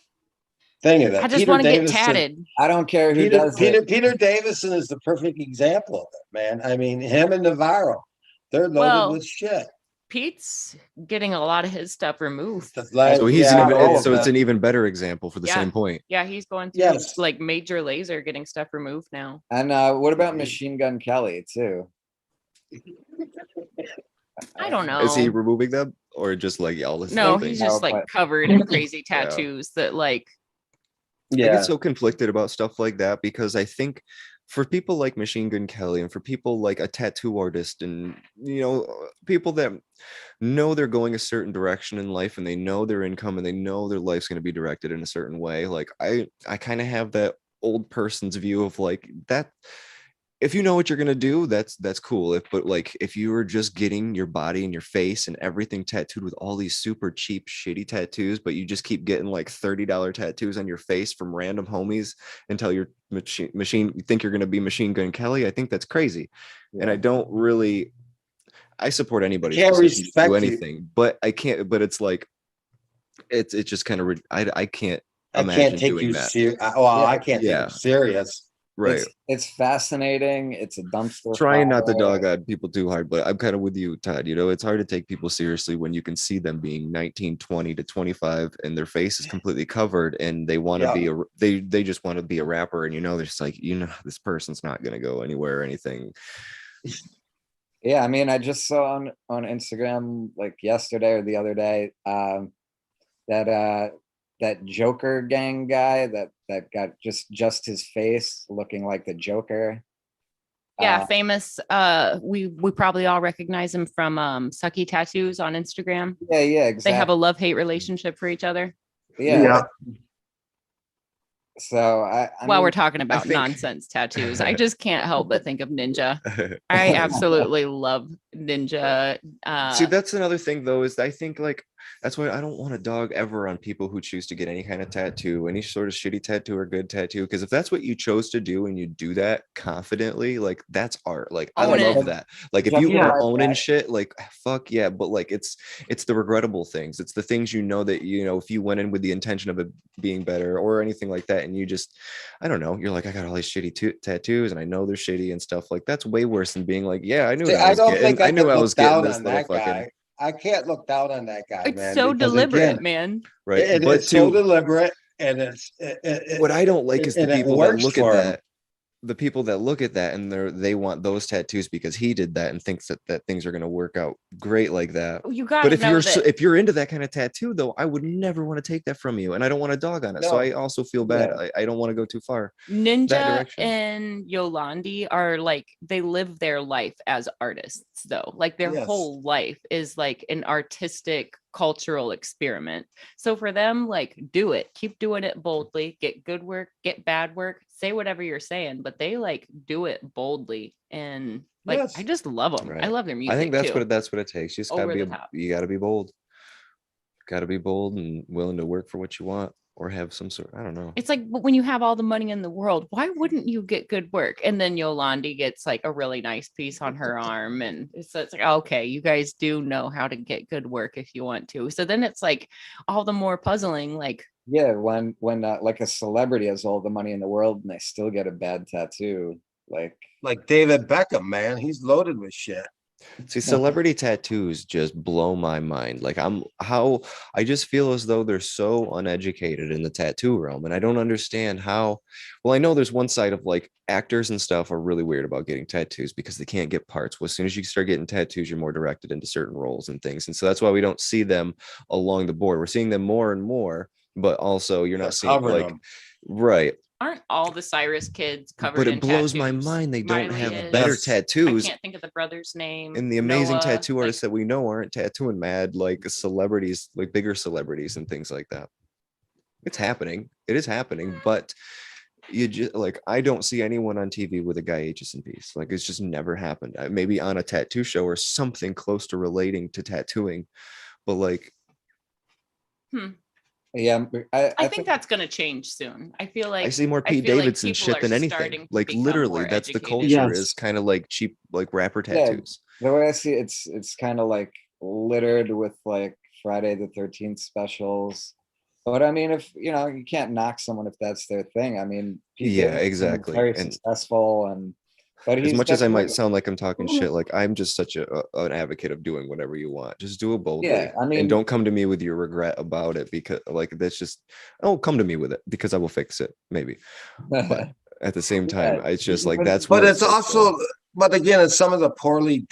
thing of it. I just want to get tatted. I don't care who does it. Peter Davison is the perfect example of it, man. I mean, him and Navarro, they're loaded Well, with shit. Pete's getting a lot of his stuff removed. so he's it's an even better example for the Yeah. same point. Yeah, he's going through Yes. like major laser getting stuff removed now. And what about Machine Gun Kelly too? I don't know. Is he removing them or just like all this No, thing? he's just No, like but- covered in crazy Yeah. tattoos that like I Yeah. get so conflicted about stuff like that, because I think for people like Machine Gun Kelly and for people like a tattoo artist and people that know they're going a certain direction in life and they know their income and they know their life's going to be directed in a certain way, like I kind of have that old person's view of like that. If you know what you're gonna do, that's cool. But like if you were just getting your body and your face and everything tattooed with all these super cheap, shitty tattoos, but you just keep getting like $30 tattoos on your face from random homies until you're you think you're gonna be Machine Gun Kelly, I think that's crazy. And I don't really, I support anybody's can't decision to respect do you. anything, but I can't. But it's like it's just kind of I can't I imagine can't take doing you that. serious. I can't take Yeah. you serious. Right. It's fascinating. It's a dumpster. Trying not to fire. dog on people too hard, but I'm kind of with you, Todd. It's hard to take people seriously when you can see them being 19, 20 to 25 and their face is completely covered and they want to be they just want to be a rapper, and they're just like, this person's not going to go anywhere or anything. Yeah, I mean, I just saw on Instagram like yesterday or the other day that Joker gang guy that got just his face looking like the Joker. yeah, famous. We probably all recognize him from Sucky Tattoos on Instagram. Yeah, exactly. They have a love-hate relationship for each other. Yeah. So While we're talking I about think- nonsense tattoos, I just can't help but think of Ninja. I absolutely love Ninja. See, that's another thing though, is I think like That's why I don't want a dog ever on people who choose to get any kind of tattoo, any sort of shitty tattoo or good tattoo. Because if that's what you chose to do and you do that confidently, like that's art. Like I Own it. love that. Like if Jump you in are my owning back. shit, like fuck yeah. But like it's the regrettable things. It's the things you know that if you went in with the intention of it being better or anything like that, and you just, I don't know, you're like, I got all these shitty tattoos and I know they're shitty and stuff. Like that's way worse than being like, yeah, I knew See, what I I was don't getting. think I I knew could I look was getting down this on little that fucking guy. I can't look down on that guy, It's man. so because deliberate, again, man. right. But it's so to deliberate, and what I don't like is the and it people that works look at for him. that. The people that look at that and they want those tattoos because he did that and thinks that things are going to work out great like that. You But gotta if know that. if you're into that kind of tattoo though, I would never want to take that from you, and I don't want a dog on it. So I No, also feel bad. yeah. I don't want to go too far that Ninja direction. and Yolandi are like, they live their life as artists though. Like their Yes. whole life is like an artistic cultural experiment. So for them, like, do it, keep doing it boldly, get good work, get bad work, say whatever you're saying, but they like do it boldly. And like, I Yes. just love them. I Right. love their I music think that's too. that's what it takes. You just gotta Over be the top. you gotta be bold. Gotta be bold and willing to work for what you want, or have some sort, I don't know. It's like, but when you have all the money in the world, why wouldn't you get good work? And then Yolandi gets like a really nice piece on her arm. And it's like, okay, you guys do know how to get good work if you want to. So then it's like all the more puzzling. Like, Yeah, when like a celebrity has all the money in the world and they still get a bad tattoo, like Like David Beckham, man, he's loaded with shit. See, celebrity tattoos just blow my mind. Like I just feel as though they're so uneducated in the tattoo realm. And I don't understand how, well, I know there's one side of like actors and stuff are really weird about getting tattoos because they can't get parts. Well, as soon as you start getting tattoos, you're more directed into certain roles and things. And so that's why we don't see them along the board. We're seeing them more and more, but also you're They're not seeing covering like, them. right. aren't all the Cyrus kids covered But in it blows my tattoos? mind they don't Miley have is. better Yes. I tattoos. can't think of the brother's name. And the amazing Noah, tattoo artists like, that we know aren't tattooing mad like celebrities, like bigger celebrities and things like that. It's happening. It is happening, but you just like, I don't see anyone on TV with a Guy Aitchison piece. Like it's just never happened. Maybe on a tattoo show or something close to relating to tattooing, but like, yeah, I think that's going to change soon. I feel like I see more I Pete feel like Davidson people shit are than anything. starting to Like become literally, more that's the educated. culture Yes. is kind of like cheap, like rapper Yeah. tattoos. the way I see it, it's kind of like littered with like Friday the 13th specials. But I mean, if you know, you can't knock someone if that's their thing. I mean, Pete Yeah, Davidson is exactly. very And successful, and but as he's much as I might definitely, sound like I'm talking shit, like I'm just such an advocate of doing whatever you want. Just do it boldly. yeah. I And mean, don't come to me with your regret about it, because like that's just, oh, come to me with it because I will fix it maybe. But at the same time, Yeah, it's just like because- that's But where it's starts also, going. but again, it's some of the poorly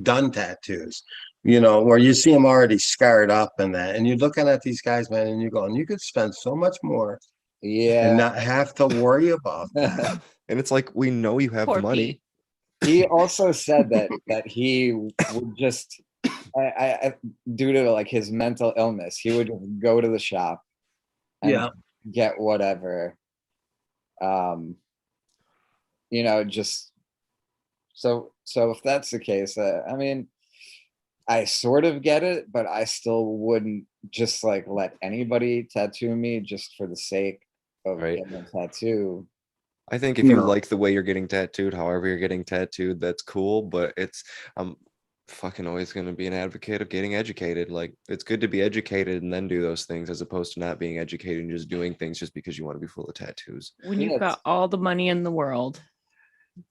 done tattoos, you know, where you see them already scarred up and that, and you're looking at these guys, man, and you're going, you could spend so much more and yeah. not have to worry about that. And it's like, we know you have Poor the money. Pete. He also said that he would just due to like his mental illness, he would go to the shop and Yeah. get whatever. You know, just so if that's the case, I mean, I sort of get it, but I still wouldn't just like let anybody tattoo me just for the sake of Right. getting a tattoo. I think if you No. like the way you're getting tattooed, however you're getting tattooed, that's cool. But I'm fucking always going to be an advocate of getting educated. Like it's good to be educated and then do those things, as opposed to not being educated and just doing things just because you want to be full of tattoos. When Yeah, you've got all the money in the world,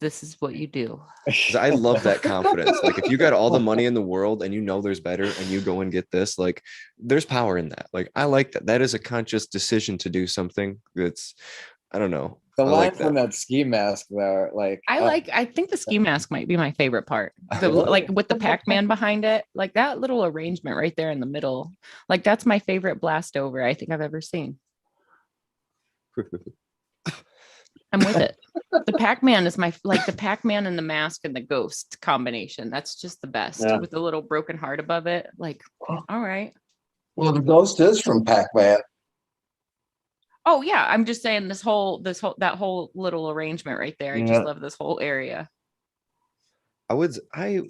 this is what you do. 'Cause I love that confidence. Like if you got all the money in the world and you know there's better and you go and get this, like there's power in that. Like I like that. That is a conscious decision to do something that's, I don't know. The I line like from that. that ski mask though, like I think the ski mask might be my favorite part. The, Really? like with the Pac-Man behind it, like that little arrangement right there in the middle. Like that's my favorite blast over I think I've ever seen. I'm with it. The Pac-Man is like the Pac-Man and the mask and the ghost combination. That's just the best, Yeah. with the little broken heart above it. Like, all right. Well, the ghost is from Pac-Man. Oh yeah, I'm just saying that whole little arrangement right there. I Yeah. just love this whole area. I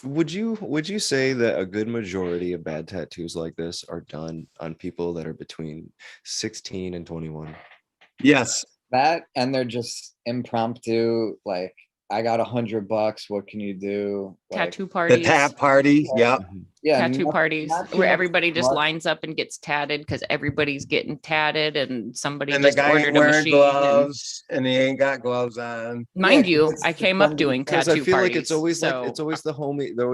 Would you say that a good majority of bad tattoos like this are done on people that are between 16 and 21? Yes. That, and they're just impromptu, like, I got $100, what can you do? Like, Tattoo The parties. tap party, yep. Mhm. yeah, Tattoo parties not too where much everybody just smart. lines up and gets tatted because everybody's getting tatted and somebody And the just guy ain't ordered a wearing machine. And gloves and he ain't got gloves on. mind Yeah, 'cause you, it's I the came up trendy doing Because I tattoo feel like parties. it's always like So it's always the homie. You're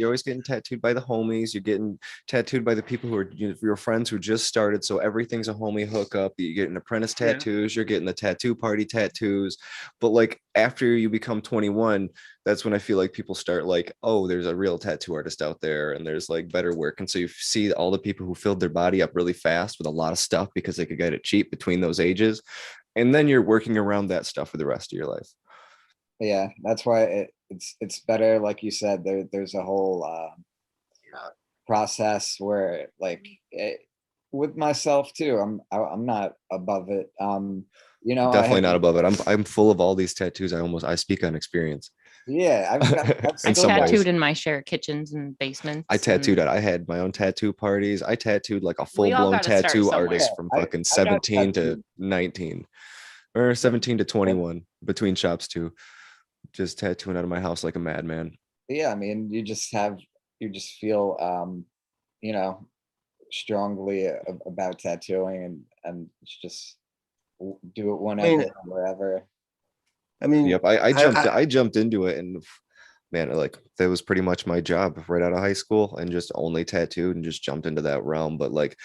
always getting tattooed by the homies. You're getting tattooed by the people who are your friends who just started. So everything's a homie hookup. You get an apprentice Yeah. tattoos. You're getting the tattoo party tattoos. But like after you become 21, that's when I feel like people start like, oh, there's a real tattoo artist out there, and there's like better work. And so you see all the people who filled their body up really fast with a lot of stuff because they could get it cheap between those ages, and then you're working around that stuff for the rest of your life. Yeah, that's why it's better, like you said, there's a whole process where, like, with myself too, I'm not above it. You know, I Definitely have, not above it. I'm full of all these tattoos. I speak on experience. yeah, I've I've still some got, ways. tattooed in my share kitchens and basements. I tattooed and it. I had my own tattoo parties. I tattooed like a We all full-blown gotta start tattoo somewhere. artist yeah, from I fucking I got 17 to tattooed. 19 or 17 to 21 between shops too. Just tattooing out of my house like a madman. Yeah, I mean, you just feel you know, strongly about tattooing, and it's just do it I whenever, mean, wherever. Yep. I jumped I I jumped into it, and man, like that was pretty much my job right out of high school, and just only tattooed and just jumped into that realm. But like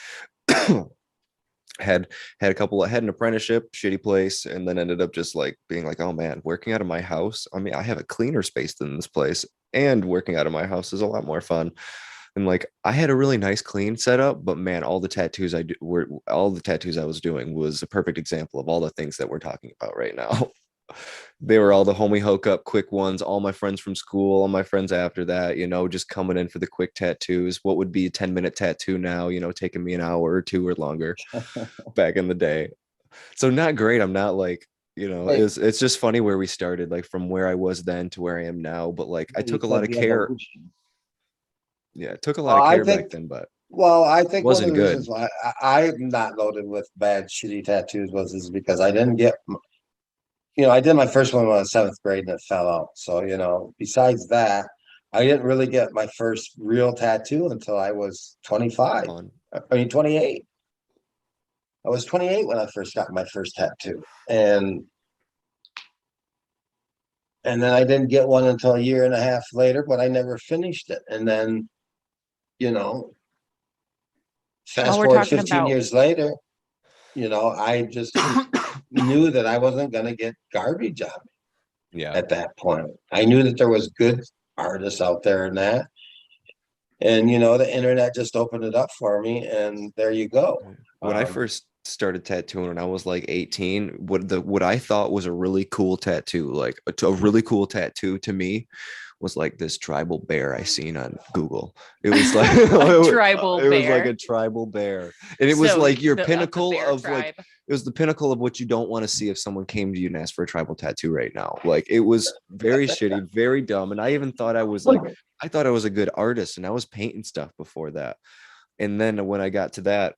had had an apprenticeship, shitty place, and then ended up just like being like, oh man, working out of my house. I mean, I have a cleaner space than this place, and working out of my house is a lot more fun. And like I had a really nice clean setup, but man, all the tattoos I was doing was a perfect example of all the things that we're talking about right now. They were all the homie hookup quick ones, all my friends from school, all my friends after that, just coming in for the quick tattoos. What would be a 10-minute tattoo now, taking me an hour or two or longer back in the day. So not great. I'm not like, Hey, it's just funny where we started, like from where I was then to where I am now. But like I you took a lot said of the care. evolution. Yeah, it took a lot of I care back think, then, but well, I think one of wasn't the good. reasons why I'm not loaded with bad, shitty tattoos is because I didn't get, I did my first one when I was seventh grade and it fell out. So, besides that, I didn't really get my first real tattoo until I was 25. Fun. 28. I was 28 when I first got my first tattoo. And then I didn't get one until a year and a half later, but I never finished it. And then, you know, While fast we're forward talking 15 about years later, I just knew that I wasn't going to get garbage on me Yeah. at that point. I knew that there was good artists out there and that. And, the internet just opened it up for me. And there you go. When I Um, first started tattooing when I was like 18, what I thought was a really cool tattoo, like a really cool tattoo to me was like this tribal bear I seen on Google. It was like a tribal it was like bear. a tribal bear. And it was So like your of the pinnacle bear of like tribe. it was the pinnacle of what you don't want to see if someone came to you and asked for a tribal tattoo right now. Like it was very shitty, very dumb. And I even thought I thought I was a good artist and I was painting stuff before that. And then when I got to that,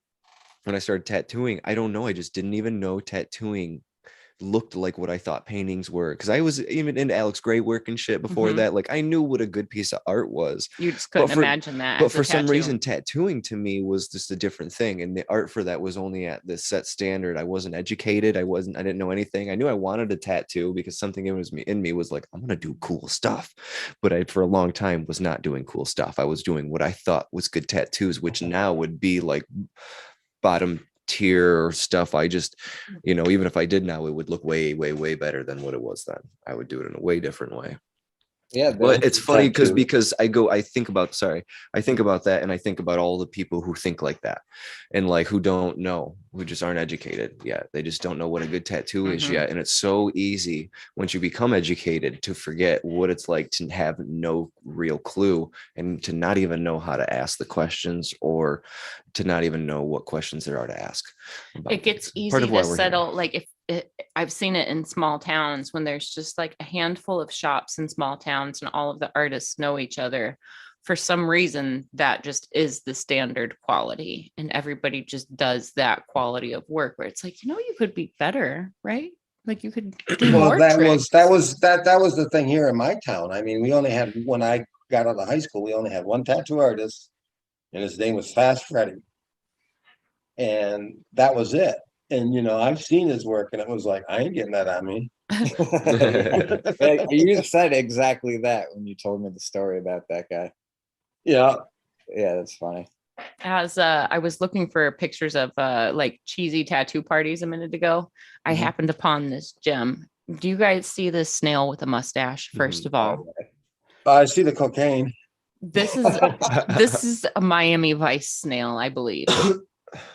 when I started tattooing, I don't know. I just didn't even know tattooing looked like what I thought paintings were. Cause I was even into Alex Gray work and shit before Mhm. that. Like I knew what a good piece of art was. You just But couldn't for, imagine that. but as a for some tattoo. reason, tattooing to me was just a different thing. And the art for that was only at this set standard. I wasn't educated. I didn't know anything. I knew I wanted a tattoo because something in me was like, I'm going to do cool stuff. But I, for a long time, was not doing cool stuff. I was doing what I thought was good tattoos, which now would be like bottom tier stuff. I just, even if I did now, it would look way, way, way better than what it was then. I would do it in a way different way. Yeah, But it's funny tattoo. because I think about that, and I think about all the people who think like that, and like who don't know, who just aren't educated yet. They just don't know what a good tattoo is Mhm. yet. And it's so easy once you become educated to forget what it's like to have no real clue and to not even know how to ask the questions or to not even know what questions there are to ask. It gets Part easy of why to we're here. settle. Like if I've seen it in small towns when there's just like a handful of shops in small towns and all of the artists know each other. For some reason, that just is the standard quality, and everybody just does that quality of work where it's like, you could be better, right? Like you could do Well, more that tricks. was the thing here in my town. I mean, we only had, when I got out of high school, we only had one tattoo artist, and his name was Fast Freddy. And that was it. And I've seen his work, and it was like, I ain't getting that on me. Yeah, you said exactly that when you told me the story about that guy. Yeah. Yeah, that's funny. As I was looking for pictures of like cheesy tattoo parties a minute ago, I Mhm. happened upon this gem. Do you guys see this snail with a mustache? First of all, I see the cocaine. this is a Miami Vice snail, I believe.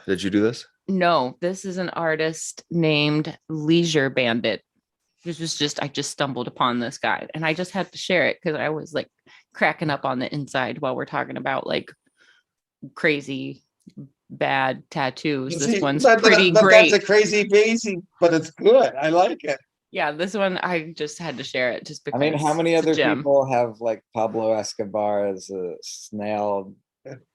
Did you do this? No, this is an artist named Leisure Bandit. I just stumbled upon this guy, and I just had to share it because I was like cracking up on the inside while we're talking about like crazy bad tattoos. This See, one's but pretty that's great. a crazy basic, but it's good. I like it. Yeah, this one I just had to share it just I because mean, how many it's a other gem. people have like Pablo Escobar as a snail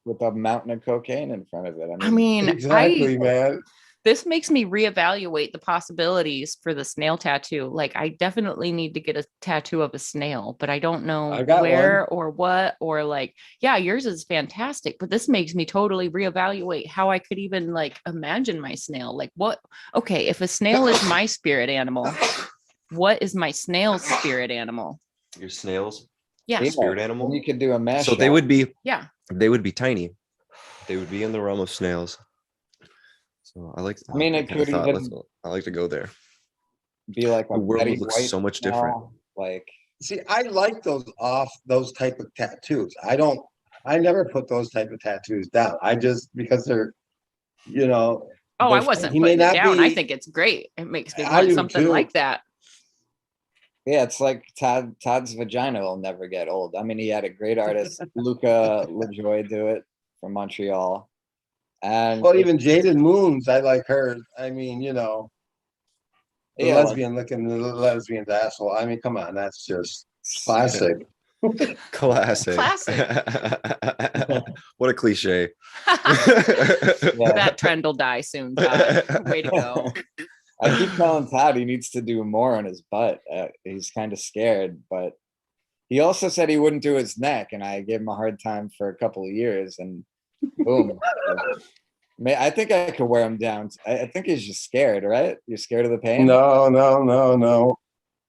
with a mountain of cocaine in front of it? I mean, Exactly, man. this makes me reevaluate the possibilities for the snail tattoo. Like, I definitely need to get a tattoo of a snail, but I don't know I got where or what, or like, yeah, yours is fantastic, but this makes me totally reevaluate how I could even like imagine my snail. Like, what? Okay, if a snail is my spirit animal, what is my snail's spirit animal? Your snails? Yeah. Yeah, Spirit and animal? you could do a mashup. So they would be Yeah. tiny. They would be in the realm of snails. So I mean, I it kind of could thought, even I like to go there. be like a The world Betty would look White so much different. snail, like See, I like those type of tattoos. I never put those type of tattoos down. I just, because they're, Oh, I wasn't he may putting it not down. I be, think it's great. It makes me I want do something too. like that. yeah, it's like Todd's vagina will never get old. I mean, he had a great artist, Luca LaJoy, do it from Montreal. And well, even Jaden Moons, I like her. I mean, the yeah, like, lesbian looking, the lesbian's asshole. I mean, come on, that's just classic. Classic. Classic. What a cliche. yeah. That trend will die soon, Todd. Way to go. I keep telling Todd he needs to do more on his butt. He's kind of scared, but he also said he wouldn't do his neck, and I gave him a hard time for a couple of years, and boom. I think I could wear him down. I think he's just scared, right? You're scared of the pain? No.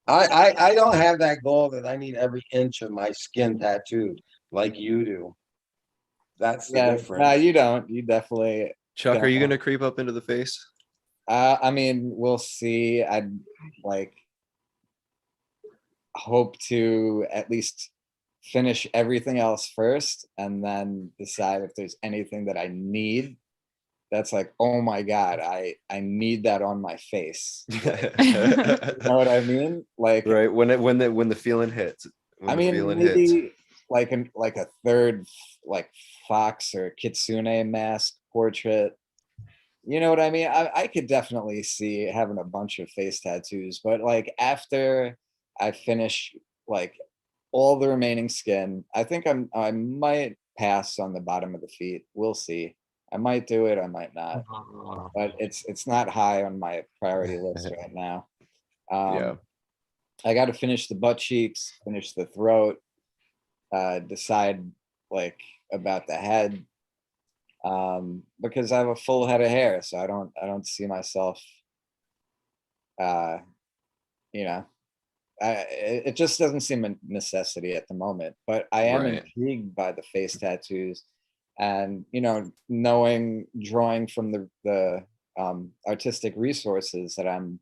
I don't have that goal that I need every inch of my skin tattooed like you do. That's the Yeah, difference. no, you don't. You definitely. Chuck, are you don't. gonna creep up into the face? I mean, we'll see. I'd like hope to at least finish everything else first and then decide if there's anything that I need that's like, oh my God, I need that on my face. You know what I mean? Like, Right. When the feeling hits. When I the mean, feeling maybe hits. like a third like fox or kitsune mask portrait. You know what I mean? I could definitely see having a bunch of face tattoos, but like after I finish like all the remaining skin, I think I might pass on the bottom of the feet. We'll see. I might do it, I might not. But it's not high on my priority list right now. Yeah. I got to finish the butt cheeks, finish the throat, decide like about the head, because I have a full head of hair, so I don't see myself, uh, you know, it just doesn't seem a necessity at the moment. But I am Right. intrigued by the face tattoos, and drawing from the artistic resources that I'm,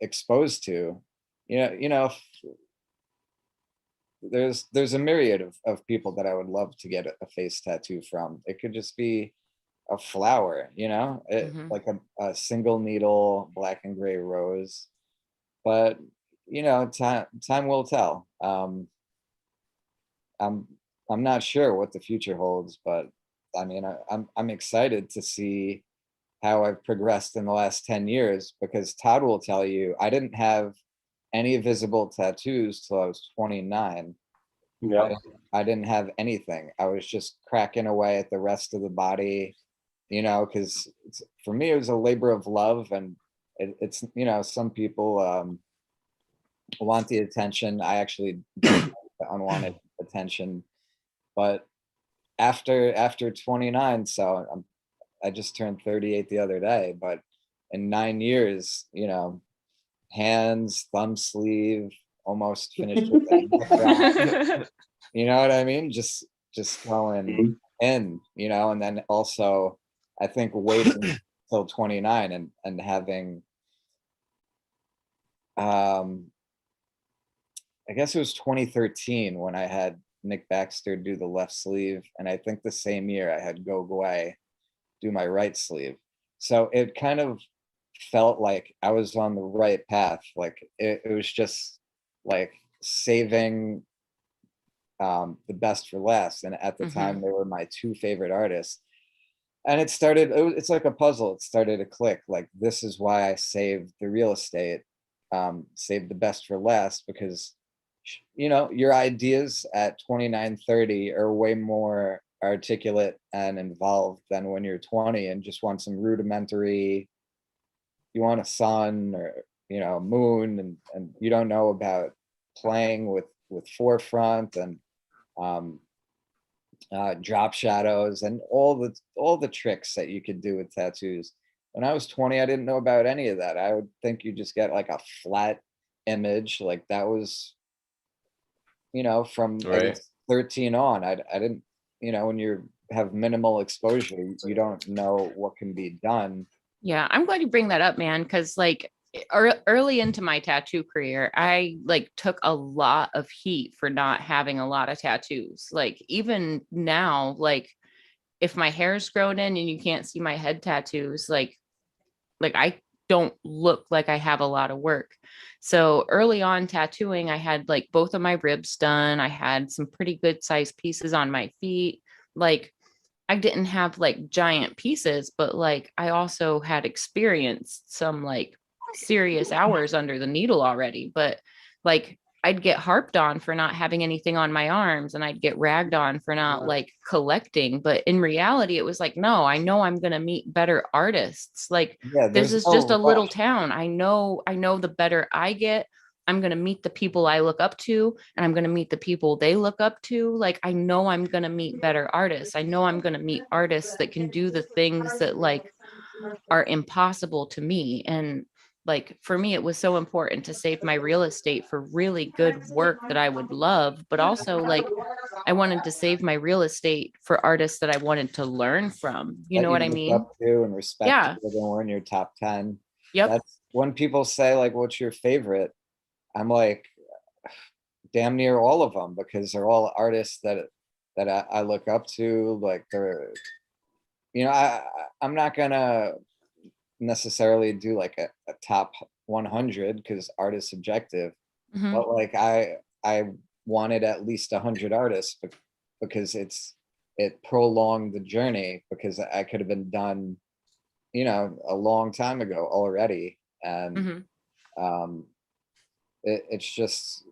exposed to, there's a myriad of people that I would love to get a face tattoo from. It could just be a flower, Mhm. like a single needle black and gray rose. But time will tell. I'm not sure what the future holds, but I mean, I'm excited to see how I've progressed in the last 10 years, because Todd will tell you I didn't have any visible tattoos till I was 29. Yeah. I didn't have anything. I was just cracking away at the rest of the body, because for me, it was a labor of love. And it's, some people want the attention. I actually don't like the unwanted attention. But after 29, so I just turned 38 the other day, but in 9 years, hands, thumb sleeve, almost finished with the neck wrap. You know what I mean? Just going Mhm. in, and then also I think waiting till 29 and having I guess it was 2013 when I had Nick Baxter do the left sleeve, and I think the same year I had Go Gway do my right sleeve. So it kind of felt like I was on the right path. Like it was just like saving the best for last. And at the time, they were my two favorite artists. And it's like a puzzle. It started to click. Like, this is why I saved the real estate, saved the best for last, because, your ideas at 29, 30 are way more articulate and involved than when you're 20 and just want some rudimentary, you want a sun or, moon, and you don't know about playing with forefront and um, drop shadows and all the tricks that you could do with tattoos. When I was 20, I didn't know about any of that. I would think you just get like a flat image, like that was, from Right. age 13 on. I didn't, when you have minimal exposure, you don't know what can be done. Yeah, I'm glad you bring that up, man, because like early into my tattoo career, I like took a lot of heat for not having a lot of tattoos. Like even now, like if my hair's grown in and you can't see my head tattoos, like I don't look like I have a lot of work. So early on tattooing, I had like both of my ribs done. I had some pretty good sized pieces on my feet. Like I didn't have like giant pieces, but like I also had experienced some like serious hours under the needle already. But like I'd get harped on for not having anything on my arms, and I'd get ragged on for not like collecting. But in reality, it was like, no, I know I'm going to meet better artists. Like Yeah, this there's is just a no little rush. town. I know the better I get, I'm going to meet the people I look up to, and I'm going to meet the people they look up to. Like, I know I'm going to meet better artists. I know I'm going to meet artists that can do the things that like are impossible to me. And like, for me, it was so important to save my real estate for really good work that I would love, but also like, I wanted to save my real estate for artists that I wanted to learn from. You That know you what I look mean? up to and respect Yeah. whether we're in your top 10. Yep. That's when people say like, what's your favorite? I'm like, damn near all of them, because they're all artists that I look up to. Like I'm not gonna necessarily do like a top 100 because art is subjective, Hmm. but like I wanted at least 100 artists because it prolonged the journey, because I could have been done, a long time ago already. And Hmm. um it's just,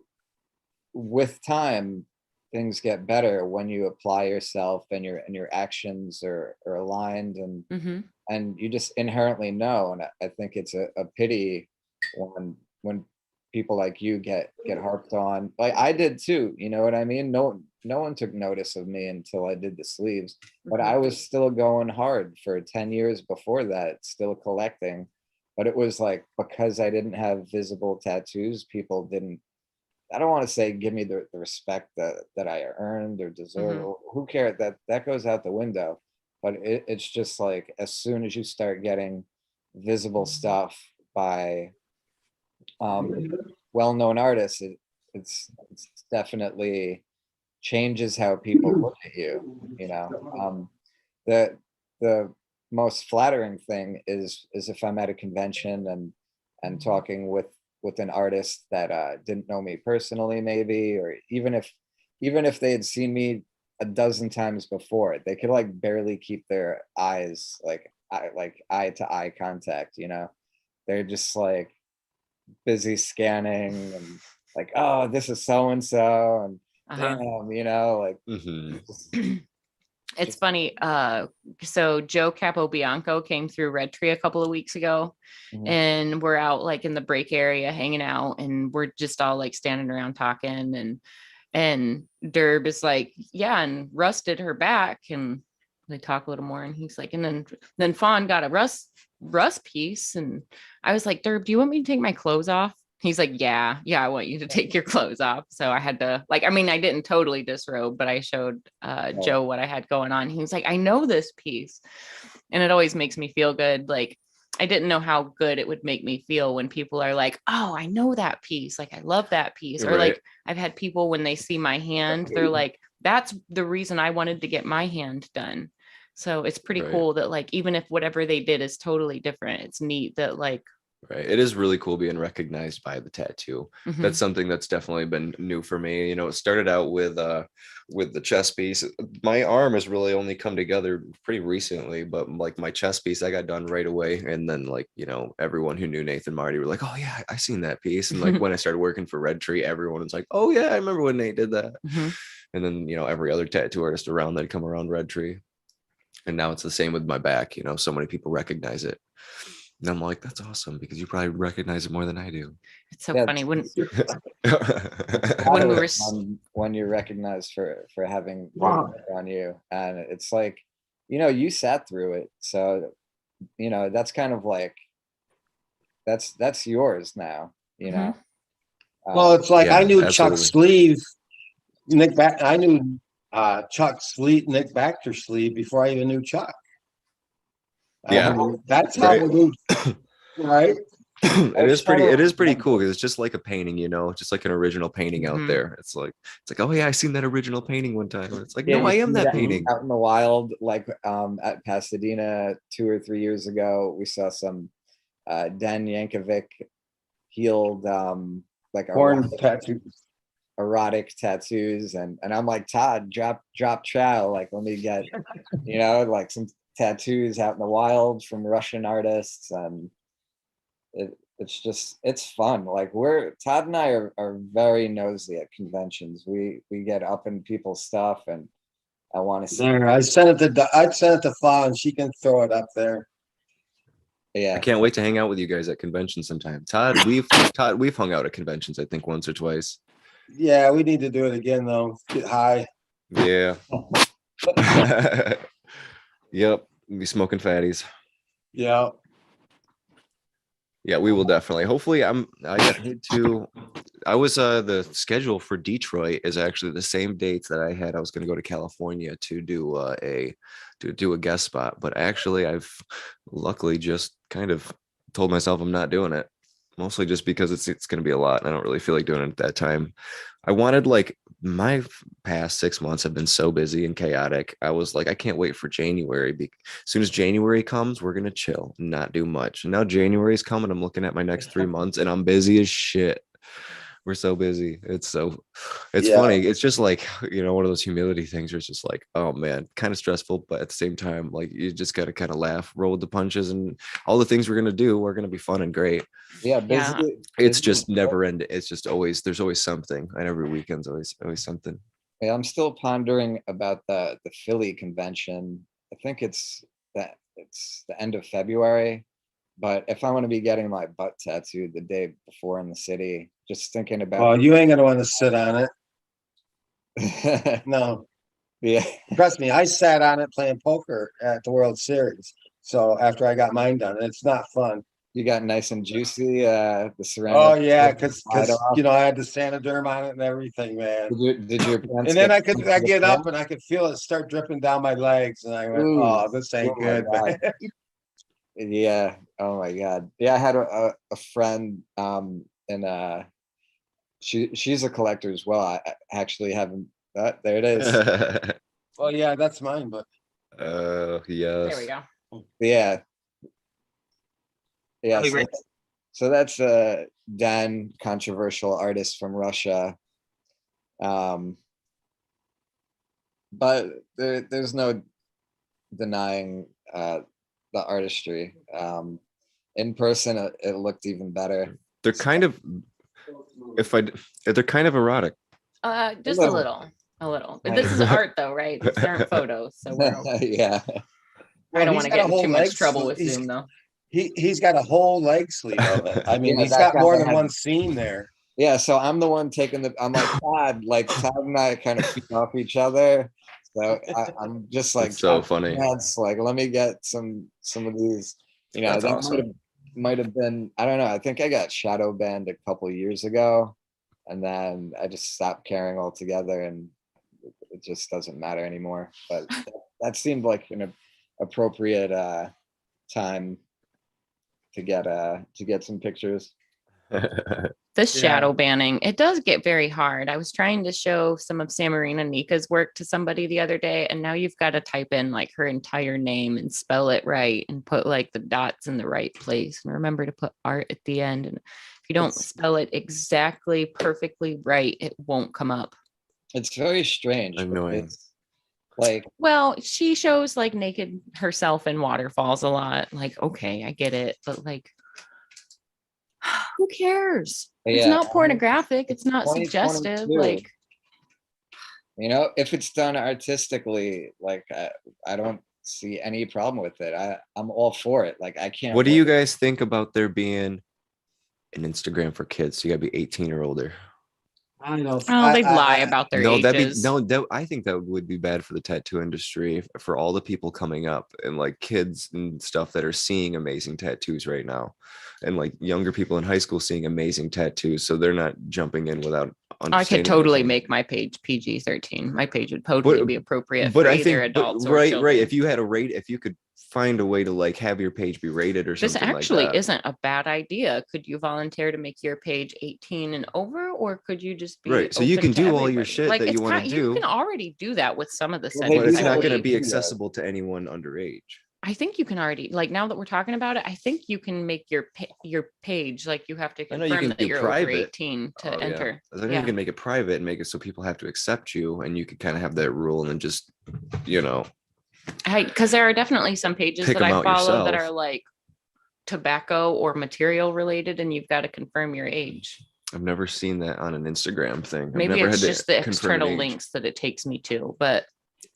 with time, things get better when you apply yourself and your actions are aligned, Hmm. and you just inherently know. And I think it's a pity when people like you get harped on, like I did too. You know what I mean? No one took notice of me until I did the sleeves, but Hmm. I was still going hard for 10 years before that, still collecting. But it was like, because I didn't have visible tattoos, people didn't, I don't want to say give me the respect that I earned or deserve. Hmm. Who cares? That goes out the window. But it's just like, as soon as you start getting visible stuff by um, well-known artists, it's definitely changes how people look at you. The the most flattering thing is if I'm at a convention and talking with an artist that didn't know me personally, maybe, or even if they had seen me a dozen times before, they could like barely keep their eyes like eye to eye contact, you know. They're just like busy scanning and like, oh, this is so and so, and Uh-huh. damn, you know, like Mhm. just- It's funny. So Joe Capobianco came through Red Tree a couple of weeks ago, Mhm. and we're out like in the break area hanging out, and we're just all like standing around talking, and Derb is like, yeah, and Russ did her back, and they talk a little more, and he's like, and then Fawn got a Russ piece, and I was like, Derb, do you want me to take my clothes off? He's like, yeah, I want you to take your clothes off. So I had to, like, I mean, I didn't totally disrobe, but I showed Joe what I had going on. He was like, I know this piece. And it always makes me feel good. Like, I didn't know how good it would make me feel when people are like, oh, I know that piece. Like, I love that piece. Or Right. like, I've had people when they see my hand, they're like, that's the reason I wanted to get my hand done. So it's pretty Right. cool that, like, even if whatever they did is totally different, it's neat that, like, Right. It is really cool being recognized by the tattoo. mhm. That's something that's definitely been new for me. You know, it started out with the chest piece. My arm has really only come together pretty recently, but like my chest piece, I got done right away. And then, like, you know, everyone who knew Nathan Marty were like, oh yeah, I seen that piece. And like when I started working for Red Tree, everyone was like, oh yeah, I remember when Nate did that. Mhm. And then, you know, every other tattoo artist around that come around Red Tree. And now it's the same with my back. You know, so many people recognize it. And I'm like, that's awesome because you probably recognize it more than I do. It's so Yeah, funny when when we were s- when you're recognized for having work on you, and it's like, you know, you sat through it, so you know that's kind of like that's yours now, you know. Well, it's like Yeah, I knew absolutely. Chuck's sleeve, I knew Chuck's sleeve, Nick Baxter's sleeve before I even knew Chuck. Yeah. That's how Right. we moved, right? It is pretty Yeah. cool because it's just like a painting, you know, just like an original painting out Mhm. there. It's like oh yeah, I seen that original painting one time. It's like, Yeah, no, you I am see that that painting. out in the wild, like at Pasadena 2 or 3 years ago. We saw some Dan Yankovic healed like Porn tattoo. erotic tattoos, and I'm like, Todd, drop chow, like let me get, you know, like some tattoos out in the wild from Russian artists, and it's fun. Like Todd and I are very nosy at conventions. We get up in people's stuff, and I want to see. There, I sent it to Fa, and she can throw it up there. I Yeah, can't wait to hang out with you guys at conventions sometime. Todd, we've hung out at conventions, I think once or twice. Yeah, we need to do it again though. Get high. Yeah. Yep. Be smoking fatties. Yeah. Yeah, we will definitely. Hopefully, I got paid to. I was the schedule for Detroit is actually the same dates that I had. I was going to go to California to do a guest spot, but actually, I've luckily just kind of told myself I'm not doing it. Mostly just because it's going to be a lot, and I don't really feel like doing it at that time. I wanted like my past 6 months have been so busy and chaotic. I was like, I can't wait for January. As soon as January comes, we're gonna chill and not do much. And now January's coming. I'm looking at my next 3 months, and I'm busy as shit. We're so busy. It's Yeah. funny. It's just like, you know, one of those humility things where it's just like, oh man, kind of stressful, but at the same time, like you just gotta kind of laugh, roll with the punches, and all the things we're gonna do are gonna be fun and great. yeah, busy. Yeah. It's busy. just never end. It's just always there's always something, and every weekend's always something. Yeah, I'm still pondering about the Philly convention. I think it's the end of February. But if I want to be getting my butt tattooed the day before in the city, just thinking about Well, you ain't gonna want to sit on it. No. yeah, Trust me, I sat on it playing poker at the World Series. So after I got mine done, it's not fun. you got nice and juicy. The ceramic. Oh yeah, because slide off. you know I had the Sanoderm on it and everything, man. Did your pants And then get I get up and I could feel it start dripping down my legs, and I went, Ooh. "Oh, this ain't Oh my good." God. Man. Yeah. Oh my God. Yeah, I had a friend and she's a collector as well. I actually haven't there it is. Well, yeah, that's mine, but Yes. There we go. Yeah. Yeah. Are we So, ready? so that's Dan, controversial artist from Russia. But there's no denying the artistry. In person, it looked even better. They're kind of, they're kind of erotic. Just little. a little. But this is art though, right? These aren't photos, so Yeah. I don't Well, want he's to got get a in whole too much leg trouble sleeve. with Zoom though. He's got a whole leg sleeve of it. I mean, Yeah, he's that got more guy than had- one scene there. Yeah, so I'm the one taking I'm like, Todd and I kind of feed off each other. So I'm just like, That's so "Todd, funny. That's like, let me get some of these, That's that awesome. might have been, I don't know. I think I got shadow banned a couple of years ago, and then I just stopped caring altogether, and it just doesn't matter anymore. But that seemed like an appropriate time to get some pictures. This Yeah. shadow banning, it does get very hard. I was trying to show some of Samarina Nika's work to somebody the other day, and now you've got to type in like her entire name and spell it right and put like the dots in the right place. And remember to put art at the end. And if you don't It's- spell it exactly perfectly right, it won't come up. It's very strange. Annoying. It's like, Well, she shows like naked herself in waterfalls a lot. Like, okay, I get it, but like, who cares? It's Yeah, not I mean, pornographic. It's it's not suggestive. 2022. Like, if it's done artistically, like I don't see any problem with it. I'm all for it. Like I can't. What do wait- you guys think about there being an Instagram for kids? So you gotta be 18 or older. I don't know. oh, they'd lie about their No, ages. I think that would be bad for the tattoo industry, for all the people coming up and like kids and stuff that are seeing amazing tattoos right now, and like younger people in high school seeing amazing tattoos, so they're not jumping in without I could understanding totally anything. make my page PG-13. My page would totally be appropriate But for I either think, adults or right, children. if you had a rate, if you could find a way to like have your page be rated or This something actually like that. isn't a bad idea. Could you volunteer to make your page 18 and over, or could you just be Right, so you open can to do all your everybody? shit that you it's wanna You do. can already do that with some of the Well, they But settings. it's do I not going to believe. be videos. accessible to anyone underage. I think you can already, like, now that we're talking about it, I think you can make your page, like, you have to I know you confirm can that do you're over private. 18 to Oh, yeah. enter. I think Yeah. you can make it private and make it so people have to accept you, and you can kind of have that rule, and then just, Because there are definitely some pages Pick that 'em I out follow that yourself. are like tobacco or material related, and you've got to confirm your age. I've never seen that on an Instagram thing. I've Maybe never it's had to just the confirm an external age. links that it takes me to, but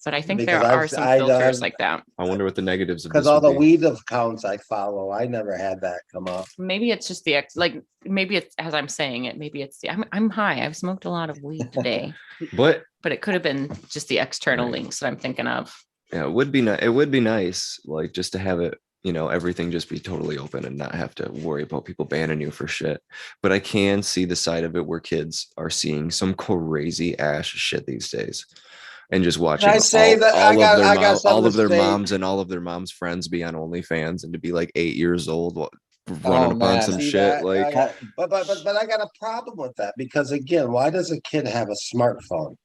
I think Because there are I've- some I filters done- like that. I wonder what the negatives of Because this all the would be. weed accounts I follow, I never had that come up. Maybe it's just the maybe it's as I'm saying it. Maybe it's I'm high. I've smoked a lot of weed today, But but it could have been just the external Right. links that I'm thinking of. yeah, it would be nice. It would be nice, like just to have it, everything just be totally open and not have to worry about people banning you for shit. But I can see the side of it where kids are seeing some crazy ass shit these days, and just watching I say all, that all I of got- their I got all something of to their say. moms and all of their moms' friends be on OnlyFans, and to be like 8 years old running Oh, upon man. some See shit. that? Like, But I got a problem with that because again, why does a kid have a smartphone?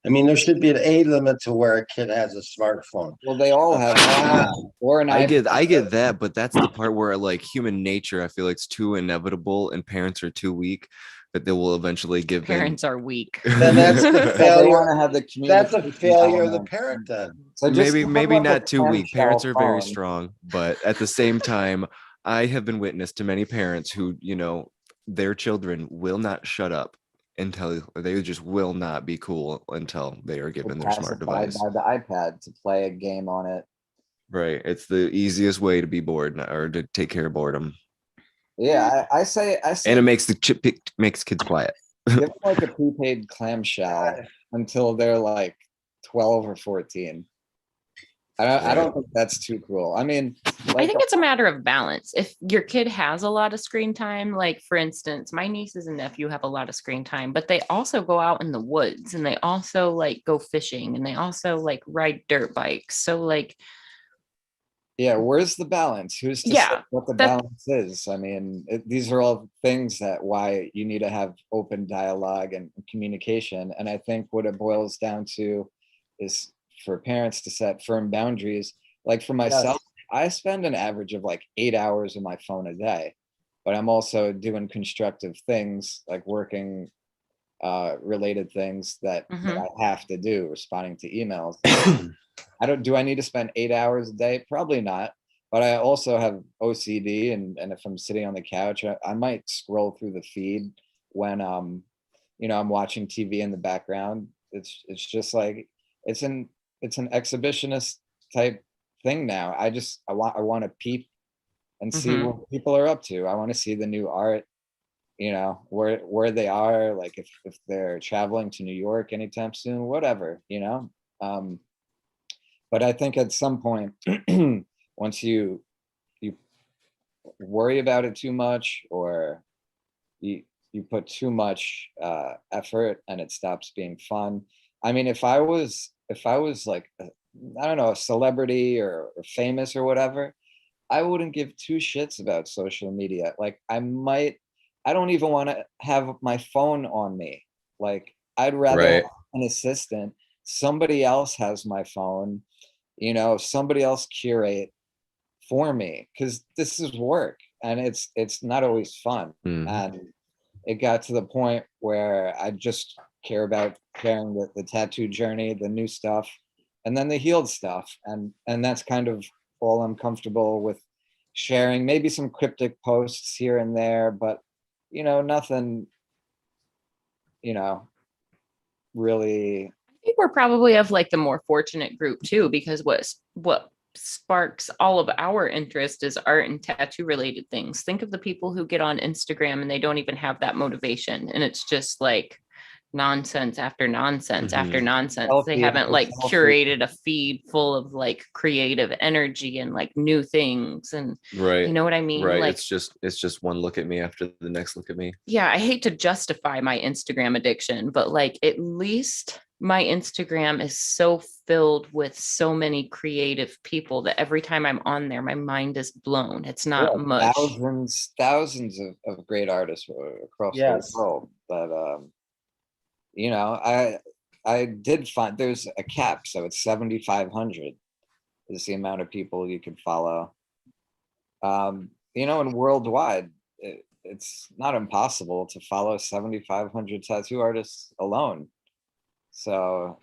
I mean, there should be an age limit to where a kid has a smartphone. Well, they all have Ah. one, or an I get iPad. that, but that's the part where like human nature, I feel like it's too inevitable, and parents are too weak that they will eventually give in. Parents are weak. Then that's the Well, they failure. want to have the That's a communication failure of the element. parent then. So just maybe give them maybe like a not too weak. Parents clamshell are very phone. strong, but at the same time, I have been witness to many parents who, their children will not shut up until they just will not be cool until they are given their smart Pacified device. by the iPad to play a game on it. Right. It's the easiest way to be bored or to take care of boredom. Yeah, I say And it makes kids quiet. give them like a prepaid clamshell until they're like 12 or 14. I don't think that's too cruel. I mean, I think it's a matter of balance. If your kid has a lot of screen time, like for instance, my nieces and nephew have a lot of screen time, but they also go out in the woods, and they also like go fishing, and they also like ride dirt bikes. So like, yeah, where's the balance? Who's to Yeah, say what the that- balance is? I mean, these are all things that why you need to have open dialogue and communication. And I think what it boils down to is for parents to set firm boundaries. Like for myself, I spend an average of like 8 hours on my phone a day, but I'm also doing constructive things like working related things that I have to do, responding to emails. Do I need to spend 8 hours a day? Probably not. but I also have OCD, and if I'm sitting on the couch, I might scroll through the feed when I'm watching TV in the background. It's just like it's an it's an exhibitionist type thing now. I want to peep and see Mhm. what people are up to. I want to see the new art, where they are, like if they're traveling to New York anytime soon, whatever. Um, but I think at some point, once you worry about it too much, or you you put too much effort, and it stops being fun. I mean, if I was like I don't know, a celebrity or famous or whatever, I wouldn't give two shits about social media. Like I don't even want to have my phone on me. Like I'd rather have Right. an assistant. Somebody else has my phone, somebody else curate for me, because this is work, and it's not always fun. Mhm. And it got to the point where I just care about sharing the tattoo journey, the new stuff, and then the healed stuff. And that's kind of all I'm comfortable with sharing. Maybe some cryptic posts here and there, but nothing, you know, really. I think we're probably of like the more fortunate group too, because what sparks all of our interest is art and tattoo related things. Think of the people who get on Instagram and they don't even have that motivation, and it's just like nonsense after nonsense after Mhm. nonsense. They Selfie haven't after like selfie. curated a feed full of like creative energy and like new things, and you Right. know what I mean? Right. Like, It's just one look at me after the next look at me. yeah, I hate to justify my Instagram addiction, but like at least my Instagram is so filled with so many creative people that every time I'm on there, my mind is blown. It's not Yeah, mush. thousands of great artists across the Yes. world. But I did find there's a cap, so it's 7,500 is the amount of people you can follow. And worldwide, it's not impossible to follow 7,500 tattoo artists alone. So,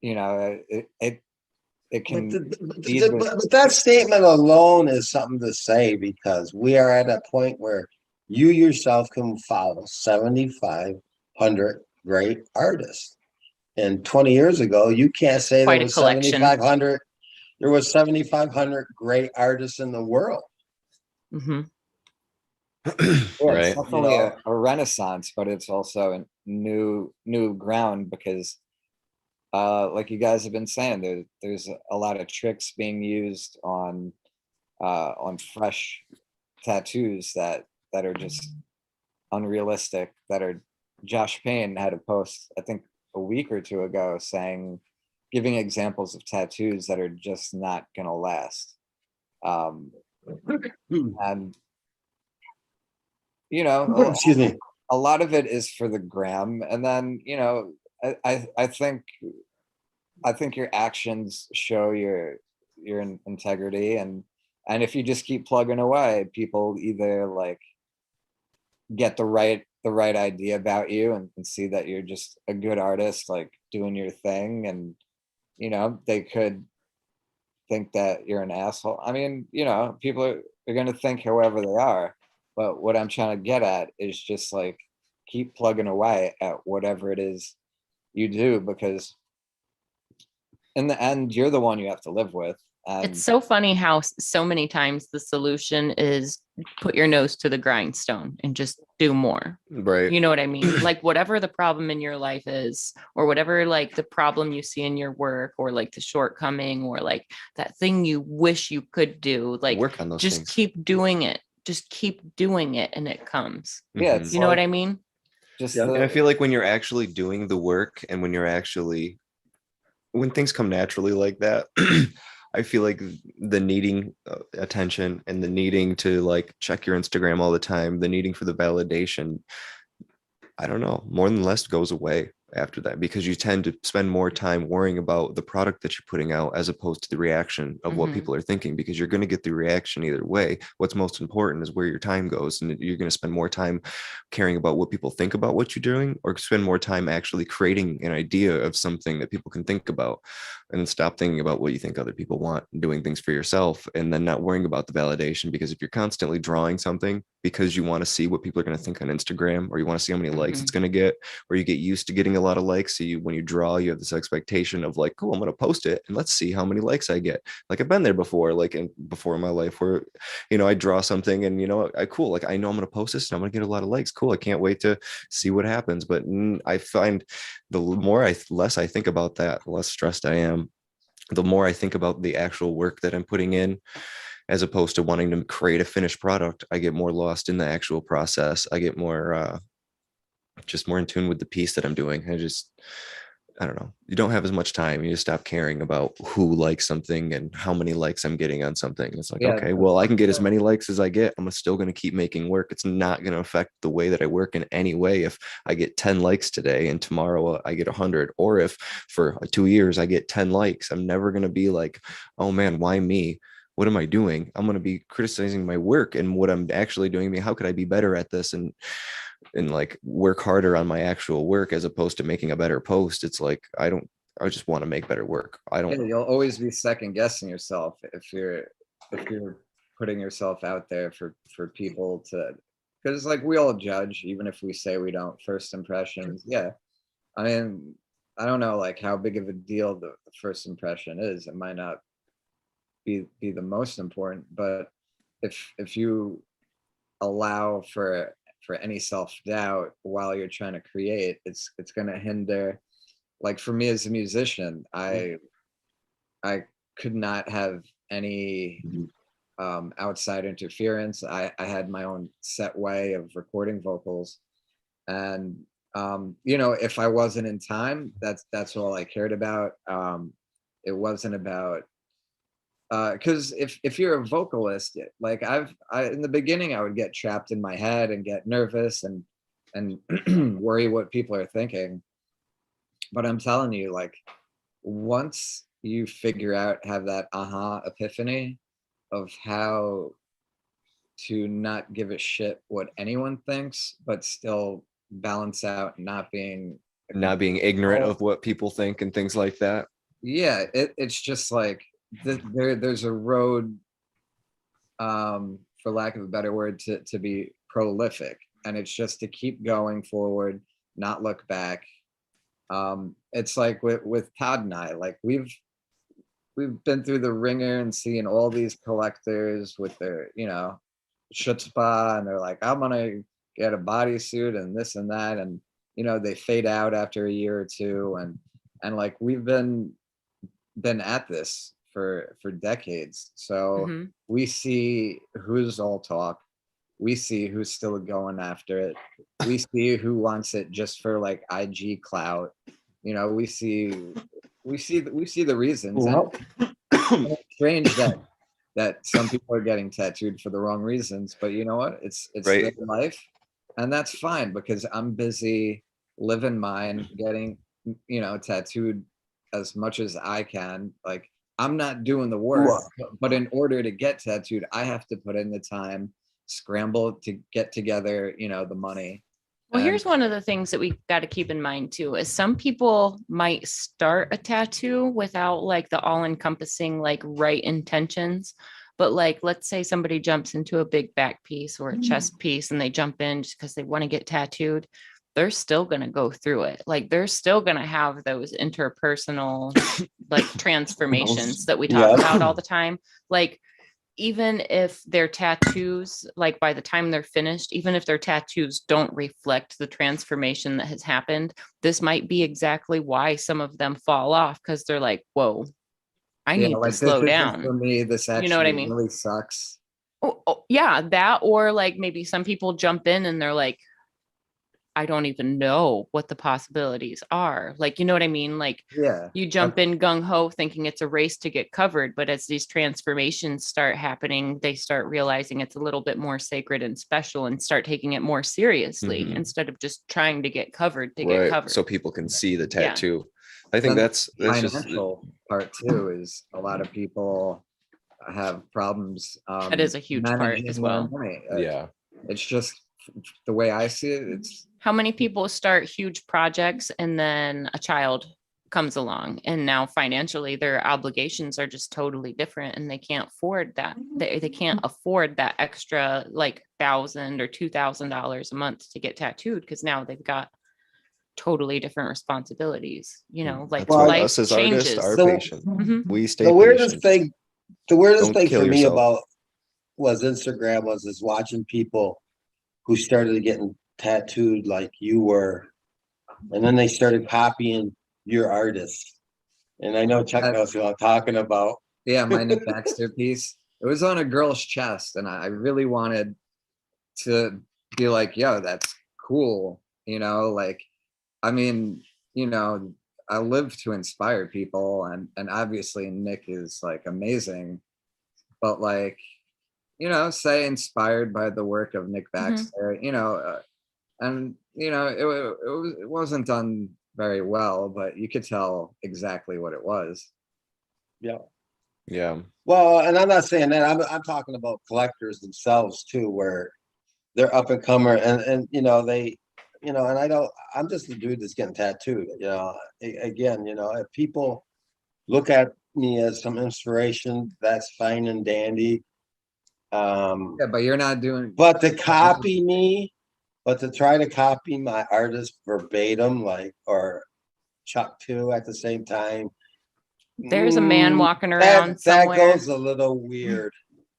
it But, can feed the. but that statement alone is something to say, because we are at a point where you yourself can follow 7,500 great artists. And 20 years ago, you can't say there Quite a was collection. 7,500. There was 7,500 great artists in the world. Hmm. Yeah, it's Right. definitely a renaissance, but it's also a new ground, because like you guys have been saying, there's a lot of tricks being used on fresh tattoos that are just unrealistic, that are. Josh Payne had a post, I think a week or two ago, giving examples of tattoos that are just not gonna last. um and Excuse me. a lot of it is for the gram, and then I think your actions show your integrity, and if you just keep plugging away, people either like get the right idea about you, and see that you're just a good artist, like doing your thing, and they could think that you're an asshole. I mean, people are going to think however they are, but what I'm trying to get at is just like keep plugging away at whatever it is you do, because in the end, you're the one you have to live with. It's And so funny how so many times the solution is put your nose to the grindstone and just do more. Right. You know what I mean? Like whatever the problem in your life is, or whatever like the problem you see in your work, or like the shortcoming, or like that thing you wish you could do, like Work on those just things. keep doing it. Just keep doing it and it comes. yeah, Mhm. it's You know what like I mean? just Yeah. And I feel like when you're actually doing the work, and when things come naturally like that, I feel like the needing attention, and the needing to like check your Instagram all the time, the needing for the validation, I don't know, more than less goes away. after that, because you tend to spend more time worrying about the product that you're putting out as opposed to the reaction of what Mhm. people are thinking, because you're going to get the reaction either way. What's most important is where your time goes, and you're going to spend more time caring about what people think about what you're doing, or spend more time actually creating an idea of something that people can think about, and stop thinking about what you think other people want, and doing things for yourself, and then not worrying about the validation. Because if you're constantly drawing something because you want to see what people are going to think on Instagram, or you want to see how many likes it's going to get, or you get used to getting a lot of likes. So when you draw, you have this expectation of like, cool, I'm going to post it and let's see how many likes I get. Like I've been there before, like before in my life where, I draw something and, cool, like I know I'm going to post this and I'm going to get a lot of likes. Cool. I can't wait to see what happens. But I find less I think about that, the less stressed I am. The more I think about the actual work that I'm putting in, as opposed to wanting to create a finished product, I get more lost in the actual process. I get more, just more in tune with the piece that I'm doing. I don't know. You don't have as much time. You just stop caring about who likes something and how many likes I'm getting on something. It's like, Yeah, okay, well, I can get as many likes as I get. I'm still going to keep making work. It's not going to affect the way that I work in any way. If I get 10 likes today and tomorrow I get 100, or if for 2 years I get 10 likes, I'm never going to be like, oh man, why me? What am I doing? I'm going to be criticizing my work and what I'm actually doing. I mean, how could I be better at this? And like work harder on my actual work as opposed to making a better post. It's like, I just want to make better work. I Yeah, don't. you'll always be second guessing yourself if you're putting yourself out there for people to, because like we all judge, even if we say we don't. First impressions, yeah. I mean, I don't know like how big of a deal the first impression is. It might not be the most important, but if you allow for any self-doubt while you're trying to create, it's going to hinder. Like for me as a musician, I could not have any outside interference. I had my own set way of recording vocals, and if I wasn't in time, that's all I cared about. It wasn't about because if you're a vocalist, like in the beginning I would get trapped in my head and get nervous and worry what people are thinking. But I'm telling you, like once you figure out, have that aha epiphany of how to not give a shit what anyone thinks, but still balance out not being a Not being ignorant of what people think and things like that. yeah, it's just like there's a road, for lack of a better word, to be prolific, and it's just to keep going forward, not look back. It's like with Todd and I, like we've been through the ringer and seeing all these collectors with their chutzpah, and they're like, I'm gonna get a bodysuit and this and that, and they fade out after a year or two, and like we've been at this for decades. So Mhm. we see who's all talk, we see who's still going after it, we see who wants it just for like IG clout. We see the reasons. Well, And it's strange that some people are getting tattooed for the wrong reasons, but you know what, it's their Right. life, and that's fine, because I'm busy living mine, getting tattooed as much as I can. Like I'm not doing the work, well, but in order to get tattooed, I have to put in the time, scramble to get together the money. Well, And here's one of the things that we got to keep in mind too, is some people might start a tattoo without like the all-encompassing, like right intentions. But like, let's say somebody jumps into a big back piece or a chest piece and they jump in just because they want to get tattooed. They're still going to go through it. Like they're still going to have those interpersonal like transformations that we talk yeah. about all the time. Like even if their tattoos, like by the time they're finished, even if their tattoos don't reflect the transformation that has happened, this might be exactly why some of them fall off, because they're like, whoa, I yeah, need to like this slow isn't for down. me. This You know what I actually mean? really sucks. Oh, yeah, that, or like maybe some people jump in and they're like, I don't even know what the possibilities are. Like, you know what I mean? Like, Yeah. you jump in gung ho thinking it's a race to get covered, but as these transformations start happening, they start realizing it's a little bit more sacred and special and start taking it more seriously Mhm. instead of just trying to get covered to get Right. covered. So people can see the Yeah. tattoo. I think Then that's just financial part too is a lot of people have problems That is a huge part managing as their well. money. yeah. It's just the way I see it. It's How many people start huge projects and then a child comes along and now financially their obligations are just totally different and they can't afford that. They can't afford that extra like $1,000 or $2,000 a month to get tattooed because now they've got totally different responsibilities, you know, like That's why Well, life us as artists changes. are So- patient. Mhm. We stay The weirdest patient. thing Kill for me yourself. about was Instagram is watching people who started getting tattooed like you were, and then they started copying your artists. And I know Chuck knows what I'm talking about. yeah, my Nick Baxter piece. It was on a girl's chest, and I really wanted to be like, yo, that's cool. You know, like, I mean, you know, I live to inspire people, and obviously Nick is like amazing, but like, you know, say inspired by the work of Nick Baxter, you know, and you know, it wasn't done very well, but you could tell exactly what it was. Yeah. Yeah. Well, and I'm not saying that. I'm talking about collectors themselves too, where they're up and comer, and you know they, you know, and I don't. I'm just a dude that's getting tattooed. You know, again, you know, if people look at me as some inspiration, that's fine and dandy. Yeah, but you're not doing. But to copy me, but to try to copy my artist verbatim, like or Chuck too at the same time. There's a man walking that around somewhere. goes a little weird.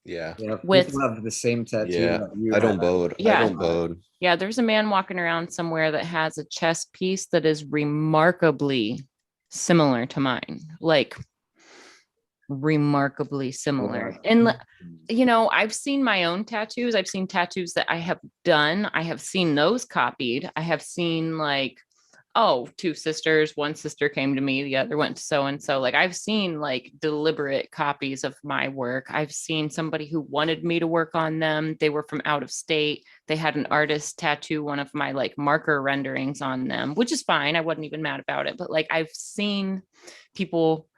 Yeah. Yeah, With- people have the same tattoo. Yeah. that you I don't have. bode. Yeah. I don't bode. Yeah, there's a man walking around somewhere that has a chest piece that is remarkably similar to mine. Like remarkably similar. And you know, I've seen my own tattoos. I've seen tattoos that I have done. I have seen those copied. I have seen like, oh, two sisters, one sister came to me, the other went to so and so. Like I've seen like deliberate copies of my work. I've seen somebody who wanted me to work on them. They were from out of state. They had an artist tattoo one of my like marker renderings on them, which is fine. I wasn't even mad about it. But like I've seen people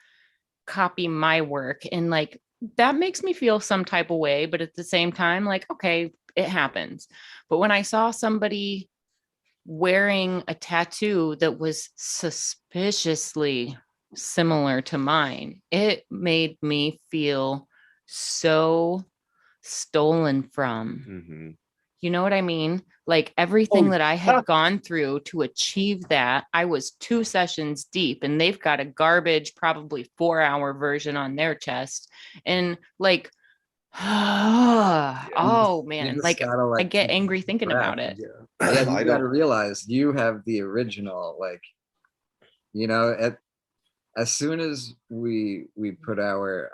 copy my work and like that makes me feel some type of way, but at the same time like okay, it happens. But when I saw somebody wearing a tattoo that was suspiciously similar to mine, it made me feel so stolen from. Mhm. You know what I mean? Like everything Oh, that I had gone through to achieve that, I was 2 sessions deep and they've got a garbage, probably 4-hour version on their chest. And like, oh You man, just like gotta, I like, get keep angry thinking track. about it. Yeah, you I gotta don't. realize you have the original, like, you know, as soon as we put our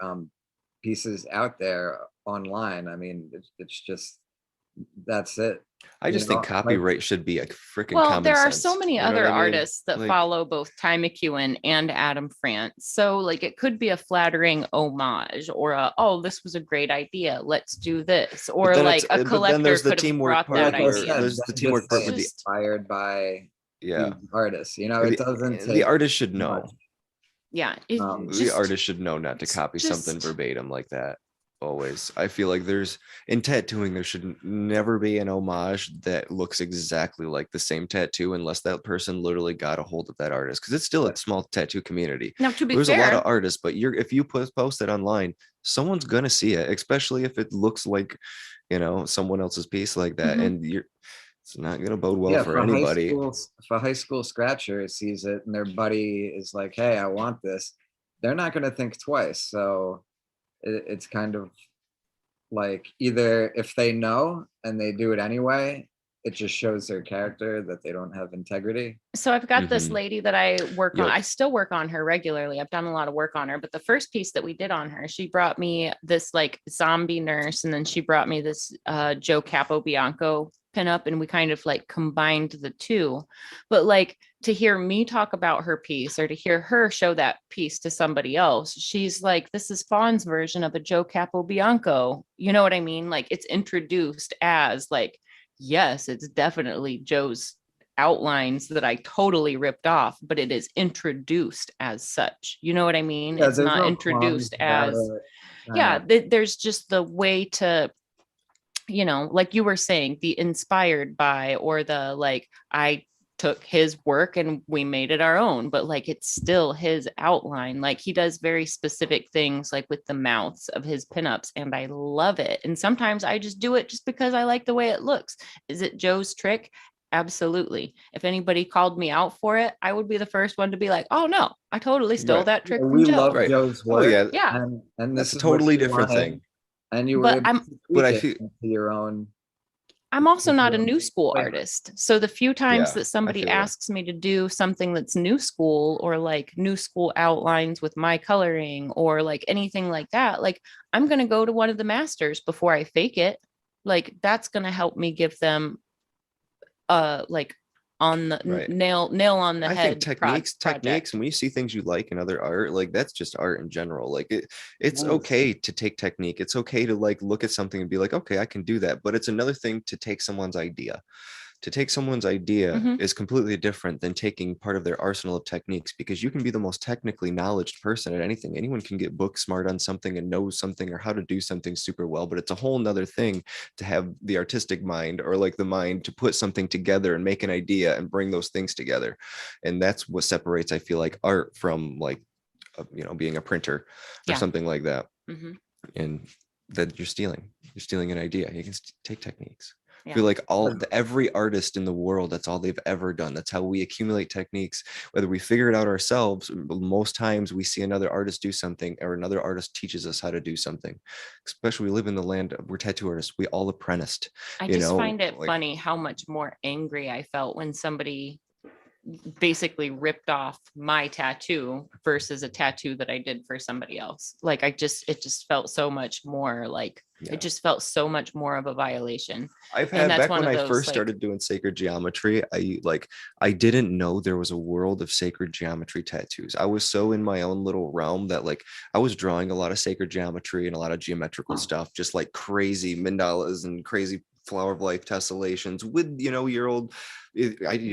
pieces out there online, I mean, it's just that's it. I You just think know, like- copyright should be a freaking Well, common there are sense. so many You know other what I mean? artists that Like, follow both Ty McEwen and Adam France. So, like, it could be a flattering homage or a, oh, this was a great idea. Let's do this. but Or then like it's- a but then collector there's the could have teamwork brought part that like I where idea. said, there's the just teamwork part say with the inspired by yeah. the artist. You know, it doesn't The take artist should know. much. Yeah. The The artist should know not to it's copy something just- verbatim like that. Always. I feel like there's in tattooing, there should never be an homage that looks exactly like the same tattoo unless that person literally got a hold of that artist. Because it's still a small tattoo community. Now, to be There's a lot fair, of artists, but if you post it online, someone's gonna see it, especially if it looks like, you know, someone else's piece like that. Mhm. And it's not gonna bode well yeah, for if a anybody. if a high school scratcher sees it and their buddy is like, hey, I want this, they're not gonna think twice. So it's kind of like either if they know and they do it anyway, it just shows their character that they don't have integrity. so I've got this Mhm. lady that I work on. Yep. I still work on her regularly. I've done a lot of work on her, but the first piece that we did on her, she brought me this like zombie nurse, and then she brought me this Joe Capobianco pinup, and we kind of like combined the two. But like to hear me talk about her piece or to hear her show that piece to somebody else, she's like, this is Fawn's version of a Joe Capobianco. You know what I mean? Like it's introduced as like, yes, it's definitely Joe's outlines that I totally ripped off, but it is introduced as such. You know what I mean? Yeah, It's there's not no introduced qualms about as, it. yeah, there's just the way to, you know, like you were saying, the inspired by, or the like, I took his work and we made it our own, but like it's still his outline. Like he does very specific things like with the mouths of his pinups, and I love it. And sometimes I just do it just because I like the way it looks. Is it Joe's trick? Absolutely. If anybody called me out for it, I would be the first one to be like, oh no, I totally stole Right. that trick from We Joe. love Right. Joe's Oh work. yeah, Yeah. And this that's a is what totally you different wanted, thing. and you were But able I'm- to But tweak I it feel into your own. I'm also With not a your own new school flavor. artist. So the few times Yeah, that I somebody feel that. asks me to do something that's new school, or like new school outlines with my coloring, or like anything like that, like I'm going to go to one of the masters before I fake it. Like that's going to help me give them like on the Right. nail on the I head think techniques, project. and when you see things you like in other art, like that's just art in general. Like it's Yes. okay to take technique. It's okay to like look at something and be like, okay, I can do that. But it's another thing to take someone's idea. To take someone's idea Mhm. is completely different than taking part of their arsenal of techniques, because you can be the most technically knowledge person at anything. Anyone can get book smart on something and know something or how to do something super well, but it's a whole nother thing to have the artistic mind, or like the mind to put something together and make an idea and bring those things together. And that's what separates, I feel like, art from like, you know, being a printer or Yeah. something like that. Mhm. And that you're stealing an idea. You can take techniques. I Yeah. feel like every artist in the world, that's all they've ever done. That's how we accumulate techniques, whether we figure it out ourselves. Most times we see another artist do something, or another artist teaches us how to do something. Especially we live in the land of, we're tattoo artists. We all apprenticed. I you just know, find it like- funny how much more angry I felt when somebody basically ripped off my tattoo versus a tattoo that I did for somebody else. Like it just felt so much more like, Yeah. it just felt so much more of a violation. I've And had, that's back one when of I those, first like- started doing sacred geometry, I didn't know there was a world of sacred geometry tattoos. I was so in my own little realm that like I was drawing a lot of sacred geometry and a lot of geometrical stuff, just like crazy mandalas and crazy flower of life tessellations with, you know, your old,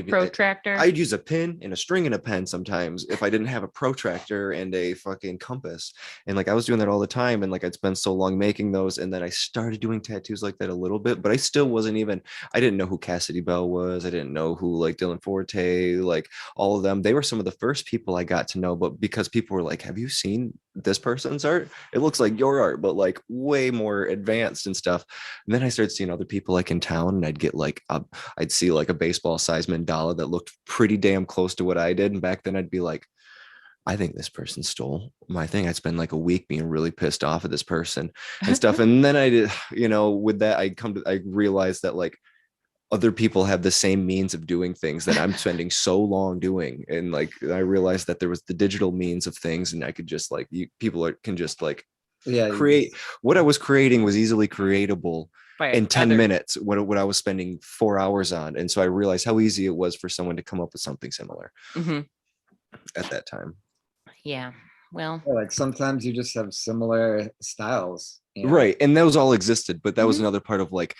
Protractor. I'd use a pin and a string and a pen sometimes if I didn't have a protractor and a fucking compass. And like I was doing that all the time, and like I'd spend so long making those, and then I started doing tattoos like that a little bit, but I still wasn't even, I didn't know who Cassidy Bell was. I didn't know who like Dylan Forte, like all of them. They were some of the first people I got to know, but because people were like, have you seen this person's art? It looks like your art, but like way more advanced and stuff. And then I started seeing other people like in town, and I'd get like I'd see like a baseball size mandala that looked pretty damn close to what I did. And back then I'd be like, I think this person stole my thing. I'd spend like a week being really pissed off at this person and stuff. And then I did, you know, with that, I realized that like other people have the same means of doing things that I'm spending so long doing. And like, I realized that there was the digital means of things, and I could just like, can just like create what I was creating was easily creatable in 10 minutes what I was spending 4 hours on. And so I realized how easy it was for someone to come up with something similar at that time. Yeah. Well, Like sometimes you just have similar styles. You know? Right. And those all existed, but that was Mhm. another part of like,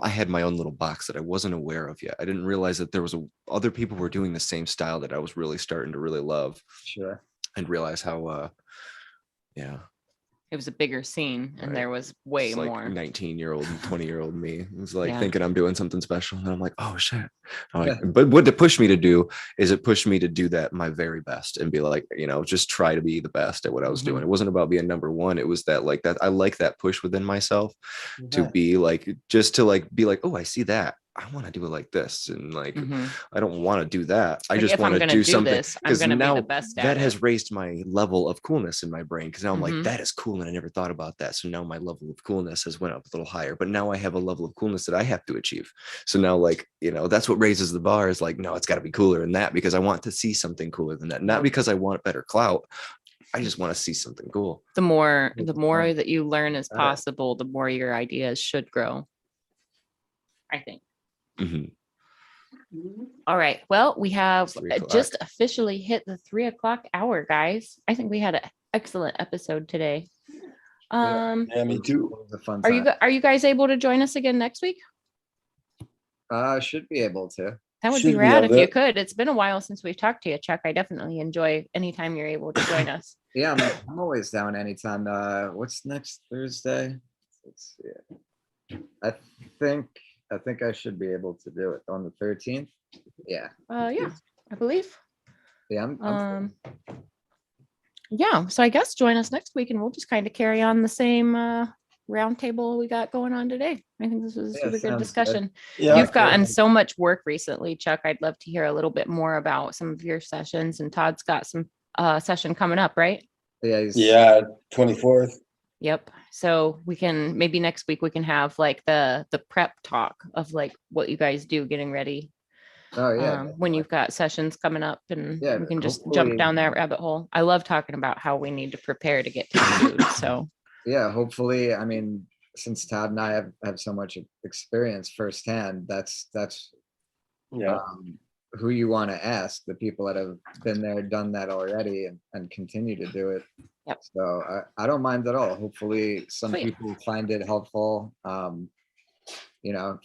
I had my own little box that I wasn't aware of yet. I didn't realize that there was other people were doing the same style that I was really starting to really love. Sure. And realize how, yeah. it was a bigger scene, and Right. there was way It's like more. 19-year-old, 20-year-old me. It was like Yeah. thinking I'm doing something special. And I'm like, oh shit. I'm like, Yeah. but what it pushed me to do is it pushed me to do that my very best and be like, you know, just try to be the best at what I was doing. It wasn't about being number one. It was that like that. I like that push within myself to Yeah. be like, just to like, be like, oh, I see that. I want to do it like this. And like, Mhm. I don't want to do that. I Like, just if I'm want to gonna do do something. this, I'm Because gonna be now the best at that it. has raised my level of coolness in my brain. Because now I'm Mhm. like, that is cool. And I never thought about that. So now my level of coolness has went up a little higher. But now I have a level of coolness that I have to achieve. So now, like, you know, that's what raises the bar, is like, no, it's got to be cooler than that, because I want to see something cooler than that. Not because I want better clout. I just want to see something cool. The more Yeah. that you learn is Got it. possible, the more your ideas should grow. I think. Mhm. All right. Well, we have 3 o'clock. just officially hit the 3 o'clock hour, guys. I think we had an excellent episode today. Yeah, me too. It was a fun Are time. you guys able to join us again next week? Should be able to. That would Should be be rad if able you to. could. It's been a while since we've talked to you, Chuck. I definitely enjoy anytime you're able to join us. Yeah, I'm always down anytime. What's next Thursday? Let's see. I think I should be able to do it on the 13th. Yeah. Yeah, I believe. Yeah, I'm Yeah, so I guess join us next week and we'll just kind of carry on the same roundtable we got going on today. I think this was a Yeah, super good sounds good. discussion. Yeah. You've gotten so much work recently, Chuck. I'd love to hear a little bit more about some of your sessions, and Todd's got some session coming up, right? Yeah, 24th. Yep. So we can maybe next week we can have like the prep talk of like what you guys do getting ready Oh yeah. when definitely. you've got sessions coming up, and Yeah, we can just hopefully- jump down that rabbit hole. I love talking about how we need to prepare to get tattooed. So Yeah, hopefully, I mean, since Todd and I have so much experience firsthand, that's Yeah. who you want to ask, the people that have been there, done that already, and continue to do it. Yep. So I don't mind at all. Hopefully some Sweet. people find it helpful,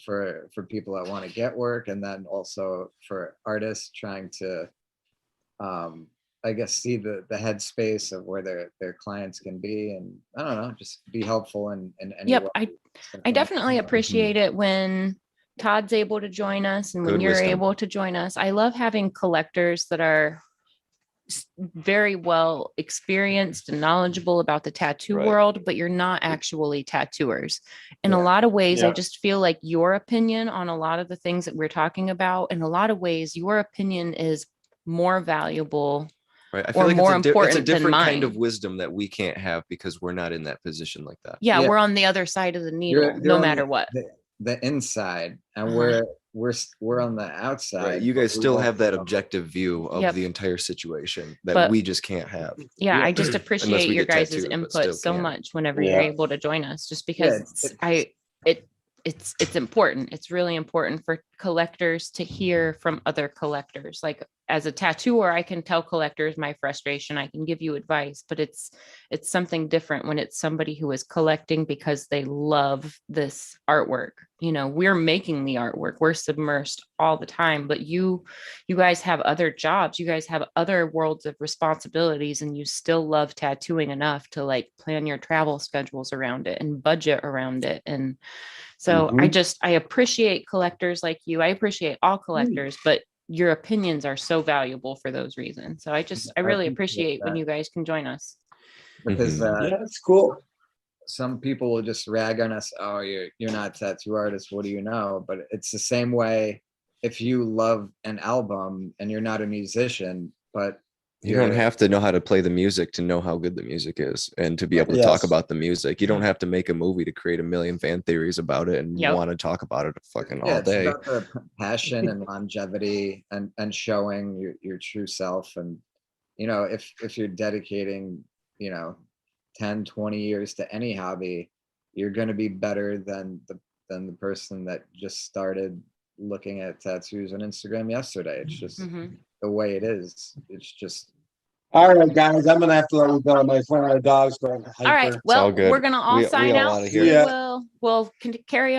for people that want to get work, and then also for artists trying to, I guess, see the headspace of where their clients can be, and I don't know, just be helpful in any yep, way. I definitely appreciate it when Todd's able to join us and when Good you're wisdom. able to join us. I love having collectors that are very well experienced and knowledgeable about the tattoo Right. world, but you're not actually tattooers. In a Yeah. lot of ways, I Yeah. just feel like your opinion on a lot of the things that we're talking about, in a lot of ways, your opinion is more valuable. Right. I Or feel like more it's a important than different kind of mine. wisdom that we can't have because we're not in that position like that. Yeah, Yeah. we're on the other side of the needle, You're no on matter what. the inside, and Uh-huh. we're on the outside. Right. You but guys we still both have that know. objective view of Yep. the entire situation that But- we just can't have. Yeah, Yeah. I just Unless appreciate we your get guys' tattooed, but input still so can't. much whenever Yeah. you're able to join us, just because it's it's really important for collectors to hear from other collectors. Like as a tattooer, I can tell collectors my frustration, I can give you advice, but it's something different when it's somebody who is collecting because they love this artwork. You know, we're making the artwork, we're submersed all the time, but you guys have other jobs, you guys have other worlds of responsibilities, and you still love tattooing enough to like plan your travel schedules around it and budget around it. And so I appreciate collectors like you. I appreciate all collectors, but your opinions are so valuable for those reasons. So I really appreciate when that. you guys can join us. Because Yeah, that's cool. some people will just rag on us. Oh, you're not a tattoo artist. What do you know? But it's the same way if you love an album and you're not a musician, but You don't have to know how to play the music to know how good the music is and to be able to talk Yes. about the music. You don't have to make a movie to create a million fan theories about it and Yep. want to talk about it fucking Yeah, all it's day. about the passion and longevity and showing your true self. And if you're dedicating 10, 20 years to any hobby, you're going to be better than the person that just started looking at tattoos on Instagram yesterday. It's just Mhm. the way it is. It's just All right, guys, I'm gonna have to let you go. My friend, our dog's going All right. hyper. Well, all good. we're gonna all We sign all out. outta We here. Yeah. will carry